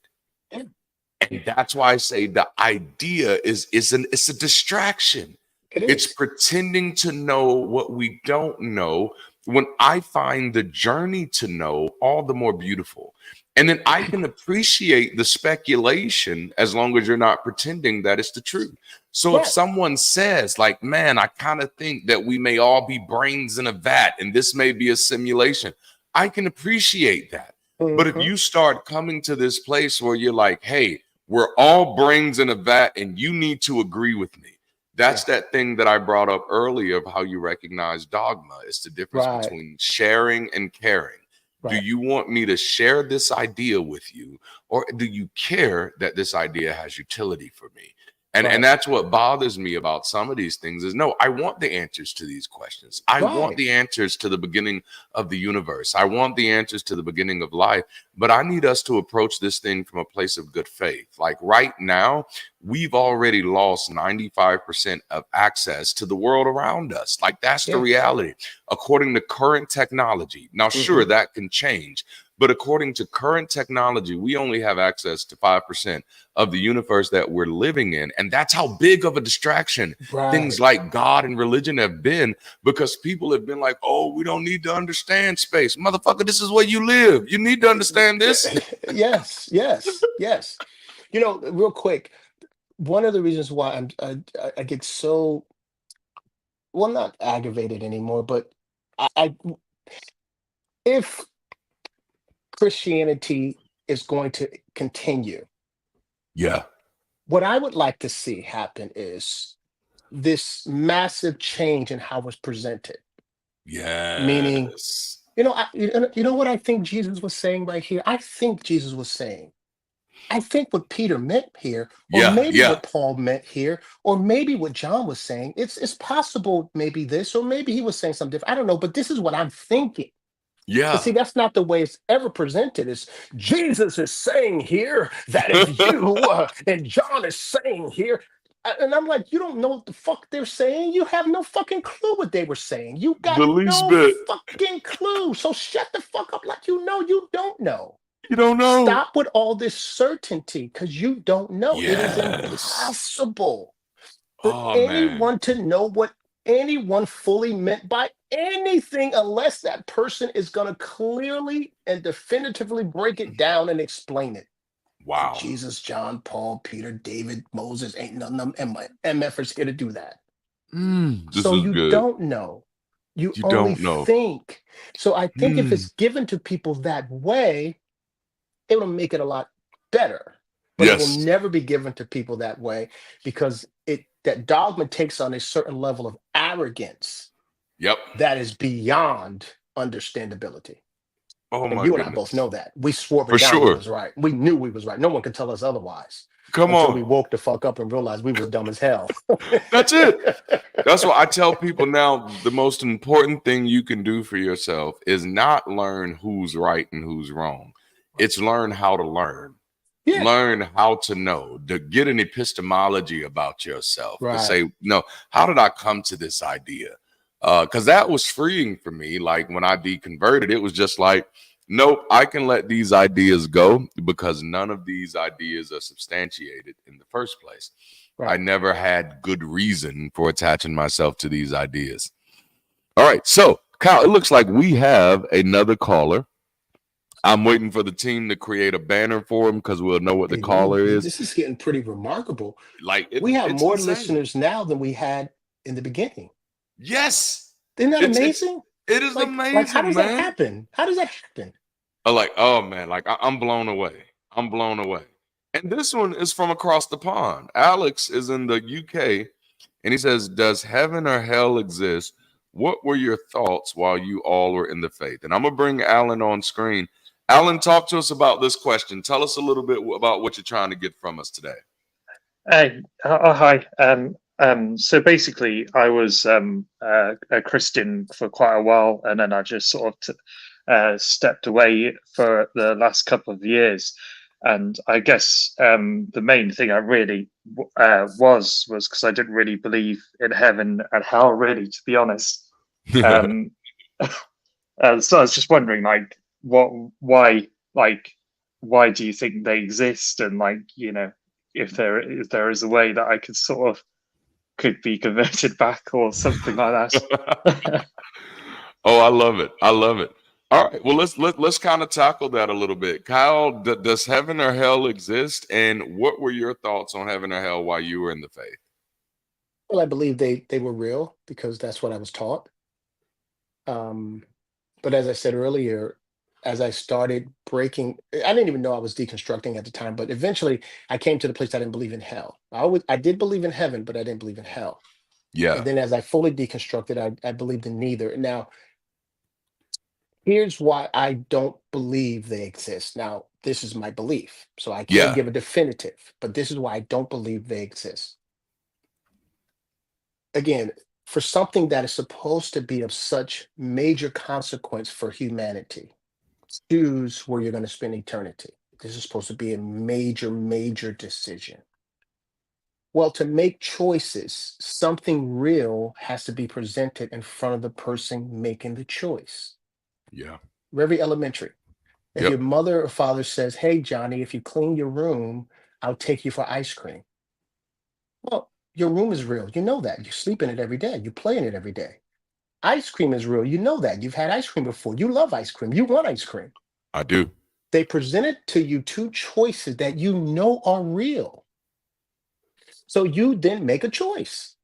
Speaker 1: And that's why I say the idea it's a distraction. It's pretending to know what we don't know, when I find the journey to know all the more beautiful. And then I can appreciate the speculation as long as you're not pretending that it's the truth. So if someone says, like, man, I kind of think that we may all be brains in a vat and this may be a simulation, I can appreciate that. But if you start coming to this place where you're like, hey, we're all brains in a vat and you need to agree with me. That's that thing that I brought up earlier of how you recognize dogma. It's the difference between sharing and caring. Do you want me to share this idea with you, or do you care that this idea has utility for me? And that's what bothers me about some of these things is, no, I want the answers to these questions. I want the answers to the beginning of the universe. I want the answers to the beginning of life, but I need us to approach this thing from a place of good faith. Like right now, we've already lost 95% of access to the world around us. Like that's the reality, according to current technology. Now, sure, that can change, But according to current technology, we only have access to 5% of the universe that we're living in. And that's how big of a distraction things like God and religion have been, because people have been like, oh, we don't need to understand space. Motherfucker, this is where you live. You need to understand this.
Speaker 2: Yes, yes, yes. You know, real quick, one of the reasons why I get so, well, not aggravated anymore, but I if Christianity is going to continue,
Speaker 1: Yeah.
Speaker 2: what I would like to see happen is this massive change in how it's presented. Meaning,
Speaker 1: Yes.
Speaker 2: you know what I think Jesus was saying right here? I think Jesus was saying, I think what Peter meant here, or
Speaker 1: Yeah.
Speaker 2: maybe
Speaker 1: Yeah.
Speaker 2: what Paul meant here, or maybe what John was saying. It's possible, maybe this, or maybe he was saying something different. I don't know, but this is what I'm thinking. But
Speaker 1: Yeah.
Speaker 2: see, that's not the way it's ever presented. It's Jesus is saying here that if you and John is saying here, and I'm like, you don't know what the fuck they're saying. You have no fucking clue what they were saying. You got
Speaker 1: The least
Speaker 2: no
Speaker 1: bit.
Speaker 2: fucking clue. So shut the fuck up, like you know you don't know.
Speaker 1: You don't know.
Speaker 2: Stop with all this certainty, because you don't know. It is
Speaker 1: Yes.
Speaker 2: impossible for
Speaker 1: Oh, man.
Speaker 2: anyone to know what anyone fully meant by anything, unless that person is going to clearly and definitively break it down and explain it.
Speaker 1: Wow.
Speaker 2: Jesus, John, Paul, Peter, David, Moses, ain't none of them MFers here to do that.
Speaker 1: This
Speaker 2: So
Speaker 1: is
Speaker 2: you
Speaker 1: good.
Speaker 2: don't know. You
Speaker 1: You
Speaker 2: only
Speaker 1: don't know.
Speaker 2: think. So I think if
Speaker 1: Mm.
Speaker 2: it's given to people that way, it will make it a lot better. But it will
Speaker 1: Yes.
Speaker 2: never be given to people that way, because that dogma takes on a certain level of arrogance
Speaker 1: Yep.
Speaker 2: that is beyond understandability.
Speaker 1: Oh,
Speaker 2: And
Speaker 1: my
Speaker 2: you and I
Speaker 1: goodness.
Speaker 2: both know that. We swore
Speaker 1: For
Speaker 2: it down we
Speaker 1: sure.
Speaker 2: was right. We knew we was right. No one could tell us otherwise.
Speaker 1: Come
Speaker 2: until
Speaker 1: on.
Speaker 2: we woke the fuck up and realized we was dumb as hell.
Speaker 1: That's it. That's why I tell people now, the most important thing you can do for yourself is not learn who's right and who's wrong. It's learn how to learn.
Speaker 2: Yeah.
Speaker 1: Learn how to know, to get an epistemology about yourself,
Speaker 2: Right.
Speaker 1: to say, no, how did I come to this idea? Because that was freeing for me. Like when I deconverted, it was just like, nope, I can let these ideas go because none of these ideas are substantiated in the first place.
Speaker 2: Right.
Speaker 1: I never had good reason for attaching myself to these ideas. All right. So, Kyle, it looks like we have another caller. I'm waiting for the team to create a banner for him because we'll know what the
Speaker 2: Hey,
Speaker 1: caller
Speaker 2: man,
Speaker 1: is.
Speaker 2: This is getting pretty remarkable.
Speaker 1: Like
Speaker 2: We have
Speaker 1: it's
Speaker 2: more
Speaker 1: insane.
Speaker 2: listeners now than we had in the beginning.
Speaker 1: Yes.
Speaker 2: Isn't that
Speaker 1: It's-
Speaker 2: amazing?
Speaker 1: It is
Speaker 2: Like
Speaker 1: amazing,
Speaker 2: how does
Speaker 1: man.
Speaker 2: that happen? How does that happen?
Speaker 1: Oh man, like I'm blown away. I'm blown away. And this one is from across the pond. Alex is in the UK and he says, does heaven or hell exist? What were your thoughts while you all were in the faith? And I'm gonna bring Alan on screen. Alan, talk to us about this question. Tell us a little bit about what you're trying to get from us today.
Speaker 9: Hi. So basically, I was a Christian for quite a while, and then I just sort of stepped away for the last couple of years. And I guess the main thing I really was because I didn't really believe in heaven and hell, really, to be honest. So I was just wondering, like, why do you think they exist, and if there is a way that I could be converted back or something like that.
Speaker 1: Oh, I love it. I love it. All right. Well, let's kind of tackle that a little bit. Kyle, does heaven or hell exist? And what were your thoughts on heaven or hell while you were in the faith?
Speaker 2: Well, I believe they were real because that's what I was taught. But as I said earlier, as I started breaking, I didn't even know I was deconstructing at the time, but eventually I came to the place I didn't believe in hell. I did believe in heaven, but I didn't believe in hell.
Speaker 1: Yeah.
Speaker 2: And then as I fully deconstructed, I believed in neither. Now, here's why I don't believe they exist. Now, this is my belief, so I can't give a definitive, but this is why I don't believe they exist. Again, for something that is supposed to be of such major consequence for humanity, choose where you're going to spend eternity. This is supposed to be a major, major decision. Well, to make choices, something real has to be presented in front of the person making the choice.
Speaker 1: Yeah.
Speaker 2: Very elementary. If
Speaker 1: Yep.
Speaker 2: your mother or father says, "Hey, Johnny, if you clean your room, I'll take you for ice cream." Well, your room is real. You know that. You sleep in it every day. You play in it every day. Ice cream is real. You know that. You've had ice cream before. You love ice cream. You want ice cream.
Speaker 1: I do.
Speaker 2: They presented to you two choices that you know are real. So you then make a choice.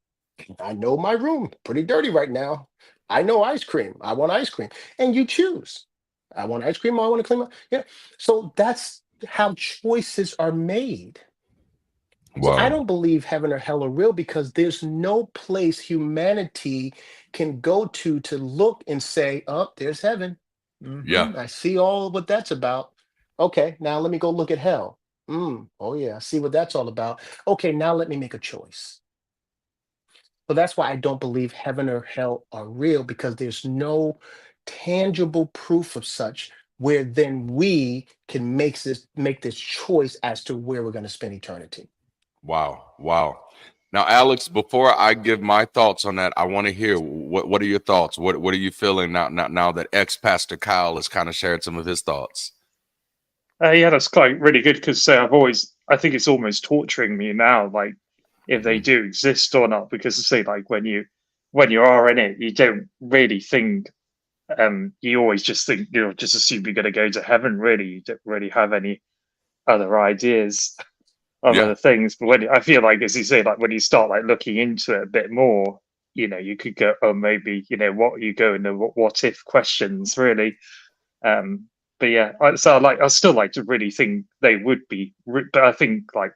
Speaker 2: I know my room, pretty dirty right now. I know ice cream. I want ice cream. And you choose. I want ice cream. I want to clean my, yeah. So that's how choices are made. So I
Speaker 1: Wow.
Speaker 2: don't believe heaven or hell are real because there's no place humanity can go to look and say, "Oh, there's heaven.
Speaker 1: Yeah.
Speaker 2: I see all what that's about. Okay, now let me go look at hell. Oh yeah, I see what that's all about. Okay, now let me make a choice." So that's why I don't believe heaven or hell are real because there's no tangible proof of such where then we can make this choice as to where we're going to spend eternity.
Speaker 1: Wow. Wow. Now, Alex, before I give my thoughts on that, I want to hear what are your thoughts? What are you feeling now that ex-Pastor Kyle has kind of shared some of his thoughts?
Speaker 9: Yeah, that's quite really good because I think it's almost torturing me now, like if they do exist or not, because say like when you are in it, you don't really think, you always just think you'll just assume you're going to go to heaven. Really, you don't really have any other ideas of
Speaker 1: Yeah.
Speaker 9: other things. But when I feel like, as you say, like when you start like looking into it a bit more, you could go, oh, maybe what you go into what if questions, really. But yeah, I still like to really think they would be, but I think like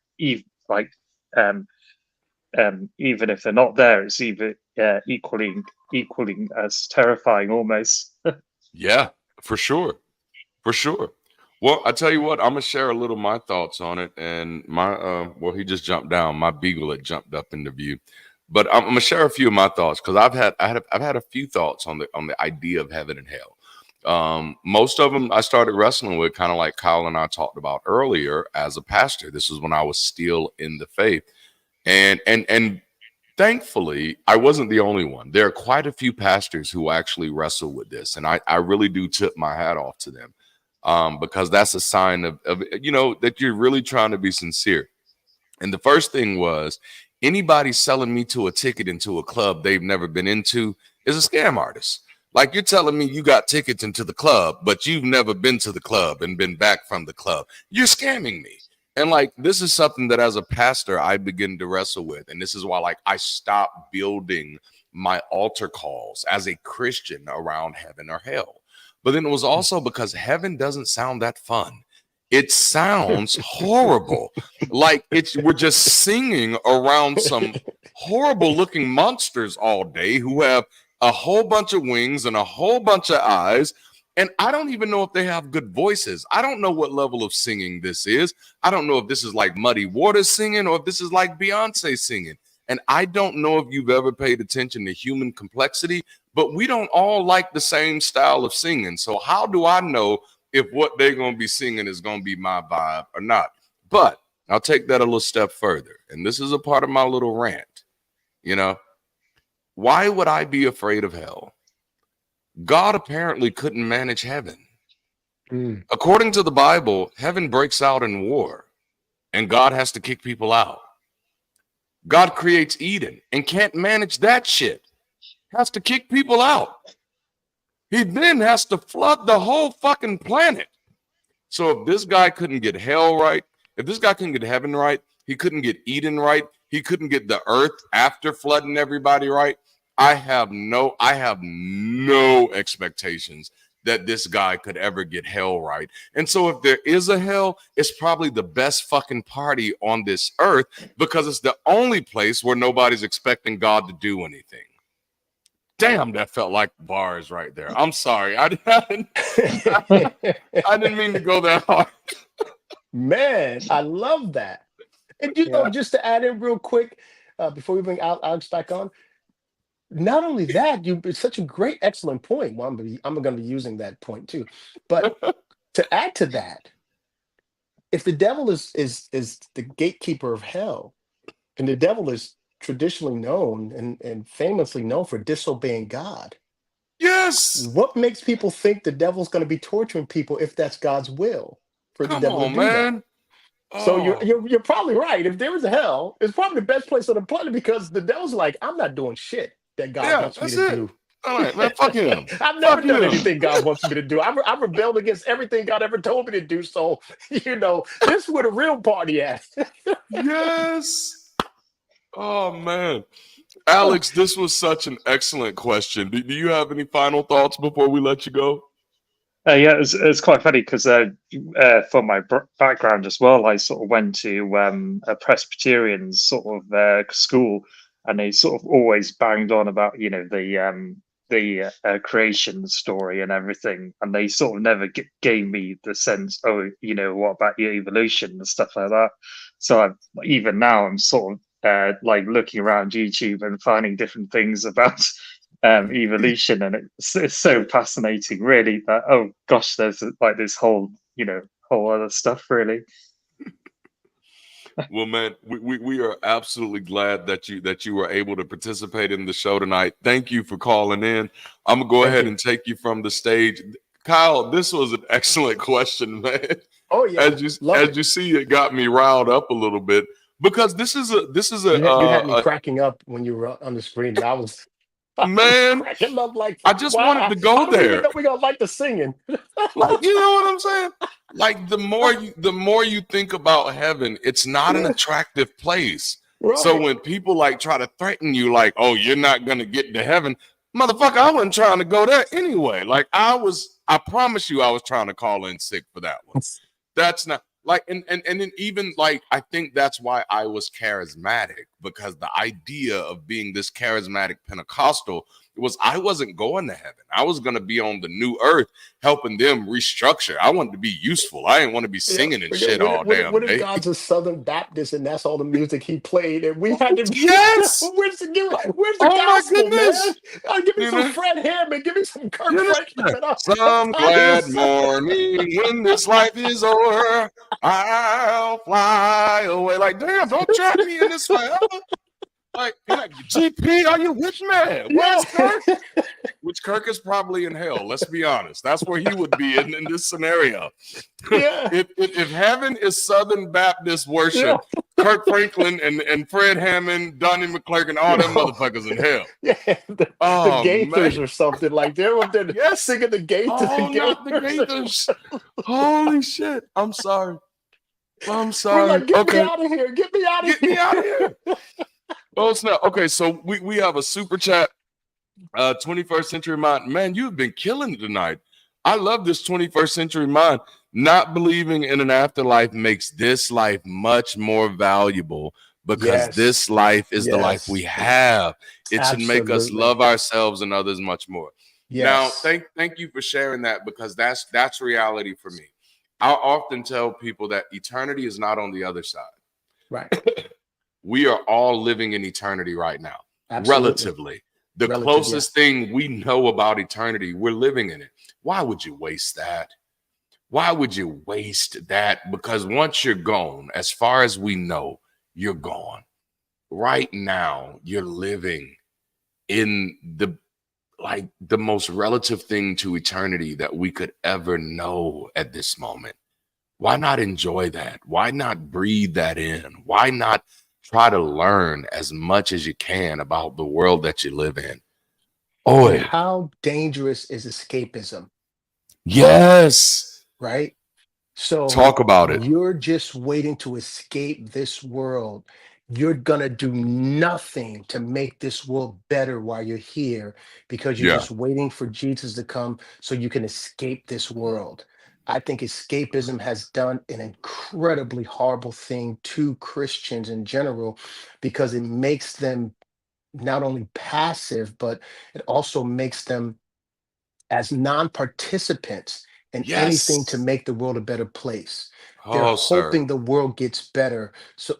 Speaker 9: like um even if they're not there, it's even equaling as terrifying almost.
Speaker 1: Yeah, for sure. For sure. Well, I tell you what, I'm gonna share a little my thoughts on it, and my well, he just jumped down. My beagle had jumped up into view, but I'm gonna share a few of my thoughts because I've had a few thoughts on the idea of heaven and hell. Most of them I started wrestling with, kind of like Kyle and I talked about earlier. As a pastor, this was when I was still in the faith, and thankfully, I wasn't the only one. There are quite a few pastors who actually wrestle with this, and I really do tip my hat off to them, because that's a sign of that you're really trying to be sincere. And the first thing was anybody selling me to a ticket into a club they've never been into is a scam artist. Like you're telling me you got tickets into the club, but you've never been to the club and been back from the club. You're scamming me. And like this is something that as a pastor I begin to wrestle with. And this is why like I stopped building my altar calls as a Christian around heaven or hell. But then it was also because heaven doesn't sound that fun. It sounds horrible. Like we're just singing around some horrible looking monsters all day who have a whole bunch of wings and a whole bunch of eyes. And I don't even know if they have good voices. I don't know what level of singing this is. I don't know if this is like Muddy Waters singing or if this is like Beyonce singing. And I don't know if you've ever paid attention to human complexity, but we don't all like the same style of singing. So how do I know if what they're going to be singing is going to be my vibe or not? But I'll take that a little step further. And this is a part of my little rant. Why would I be afraid of hell? God apparently couldn't manage heaven. According to the Bible, heaven breaks out in war and God has to kick people out. God creates Eden and can't manage that shit. Has to kick people out. He then has to flood the whole fucking planet. So if this guy couldn't get hell right, if this guy couldn't get heaven right, he couldn't get Eden right, he couldn't get the earth after flooding everybody right. I have no expectations that this guy could ever get hell right. And so if there is a hell, it's probably the best fucking party on this earth because it's the only place where nobody's expecting God to do anything. Damn, that felt like bars right there. I'm sorry. I didn't mean to go that hard.
Speaker 2: Man, I love that. And just to add in real quick, before we bring Alex back on, not only that, it's such a great, excellent point. Well, I'm going to be using that point too. But to add to that, if the devil is the gatekeeper of hell, and the devil is traditionally known and famously known for disobeying God.
Speaker 1: Yes.
Speaker 2: What makes people think the devil's going to be torturing people if that's God's will for the
Speaker 1: Come
Speaker 2: devil to
Speaker 1: on,
Speaker 2: do that?
Speaker 1: man.
Speaker 2: So
Speaker 1: Oh,
Speaker 2: you're probably right. If there is a hell, it's probably the best place on the planet because the devil's like, I'm not doing shit that God
Speaker 1: yeah,
Speaker 2: wants me
Speaker 1: that's
Speaker 2: to
Speaker 1: it.
Speaker 2: do.
Speaker 1: All right, man. Fuck him.
Speaker 2: I've never
Speaker 1: Fuck
Speaker 2: done
Speaker 1: him.
Speaker 2: anything God wants me to do. I've rebelled against everything God ever told me to do. So, this is where the real party at.
Speaker 1: Yes. Oh, man. Alex, this was such an excellent question. Do you have any final thoughts before we let you go?
Speaker 9: Yeah, it's quite funny because for my background as well, I sort of went to a Presbyterian sort of school, and they sort of always banged on about the creation story and everything, and they sort of never gave me the sense, oh, what about your evolution and stuff like that. So even now I'm sort of like looking around YouTube and finding different things about evolution, and it's so fascinating, really. That, oh gosh, there's like this whole whole other stuff, really.
Speaker 1: Well, man, we are absolutely glad that you were able to participate in the show tonight. Thank you for calling in. I'm gonna go
Speaker 2: Thank
Speaker 1: ahead
Speaker 2: you.
Speaker 1: and take you from the stage. Kyle, this was an excellent question, man.
Speaker 2: Oh yeah,
Speaker 1: As you see, it got me riled up a little bit because this is
Speaker 2: you had me cracking up when you were on the screen, and I was
Speaker 1: man.
Speaker 2: cracking up like,
Speaker 1: I just
Speaker 2: wow,
Speaker 1: wanted to go
Speaker 2: I don't even
Speaker 1: there.
Speaker 2: know we're gonna like the singing.
Speaker 1: Like, you know what I'm saying? Like the more you think about heaven, it's not an attractive place. So
Speaker 2: Right.
Speaker 1: when people like try to threaten you, like, oh, you're not gonna get to heaven, motherfucker, I wasn't trying to go there anyway. Like I promise you I was trying to call in sick for that one. That's not like and then even like I think that's why I was charismatic, because the idea of being this charismatic Pentecostal was I wasn't going to heaven. I was going to be on the new earth helping them restructure. I wanted to be useful. I didn't want to be singing and shit all damn
Speaker 2: What if
Speaker 1: day.
Speaker 2: God's a Southern Baptist and that's all the music he played, and we had to be,
Speaker 1: Yes.
Speaker 2: where's the
Speaker 1: Oh my
Speaker 2: gospel, man?
Speaker 1: goodness.
Speaker 2: Give me
Speaker 1: You
Speaker 2: some
Speaker 1: know?
Speaker 2: Fred Hammond, give me some Kirk
Speaker 1: You know?
Speaker 2: Franklin, man.
Speaker 1: Some
Speaker 2: I'm tired of
Speaker 1: glad morning when this life is over, I'll fly away. Like, damn, don't trap me in this forever. Like, GP, are you with me? Where's Kirk? Which Kirk is probably in hell. Let's be honest. That's where he would be in this scenario.
Speaker 2: Yeah.
Speaker 1: if heaven is Southern Baptist worship, Kirk Franklin and Fred Hammond, Donnie McClurkin, all them motherfuckers in hell.
Speaker 2: Yeah, the Gaithers or something, like they're up there singing the Gaithers.
Speaker 1: Oh, not the Gaithers. Holy shit. I'm sorry. I'm
Speaker 2: We're
Speaker 1: sorry.
Speaker 2: like, get me out of here. Get me out of here.
Speaker 1: Get me out of here. Oh, snap. Okay, so we have a super chat. 21st Century Mind. Man, you've been killing it tonight. I love this 21st Century Mind. Not believing in an afterlife makes this life much more valuable because this life is the life we have. It should make us love ourselves and others much more. Now, thank you for sharing that, because that's reality for me. I often tell people that eternity is not on the other side.
Speaker 2: Right.
Speaker 1: We are all living in eternity right now.
Speaker 2: Absolutely.
Speaker 1: Relatively. The closest thing we know about eternity, we're living in it. Why would you waste that? Why would you waste that? Because once you're gone, as far as we know, you're gone. Right now, you're living in the most relative thing to eternity that we could ever know at this moment. Why not enjoy that? Why not breathe that in? Why not try to learn as much as you can about the world that you live in? Oh,
Speaker 2: how dangerous is escapism?
Speaker 1: Yes.
Speaker 2: Right? So
Speaker 1: talk about it.
Speaker 2: You're just waiting to escape this world. You're gonna do nothing to make this world better while you're here, because you're just waiting for Jesus to come so you can escape this world. I think escapism has done an incredibly horrible thing to Christians in general, because it makes them not only passive, but it also makes them as non-participants and anything to
Speaker 1: Yes.
Speaker 2: make the world a better place. They're
Speaker 1: Oh, sir.
Speaker 2: hoping the world gets better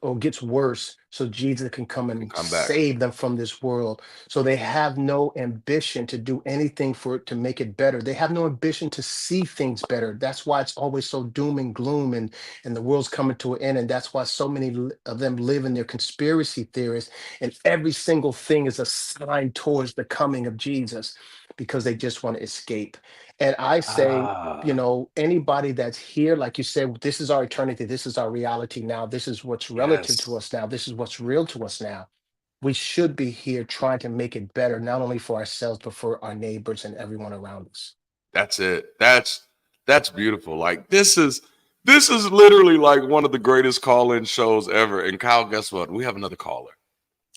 Speaker 2: or gets worse so Jesus can come
Speaker 1: Can
Speaker 2: and
Speaker 1: come back.
Speaker 2: save them from this world. So they have no ambition to do anything for it to make it better. They have no ambition to see things better. That's why it's always so doom and gloom, and the world's coming to an end. And that's why so many of them live in their conspiracy theories, and every single thing is a sign towards the coming of Jesus, because they just want to escape. And I say,
Speaker 1: Ah,
Speaker 2: anybody that's here, like you said, this is our eternity, this is our reality now, this is what's relative to
Speaker 1: yes.
Speaker 2: us now, this is what's real to us now. We should be here trying to make it better, not only for ourselves, but for our neighbors and everyone around us.
Speaker 1: That's it. That's beautiful. Like this is literally like one of the greatest call-in shows ever. And Kyle, guess what? We have another caller.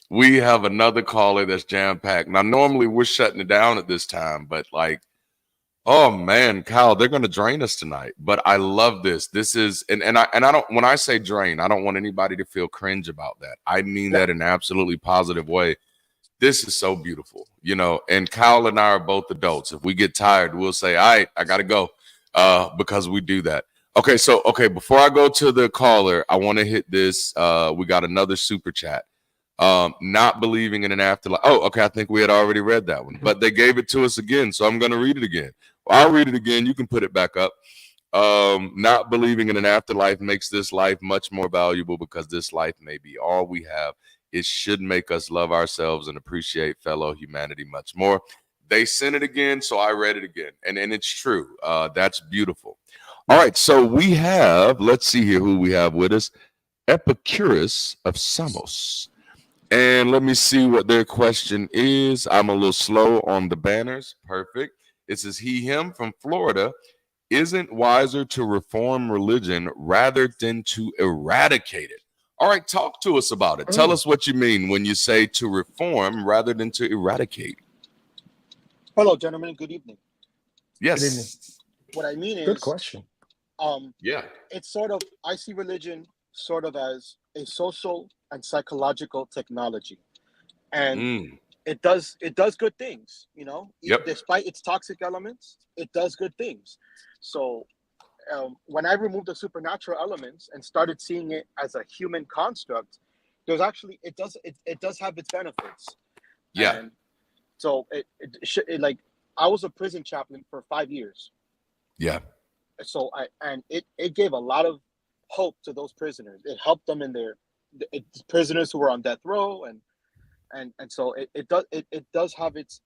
Speaker 1: We have another caller that's jam-packed. Now, normally we're shutting it down at this time, but like, oh man, Kyle, they're gonna drain us tonight. But I love this. This is and I don't, when I say drain, I don't want anybody to feel cringe about that. I mean
Speaker 2: No.
Speaker 1: that in an absolutely positive way. This is so beautiful, and Kyle and I are both adults. If we get tired, we'll say, all right, I gotta go. Because we do that. Okay, before I go to the caller, I want to hit this. We got another super chat. Not believing in an afterlife. Oh, okay. I think we had already read that one, but they gave it to us again, so I'm going to read it again. I'll read it again. You can put it back up. Not believing in an afterlife makes this life much more valuable because this life may be all we have. It should make us love ourselves and appreciate fellow humanity much more. They sent it again, so I read it again, and it's true. That's beautiful. All right, so we have. Let's see here who we have with us. Epicurus of Samos. And let me see what their question is. I'm a little slow on the banners. Perfect. It says he, him from Florida. Isn't wiser to reform religion rather than to eradicate it? All right, talk to us about it. Tell us what you mean when you say to reform rather than to eradicate.
Speaker 10: Hello, gentlemen. Good evening.
Speaker 2: Good evening.
Speaker 1: Yes.
Speaker 10: What I mean
Speaker 2: Good
Speaker 10: is,
Speaker 2: question.
Speaker 1: Yeah.
Speaker 10: it's sort of, I see religion sort of as a social and psychological technology, and it does good things.
Speaker 1: Yep.
Speaker 10: Despite its toxic elements, it does good things. So when I removed the supernatural elements and started seeing it as a human construct, there's actually it does have its benefits.
Speaker 1: Yeah.
Speaker 10: And so like I was a prison chaplain for 5 years.
Speaker 1: Yeah.
Speaker 10: So it gave a lot of hope to those prisoners. It helped them in prisoners who were on death row, and so it does have its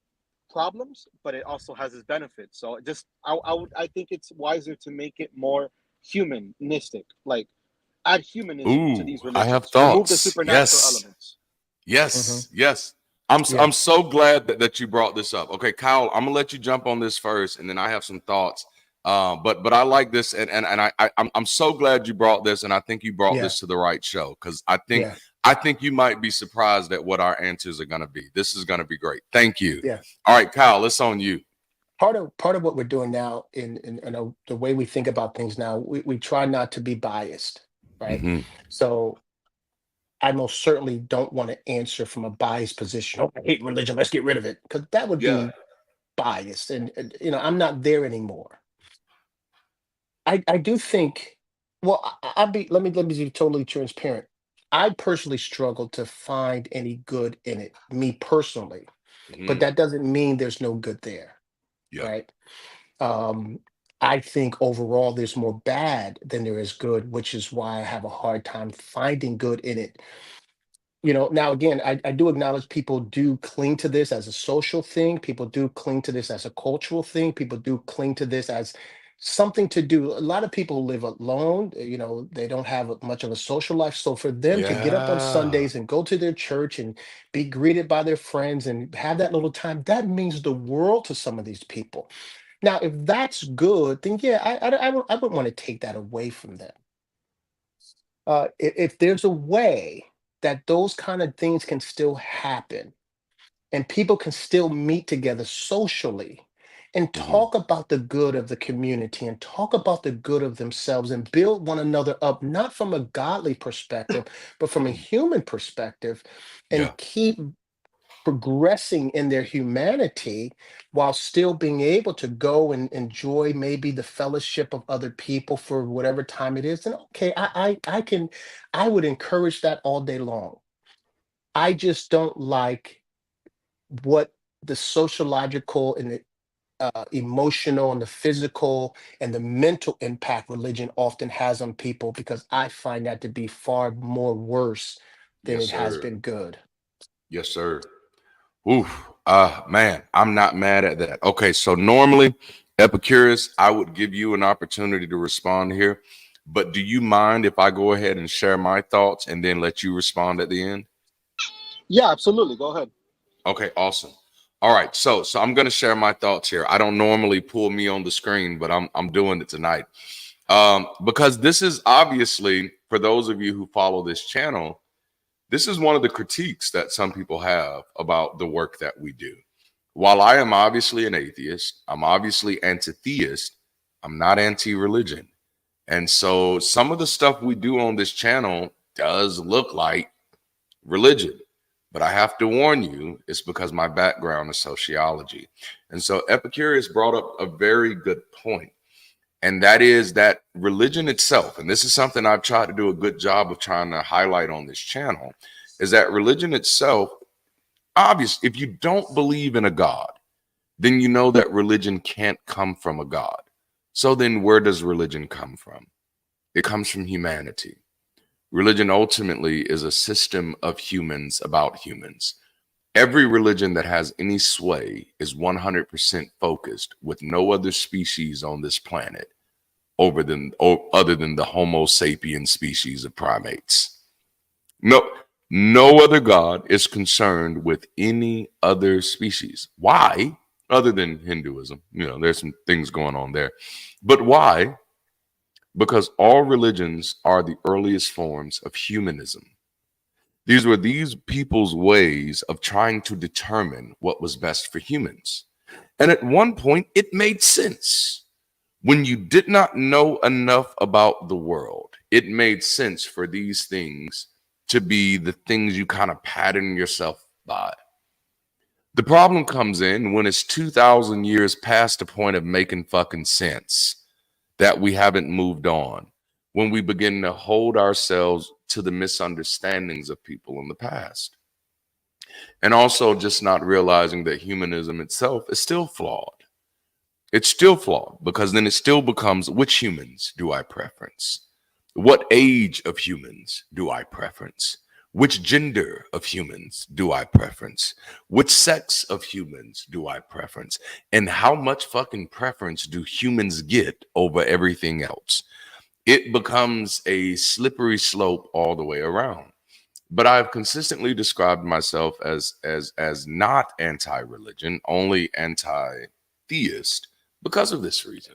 Speaker 10: problems, but it also has its benefits. So I think it's wiser to make it more humanistic, like add humanism to these
Speaker 1: Ooh, I have
Speaker 10: religions. Remove the
Speaker 1: thoughts.
Speaker 10: supernatural
Speaker 1: Yes.
Speaker 10: elements.
Speaker 1: Yes.
Speaker 2: Mm-hmm.
Speaker 1: Yes.
Speaker 2: Yeah.
Speaker 1: I'm so glad that you brought this up. Okay, Kyle, I'm gonna let you jump on this first, and then I have some thoughts. But I like this, and I'm so glad you brought this, and I think you brought
Speaker 2: Yeah.
Speaker 1: this to the right show, because I
Speaker 2: Yeah.
Speaker 1: think you might be surprised at what our answers are gonna be. This is gonna be great. Thank you.
Speaker 2: Yeah.
Speaker 1: All right, Kyle, it's on you.
Speaker 2: Part of what we're doing now in the way we think about things now, we try not to be biased, right?
Speaker 1: hmm
Speaker 2: So I most certainly don't want to answer from a biased position. Oh, I hate religion, let's get rid of it, because that would
Speaker 1: Yeah.
Speaker 2: be biased, and I'm not there anymore. I do think, well, I'll be let me be totally transparent. I personally struggle to find any good in it, me personally, but
Speaker 1: hmm
Speaker 2: that doesn't mean there's no good there,
Speaker 1: Yeah.
Speaker 2: right? Um, I think overall there's more bad than there is good, which is why I have a hard time finding good in it. Now again, I do acknowledge people do cling to this as a social thing. People do cling to this as a cultural thing. People do cling to this as something to do. A lot of people live alone. They don't have much of a social life. So for them to get up on
Speaker 1: Yeah.
Speaker 2: Sundays and go to their church and be greeted by their friends and have that little time, that means the world to some of these people. Now, if that's good, then yeah, I wouldn't want to take that away from them. If there's a way that those kind of things can still happen and people can still meet together socially and
Speaker 1: hmm
Speaker 2: talk about the good of the community and talk about the good of themselves and build one another up, not from a godly perspective, but from a human perspective,
Speaker 1: Yeah.
Speaker 2: and keep progressing in their humanity while still being able to go and enjoy maybe the fellowship of other people for whatever time it is, then okay, I would encourage that all day long. I just don't like what the sociological and the emotional and the physical and the mental impact religion often has on people, because I find that to be far more worse than
Speaker 1: Yes,
Speaker 2: it has
Speaker 1: sir.
Speaker 2: been good.
Speaker 1: Yes, sir. Oof. Man, I'm not mad at that. Okay, so normally, Epicurus, I would give you an opportunity to respond here, but do you mind if I go ahead and share my thoughts and then let you respond at the end?
Speaker 10: Yeah, absolutely. Go ahead.
Speaker 1: Okay, awesome. All right, so I'm gonna share my thoughts here. I don't normally pull me on the screen, but I'm doing it tonight. Because this is obviously, for those of you who follow this channel, this is one of the critiques that some people have about the work that we do. While I am obviously an atheist, I'm obviously anti-theist, I'm not anti-religion. And so some of the stuff we do on this channel does look like religion. But I have to warn you, it's because my background is sociology. And so Epicurus brought up a very good point. And that is that religion itself, and this is something I've tried to do a good job of trying to highlight on this channel, is that religion itself, obviously, if you don't believe in a God, then you know that religion can't come from a God. So then where does religion come from? It comes from humanity. Religion ultimately is a system of humans about humans. Every religion that has any sway is 100% focused with no other species on this planet other than the Homo sapien species of primates. No other God is concerned with any other species. Why? Other than Hinduism, there's some things going on there. But why? Because all religions are the earliest forms of humanism. These were these people's ways of trying to determine what was best for humans. And at one point, it made sense. When you did not know enough about the world, it made sense for these things to be the things you kind of pattern yourself by. The problem comes in when it's 2,000 years past the point of making fucking sense that we haven't moved on, when we begin to hold ourselves to the misunderstandings of people in the past. And also just not realizing that humanism itself is still flawed. It's still flawed because then it still becomes, which humans do I preference? What age of humans do I preference? Which gender of humans do I preference? Which sex of humans do I preference? And how much fucking preference do humans get over everything else? It becomes a slippery slope all the way around. But I've consistently described myself as not anti-religion, only anti-theist because of this reason.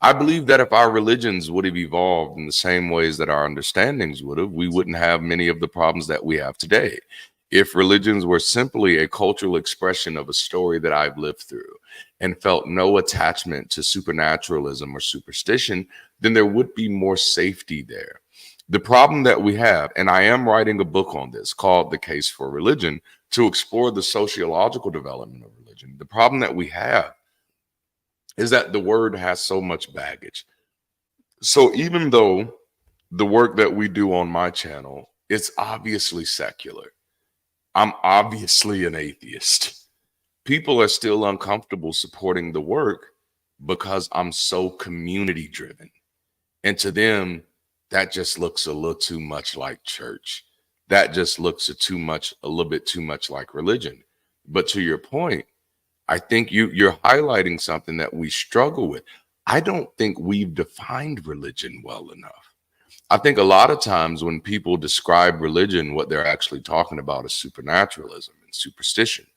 Speaker 1: I believe that if our religions would have evolved in the same ways that our understandings would have, we wouldn't have many of the problems that we have today. If religions were simply a cultural expression of a story that I've lived through and felt no attachment to supernaturalism or superstition, then there would be more safety there. The problem that we have, and I am writing a book on this called The Case for Religion to explore the sociological development of religion. The problem that we have is that the word has so much baggage. So even though the work that we do on my channel is obviously secular, I'm obviously an atheist, people are still uncomfortable supporting the work because I'm so community driven. And to them, that just looks a little too much like church. That just looks a little bit too much like religion. But to your point, I think you're highlighting something that we struggle with. I don't think we've defined religion well enough. I think a lot of times when people describe religion, what they're actually talking about is supernaturalism and superstition.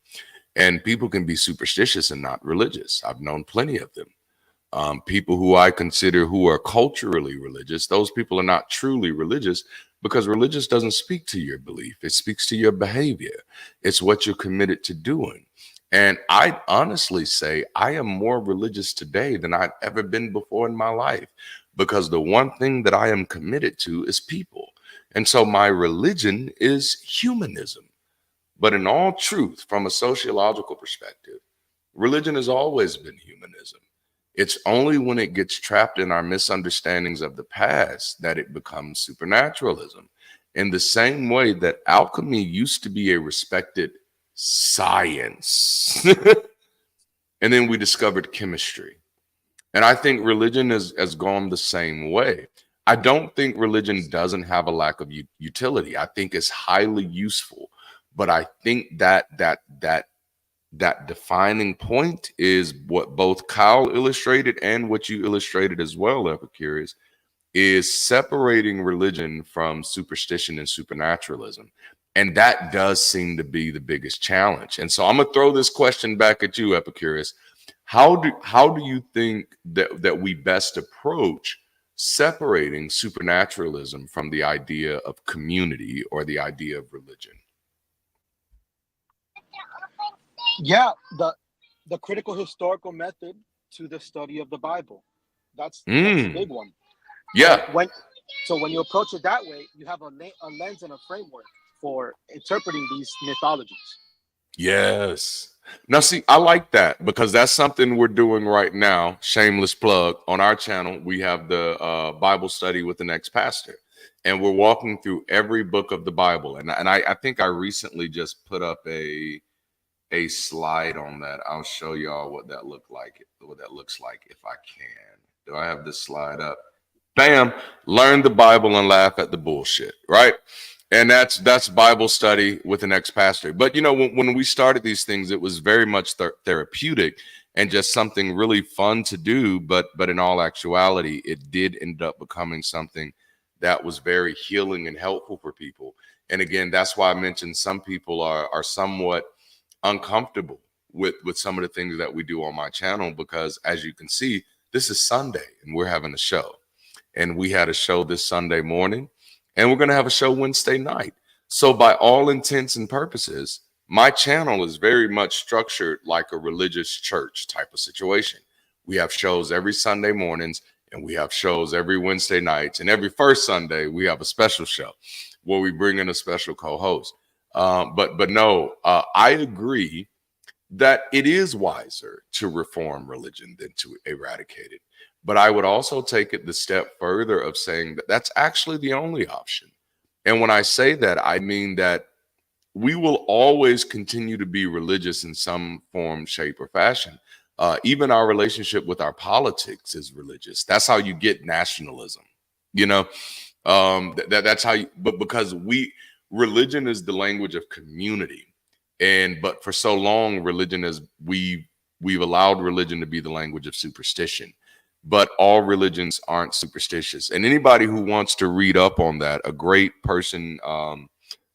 Speaker 1: And people can be superstitious and not religious. I've known plenty of them. People who I consider who are culturally religious, those people are not truly religious because religious doesn't speak to your belief. It speaks to your behavior. It's what you're committed to doing. And I honestly say I am more religious today than I've ever been before in my life, because the one thing that I am committed to is people. And so my religion is humanism. But in all truth, from a sociological perspective, religion has always been humanism. It's only when it gets trapped in our misunderstandings of the past that it becomes supernaturalism. In the same way that alchemy used to be a respected science, and then we discovered chemistry. And I think religion has gone the same way. I don't think religion doesn't have a lack of utility. I think it's highly useful. But I think that defining point is what both Kyle illustrated and what you illustrated as well, Epicurus, is separating religion from superstition and supernaturalism. And that does seem to be the biggest challenge. And so I'm gonna throw this question back at you, Epicurus. How do you think that we best approach separating supernaturalism from the idea of community or the idea of religion?
Speaker 10: Yeah, the critical historical method to the study of the Bible. That's a big one.
Speaker 1: Yeah.
Speaker 10: When you approach it that way, you have a lens and a framework for interpreting these mythologies.
Speaker 1: Yes. Now, see, I like that because that's something we're doing right now. Shameless plug on our channel. We have the Bible study with the next pastor, and we're walking through every book of the Bible. And I think I recently just put up a slide on that. I'll show y'all what that looks like if I can. Do I have this slide up? Bam! Learn the Bible and laugh at the bullshit, right? And that's Bible study with an ex-pastor. But when we started these things, it was very much therapeutic and just something really fun to do. But in all actuality, it did end up becoming something that was very healing and helpful for people. And again, that's why I mentioned some people are somewhat uncomfortable with some of the things that we do on my channel, because as you can see, this is Sunday and we're having a show. And we had a show this Sunday morning. And we're going to have a show Wednesday night. So by all intents and purposes, my channel is very much structured like a religious church type of situation. We have shows every Sunday mornings, and we have shows every Wednesday nights. And every first Sunday, we have a special show where we bring in a special co-host. But no, I agree that it is wiser to reform religion than to eradicate it. But I would also take it the step further of saying that that's actually the only option. And when I say that, I mean that we will always continue to be religious in some form, shape, or fashion. Even our relationship with our politics is religious. That's how you get nationalism. That's how you, but because religion is the language of community. But for so long, religion is, we've allowed religion to be the language of superstition. But all religions aren't superstitious. And anybody who wants to read up on that, a great person,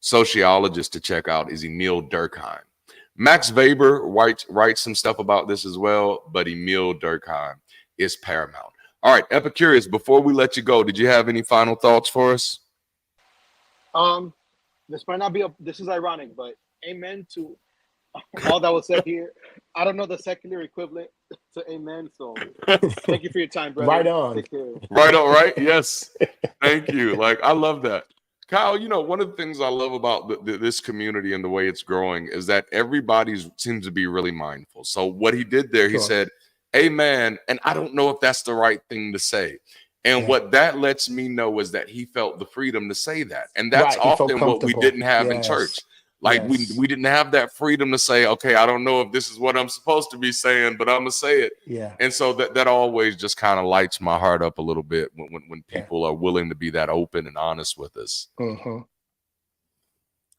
Speaker 1: sociologist to check out is Emil Durkheim. Max Weber writes some stuff about this as well, but Emil Durkheim is paramount. All right, Epicurus, before we let you go, did you have any final thoughts for us?
Speaker 10: This might not be this is ironic, but amen to all that was said here. I don't know the secular equivalent to amen, so thank you for your time, brother.
Speaker 2: Right on.
Speaker 10: Take care.
Speaker 1: Right on, right? Yes. Thank you. Like, I love that. Kyle, one of the things I love about this community and the way it's growing is that everybody seems to be really mindful. So what he did there, he said, amen, and I don't know if that's the right thing to say. And what that lets me know is that he felt the freedom to say that. And that's often what we didn't have in church. Like we didn't have that freedom to say, okay, I don't know if this is what I'm supposed to be saying, but I'm gonna say it.
Speaker 2: Yeah.
Speaker 1: And so that always just kind of lights my heart up a little bit when people are willing to be that open and honest with us.
Speaker 2: Mm-hmm.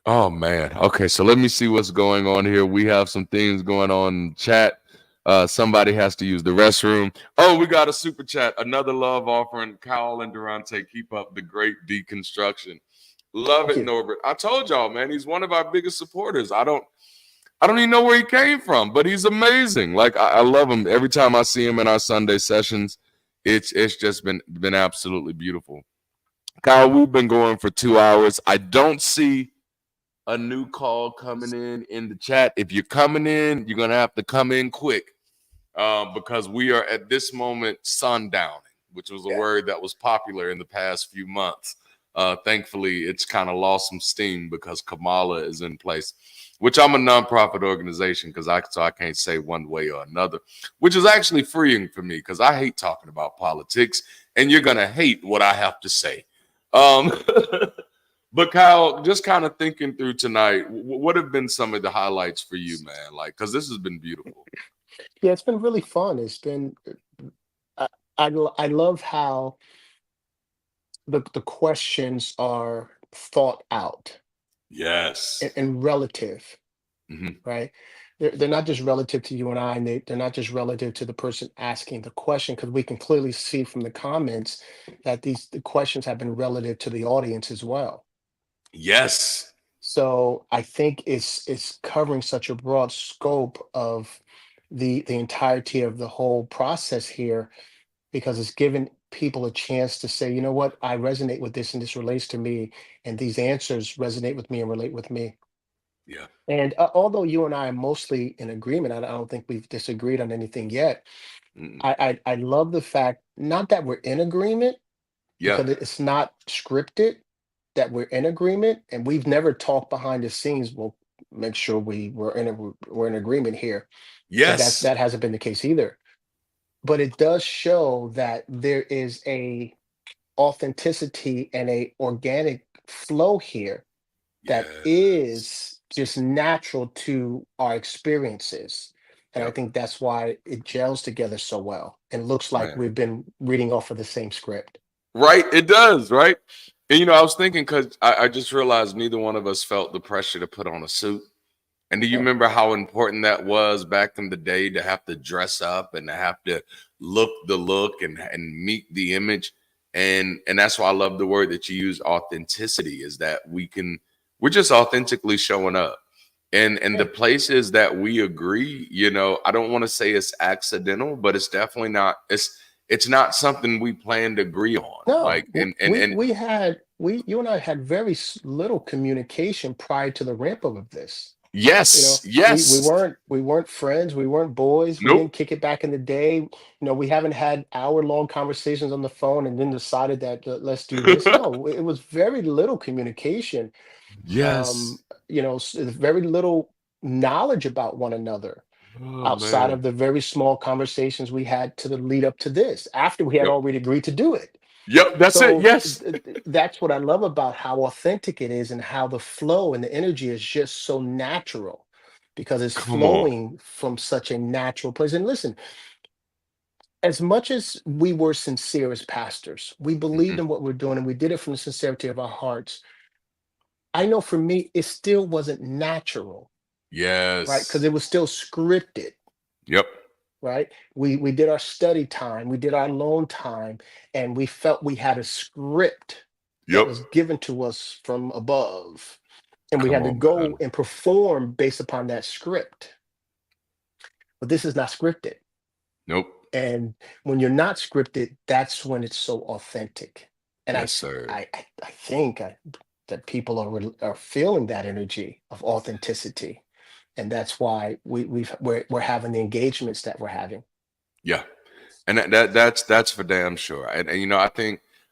Speaker 1: Oh man. Okay, so let me see what's going on here. We have some things going on in chat. Somebody has to use the restroom. Oh, we got a super chat. Another love offering. Kyle and Darante, keep up the great deconstruction. Love it, Norbert. I told y'all, man, he's one of our biggest supporters. I don't even know where he came from, but he's amazing. Like I love him. Every time I see him in our Sunday sessions, it's just been absolutely beautiful. Kyle, we've been going for 2 hours. I don't see a new call coming in the chat. If you're coming in, you're gonna have to come in quick, because we are at this moment sundowning, which was a word that was popular in the past few months. Thankfully, it's kind of lost some steam because Kamala is in place, which I'm a nonprofit organization so I can't say one way or another, which is actually freeing for me because I hate talking about politics, and you're gonna hate what I have to say. But Kyle, just kind of thinking through tonight, what have been some of the highlights for you, man? Like, because this has been beautiful.
Speaker 2: Yeah, it's been really fun. It's been I love how the questions are thought out
Speaker 1: Yes.
Speaker 2: and relative,
Speaker 1: Mhm.
Speaker 2: right? They're not just relative to you and I, and they're not just relative to the person asking the question, because we can clearly see from the comments that the questions have been relative to the audience as well.
Speaker 1: Yes.
Speaker 2: So I think it's covering such a broad scope of the entirety of the whole process here, because it's given people a chance to say, you know what, I resonate with this and this relates to me, and these answers resonate with me and relate with me.
Speaker 1: Yeah.
Speaker 2: And although you and I are mostly in agreement, I don't think we've disagreed on anything yet.
Speaker 1: Mm.
Speaker 2: I love the fact, not that we're in agreement,
Speaker 1: Yeah.
Speaker 2: because it's not scripted, that we're in agreement, and we've never talked behind the scenes. We'll make sure we're in agreement here. And
Speaker 1: Yes.
Speaker 2: that hasn't been the case either. But it does show that there is a authenticity and a organic flow here that
Speaker 1: Yes.
Speaker 2: is just natural to our experiences. And I
Speaker 1: Yep.
Speaker 2: think that's why it gels together so well. And looks like
Speaker 1: Man.
Speaker 2: we've been reading off of the same script.
Speaker 1: Right. It does. Right. And I was thinking because I just realized neither one of us felt the pressure to put on a suit. And do you
Speaker 2: Yeah.
Speaker 1: remember how important that was back in the day to have to dress up and to have to look the look and meet the image? And that's why I love the word that you use, authenticity, is that we're just authentically showing up. And
Speaker 2: Yeah.
Speaker 1: the places that we agree, I don't want to say it's accidental, but it's definitely not, it's not something we planned to agree on.
Speaker 2: No,
Speaker 1: Like,
Speaker 2: you and I had very little communication prior to the ramp up of this.
Speaker 1: yes,
Speaker 2: We
Speaker 1: yes.
Speaker 2: weren't friends, we weren't boys, we
Speaker 1: Nope.
Speaker 2: didn't kick it back in the day. We haven't had hour-long conversations on the phone and then decided that let's do this. No, it was very little communication.
Speaker 1: Yes.
Speaker 2: Very little knowledge about one another,
Speaker 1: Oh
Speaker 2: outside of
Speaker 1: man.
Speaker 2: the very small conversations we had to the lead up to this, after we had
Speaker 1: Yep.
Speaker 2: already agreed to do it.
Speaker 1: Yep. That's it.
Speaker 2: So
Speaker 1: Yes.
Speaker 2: that's what I love about how authentic it is, and how the flow and the energy is just so natural, because it's
Speaker 1: Come on.
Speaker 2: flowing from such a natural place. And listen, as much as we were sincere as pastors, we believed
Speaker 1: Mhm.
Speaker 2: in what we're doing and we did it from the sincerity of our hearts. I know for me, it still wasn't natural, right? Because
Speaker 1: Yes.
Speaker 2: it was still scripted,
Speaker 1: Yep.
Speaker 2: right? We did our study time, we did our alone time, and we felt we had a script that
Speaker 1: Yep.
Speaker 2: was given to us from above, and we
Speaker 1: Come
Speaker 2: had to
Speaker 1: on,
Speaker 2: go
Speaker 1: man.
Speaker 2: and perform based upon that script. But this is not scripted.
Speaker 1: Nope.
Speaker 2: And when you're not scripted, that's when it's so authentic. And
Speaker 1: Yes, sir.
Speaker 2: I think that people are feeling that energy of authenticity, and that's why we're having the engagements that we're having.
Speaker 1: Yeah. And that's for damn sure. And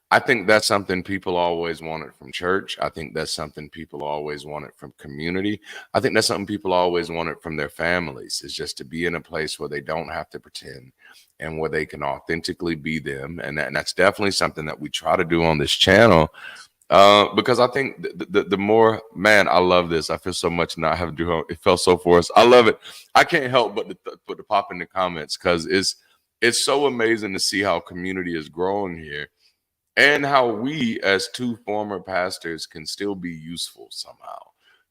Speaker 1: I think that's something people always wanted from church. I think that's something people always wanted from community. I think that's something people always wanted from their families, is just to be in a place where they don't have to pretend and where they can authentically be them. And that's definitely something that we try to do on this channel. Because I think the more, man, I love this. I feel so much not having to do it. Felt so forced. I love it. I can't help but to pop in the comments, because it's so amazing to see how community is growing here, and how we as two former pastors can still be useful somehow,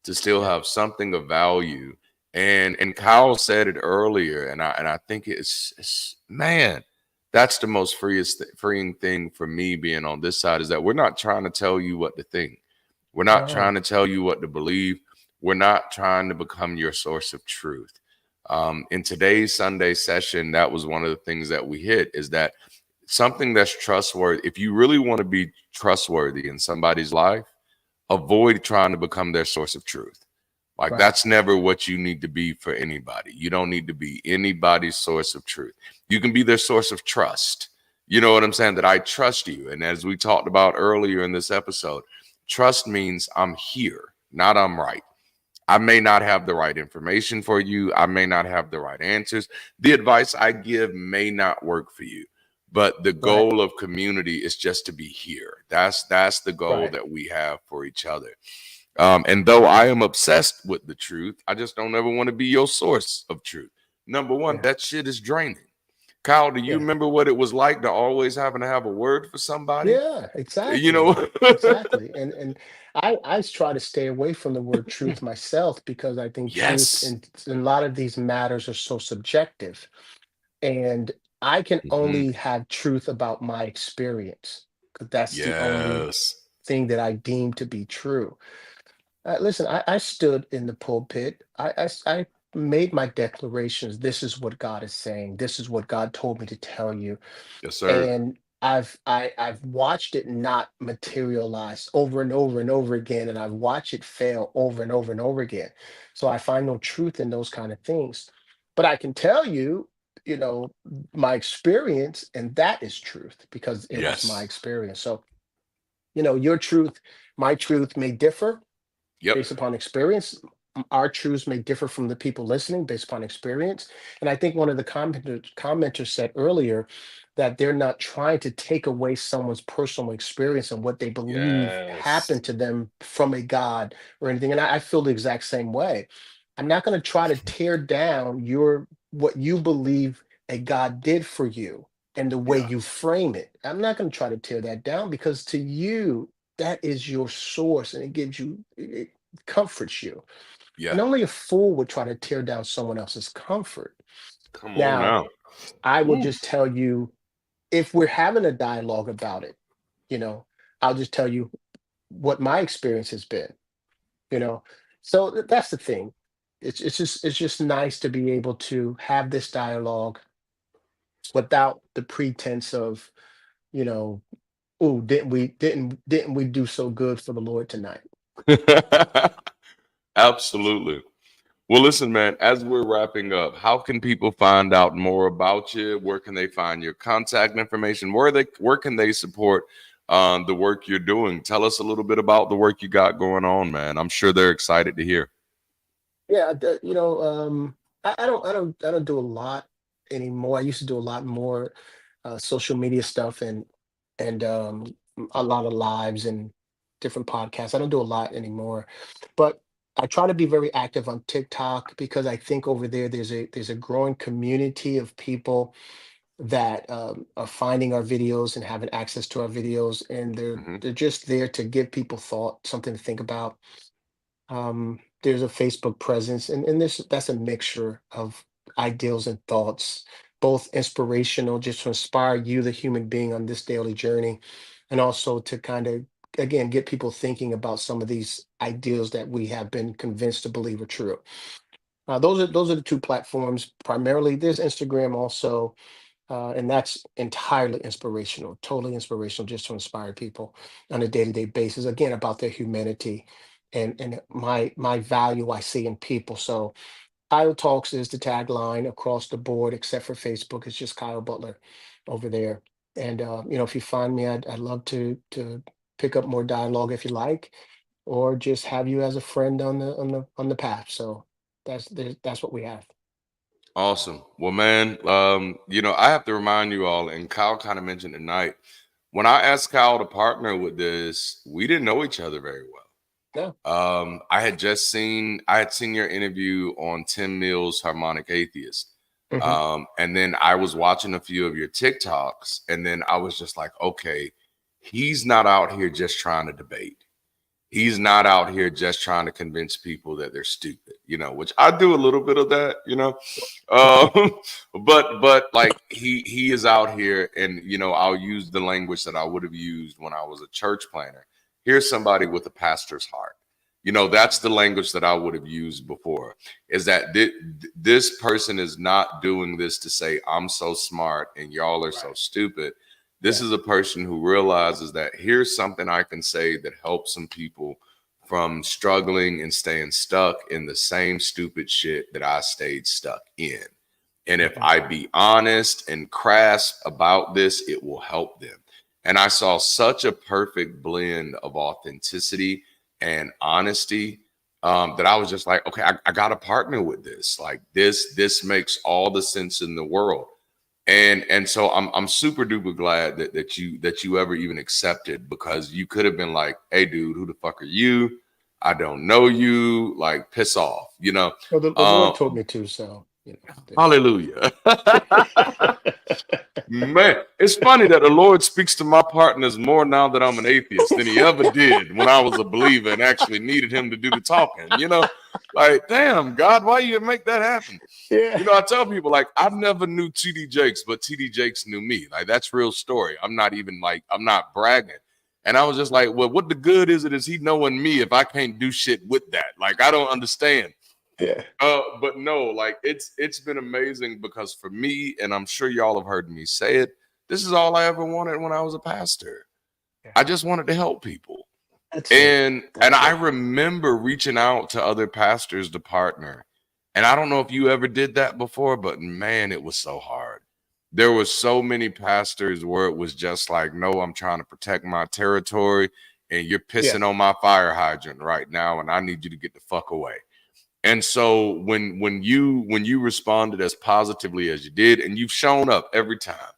Speaker 1: to still
Speaker 2: Yeah.
Speaker 1: have something of value. And Kyle said it earlier, and I think it's man, that's the most freeing thing for me being on this side, is that we're not trying to tell you what to think. We're not trying
Speaker 2: No.
Speaker 1: to tell you what to believe. We're not trying to become your source of truth. In today's Sunday session, that was one of the things that we hit, is that something that's trustworthy. If you really want to be trustworthy in somebody's life, avoid trying to become their source of truth. Like,
Speaker 2: Right.
Speaker 1: that's never what you need to be for anybody. You don't need to be anybody's source of truth. You can be their source of trust. You know what I'm saying? That I trust you. And as we talked about earlier in this episode, trust means I'm here, not I'm right. I may not have the right information for you. I may not have the right answers. The advice I give may not work for you. But the goal of community is just to be here. That's the goal that we have for each other. And though I am obsessed with the truth, I just don't ever want to be your source of truth. Number one, that shit is draining. Kyle, do you remember what it was like to always having to have a word for somebody?
Speaker 2: Yeah, exactly.
Speaker 1: You know?
Speaker 2: Exactly. And I try to stay away from the word truth myself because I think truth
Speaker 1: Yes.
Speaker 2: in a lot of these matters are so subjective. And I can only have truth about my experience because that's the only
Speaker 1: Yes.
Speaker 2: thing that I deem to be true. Listen, I stood in the pulpit. I made my declarations. This is what God is saying. This is what God told me to tell you.
Speaker 1: Yes, sir.
Speaker 2: And I've watched it not materialize over and over and over again, and I've watched it fail over and over and over again. So I find no truth in those kind of things. But I can tell you, my experience, and that is truth because it was my
Speaker 1: Yes.
Speaker 2: experience. So, your truth, my truth may differ
Speaker 1: Yep.
Speaker 2: based upon experience. Our truths may differ from the people listening based upon experience. And I think one of the commenters said earlier that they're not trying to take away someone's personal experience and what they believe
Speaker 1: Yes.
Speaker 2: happened to them from a God or anything. And I feel the exact same way. I'm not going to try to tear down what you believe a God did for you and the way
Speaker 1: Yeah.
Speaker 2: you frame it. I'm not going to try to tear that down because to you, that is your source and it gives you it comforts you.
Speaker 1: Yeah.
Speaker 2: And only a fool would try to tear down someone else's comfort.
Speaker 1: Come on
Speaker 2: Now,
Speaker 1: now.
Speaker 2: I will
Speaker 1: Woo.
Speaker 2: just tell you if we're having a dialogue about it, you know, I'll just tell you what my experience has been, you know. So that's the thing. It's just nice to be able to have this dialogue without the pretense of, you know, oh, didn't we do so good for the Lord tonight?
Speaker 1: Absolutely. Well, listen, man, as we're wrapping up, how can people find out more about you? Where can they find your contact information? Where can they support the work you're doing? Tell us a little bit about the work you got going on, man. I'm sure they're excited to hear.
Speaker 2: Yeah, I don't do a lot anymore. I used to do a lot more social media stuff and a lot of lives and different podcasts. I don't do a lot anymore, but I try to be very active on TikTok because I think over there there's a growing community of people that are finding our videos and having access to our videos, and they're
Speaker 1: Hmm.
Speaker 2: they're just there to give people thought, something to think about. There's a Facebook presence, and that's a mixture of ideals and thoughts, both inspirational, just to inspire you, the human being, on this daily journey, and also to kind of again get people thinking about some of these ideals that we have been convinced to believe are true. Those are the two platforms primarily. There's Instagram also, and that's entirely inspirational, totally inspirational, just to inspire people on a day-to-day basis. Again, about their humanity and my value I see in people. So Kyle Talks is the tagline across the board, except for Facebook. It's just Kyle Butler over there. And if you find me, I'd love to pick up more dialogue if you like, or just have you as a friend on the path. So that's what we have.
Speaker 1: Awesome. Well, man, I have to remind you all, and Kyle kind of mentioned tonight, when I asked Kyle to partner with this, we didn't know each other very well.
Speaker 2: No.
Speaker 1: I had seen your interview on Tim Mill's Harmonic Atheist.
Speaker 2: Mhm.
Speaker 1: And then I was watching a few of your TikToks, and then I was just like, okay, he's not out here just trying to debate. He's not out here just trying to convince people that they're stupid, which I do a little bit of that, um, but like he is out here, and I'll use the language that I would have used when I was a church planner. Here's somebody with a pastor's heart. That's the language that I would have used before, is that this person is not doing this to say I'm so smart and y'all are so stupid. This is a person who realizes that here's something I can say that helps some people from struggling and staying stuck in the same stupid shit that I stayed stuck in. And if I be honest and crass about this, it will help them. And I saw such a perfect blend of authenticity and honesty that I was just like, okay, I got to partner with this. Like this makes all the sense in the world. And so I'm super duper glad that you ever even accepted, because you could have been like, hey, dude, who the fuck are you? I don't know you. Like, piss off, you know.
Speaker 2: Well, the Lord told me to, so you know.
Speaker 1: Hallelujah. Man, it's funny that the Lord speaks to my partners more now that I'm an atheist than he ever did when I was a believer and actually needed him to do the talking. You know, like, damn, God, why you make that happen?
Speaker 2: Yeah.
Speaker 1: You know, I tell people, like, I never knew TD Jakes, but TD Jakes knew me. Like, that's real story. I'm not bragging. And I was just like, well, what the good is he knowing me if I can't do shit with that? Like, I don't understand.
Speaker 2: Yeah.
Speaker 1: But no, like it's been amazing, because for me, and I'm sure y'all have heard me say it, this is all I ever wanted when I was a pastor.
Speaker 2: Yeah.
Speaker 1: I just wanted to help people.
Speaker 2: That's
Speaker 1: And
Speaker 2: it.
Speaker 1: I remember reaching out to other pastors to partner. And I don't know if you ever did that before, but man, it was so hard. There were so many pastors where it was just like, no, I'm trying to protect my territory, and you're pissing on my fire hydrant right now, and I need you to get the fuck away. And so when you responded as positively as you did, and you've shown up every time,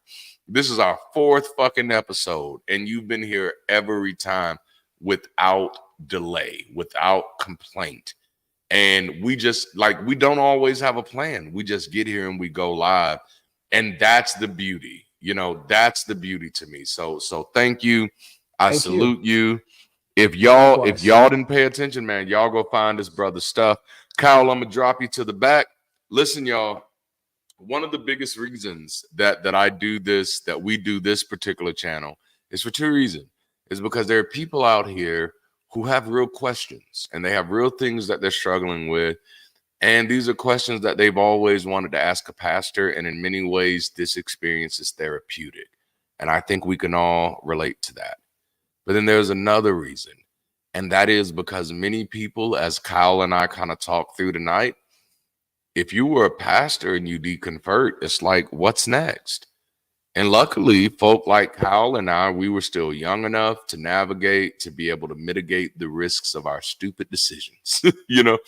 Speaker 1: this is our 4th fucking episode, and you've been here every time without delay, without complaint. And we just, like, we don't always have a plan. We just get here and we go live. And that's the beauty, you know, that's the beauty to me. So thank you. I salute you. If y'all didn't pay attention, man, y'all go find this brother's stuff. Kyle, I'm gonna drop you to the back. Listen, y'all, one of the biggest reasons that we do this particular channel is for 2 reasons. Is because there are people out here who have real questions, and they have real things that they're struggling with. And these are questions that they've always wanted to ask a pastor. And in many ways, this experience is therapeutic. And I think we can all relate to that. But then there's another reason. And that is because many people, as Kyle and I kind of talked through tonight, if you were a pastor and you deconvert, it's like, what's next? And luckily, folk like Kyle and I, we were still young enough to navigate, to be able to mitigate the risks of our stupid decisions, you know,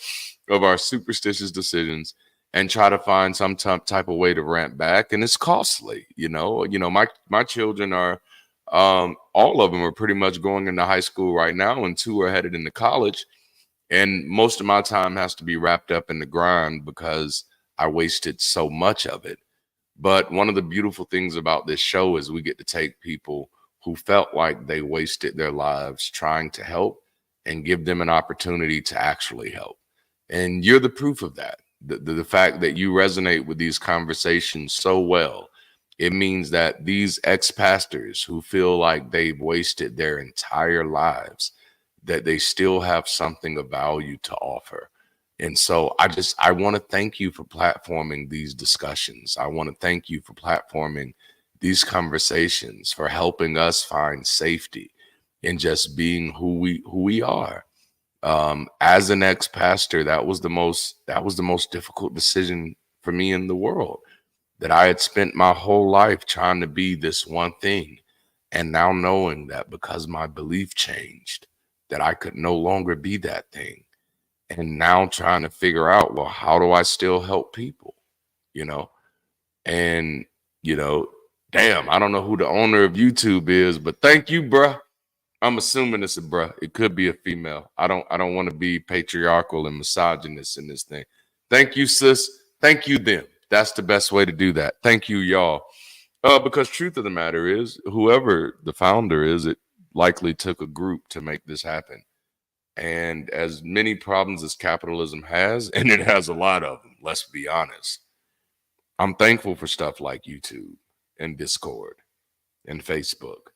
Speaker 1: of our superstitious decisions, and try to find some type of way to ramp back. And it's costly, you know. My children are, all of them are pretty much going into high school right now, and 2 are headed into college. And most of my time has to be wrapped up in the grind because I wasted so much of it. But one of the beautiful things about this show is we get to take people who felt like they wasted their lives trying to help and give them an opportunity to actually help. And you're the proof of that. The fact that you resonate with these conversations so well, it means that these ex-pastors who feel like they've wasted their entire lives, that they still have something of value to offer. And so I want to thank you for platforming these discussions. I want to thank you for platforming these conversations, for helping us find safety in just being who we are. As an ex-pastor, that was the most difficult decision for me in the world, that I had spent my whole life trying to be this one thing. And now knowing that because my belief changed, that I could no longer be that thing. And now trying to figure out, well, how do I still help people, you know? And, you know, damn, I don't know who the owner of YouTube is, but thank you, bruh. I'm assuming it's a bruh. It could be a female. I don't want to be patriarchal and misogynist in this thing. Thank you, sis. Thank you, them. That's the best way to do that. Thank you, y'all. Because truth of the matter is, whoever the founder is, it likely took a group to make this happen. And as many problems as capitalism has, and it has a lot of them, let's be honest, I'm thankful for stuff like YouTube and Discord and Facebook,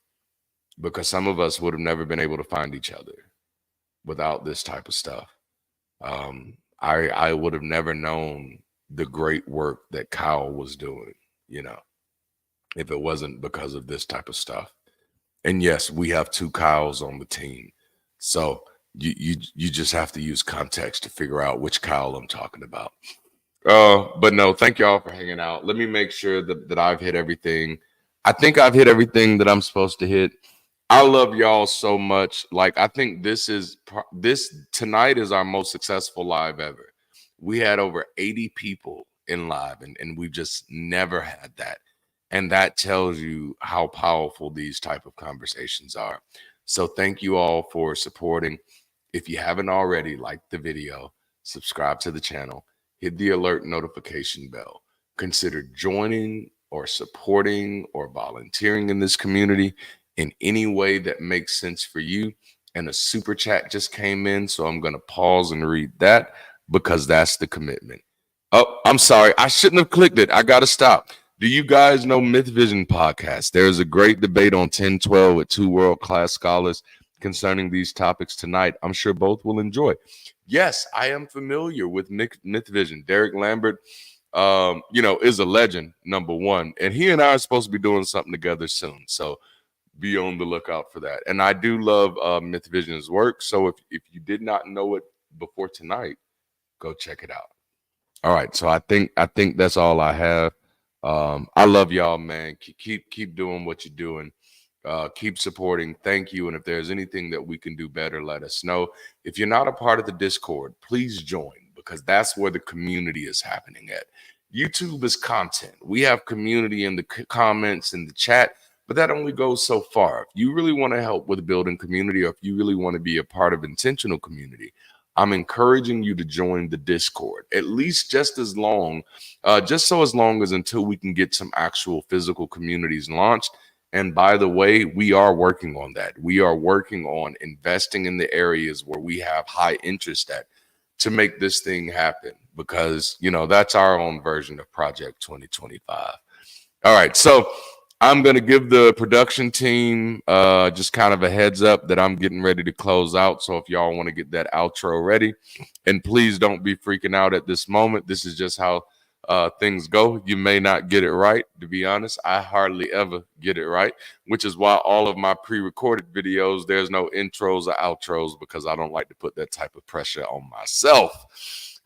Speaker 1: because some of us would have never been able to find each other without this type of stuff. I would have never known the great work that Kyle was doing, you know, if it wasn't because of this type of stuff. And yes, we have 2 Kyles on the team. So you just have to use context to figure out which Kyle I'm talking about. But no, thank y'all for hanging out. Let me make sure that I've hit everything. I think I've hit everything that I'm supposed to hit. I love y'all so much. Like, I think this tonight is our most successful live ever. We had over 80 people in live, and we've just never had that. And that tells you how powerful these type of conversations are. So thank you all for supporting. If you haven't already, like the video, subscribe to the channel, hit the alert notification bell. Consider joining or supporting or volunteering in this community in any way that makes sense for you. And a super chat just came in, so I'm going to pause and read that because that's the commitment. Oh, I'm sorry. I shouldn't have clicked it. I got to stop. Do you guys know Myth Vision podcast? There's a great debate on 1012 with two world-class scholars concerning these topics tonight. I'm sure both will enjoy. Yes, I am familiar with Myth Vision. Derek Lambert, is a legend, number one. And he and I are supposed to be doing something together soon. So be on the lookout for that. And I do love Myth Vision's work. So if you did not know it before tonight, go check it out. All right. So I think that's all I have. I love y'all, man. Keep doing what you're doing. Keep supporting. Thank you. And if there's anything that we can do better, let us know. If you're not a part of the Discord, please join, because that's where the community is happening at. YouTube is content. We have community in the comments and the chat, but that only goes so far. If you really want to help with building community, or if you really want to be a part of intentional community, I'm encouraging you to join the Discord, at least just as long as until we can get some actual physical communities launched. And by the way, we are working on that. We are working on investing in the areas where we have high interest at to make this thing happen, because, that's our own version of Project 2025. All right. So I'm going to give the production team just kind of a heads up that I'm getting ready to close out. So if y'all want to get that outro ready, and please don't be freaking out at this moment. This is just how things go. You may not get it right. To be honest, I hardly ever get it right, which is why all of my pre-recorded videos, there's no intros or outros, because I don't like to put that type of pressure on myself.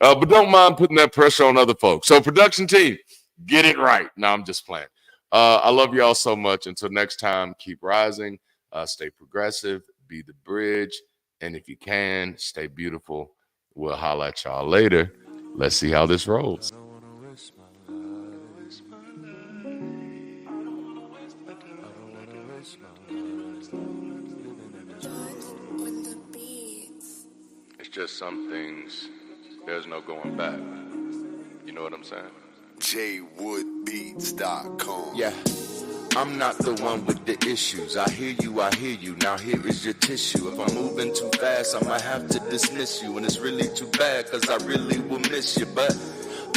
Speaker 1: But don't mind putting that pressure on other folks. So production team, get it right. No, I'm just playing. I love y'all so much. Until next time, keep rising, stay progressive, be the bridge, and if you can, stay beautiful. We'll holla at y'all later. Let's see how this rolls. It's just some things, there's no going back. You know what I'm saying?
Speaker 4: JWoodBeats.com. Yeah, I'm not the one with the issues. I hear you. Now here is your tissue. If I'm moving too fast, I might have to dismiss you. And it's really too bad, cause I really will miss you. But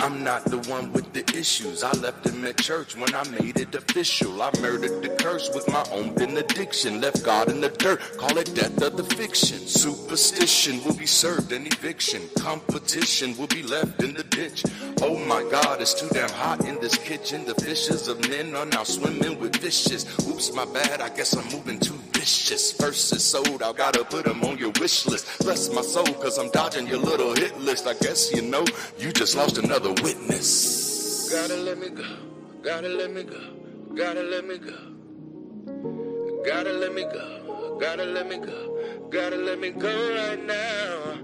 Speaker 4: I'm not the one with the issues. I left him at church when I made it official. I murdered the curse with my own benediction. Left God in the dirt, call it death of the fiction. Superstition will be served in eviction. Competition will be left in the ditch. Oh my God, it's too damn hot in this kitchen. The fishes of men are now swimming with fishes. Oops, my bad, I guess I'm moving too vicious. Verses sold, I gotta put them on your wish list. Bless my soul, cause I'm dodging your little hit list. I guess you know, you just lost another witness.
Speaker 5: Gotta let me go, gotta let me go, gotta let me go. Gotta let me go, gotta let me go, gotta let me go right now.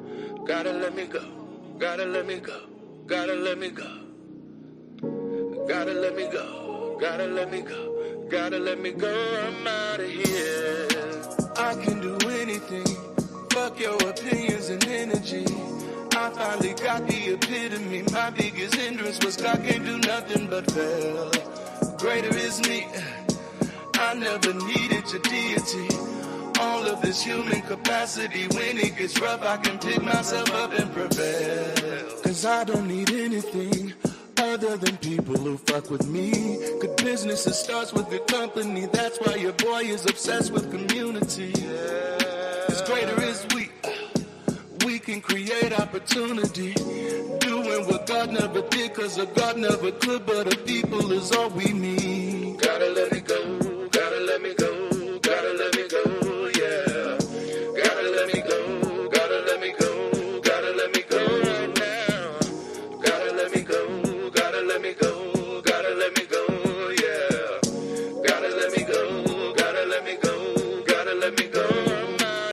Speaker 5: Gotta let me go, gotta let me go, gotta let me go. Gotta let me go, gotta let me go, gotta let me go, I'm out of here. I can do anything, fuck your opinions and energy. I finally got the epitome. My biggest hindrance was God can't do nothing but fail. Greater is me. I never needed your deity. All of this human capacity. When it gets rough, I can pick myself up and prevail. Cause I don't need anything other than people who fuck with me. Good business, it starts with good company. That's why your boy is obsessed with community. Cause greater is we. We can create opportunity. Doing what God never did, cause a God never could, but a people is all we need.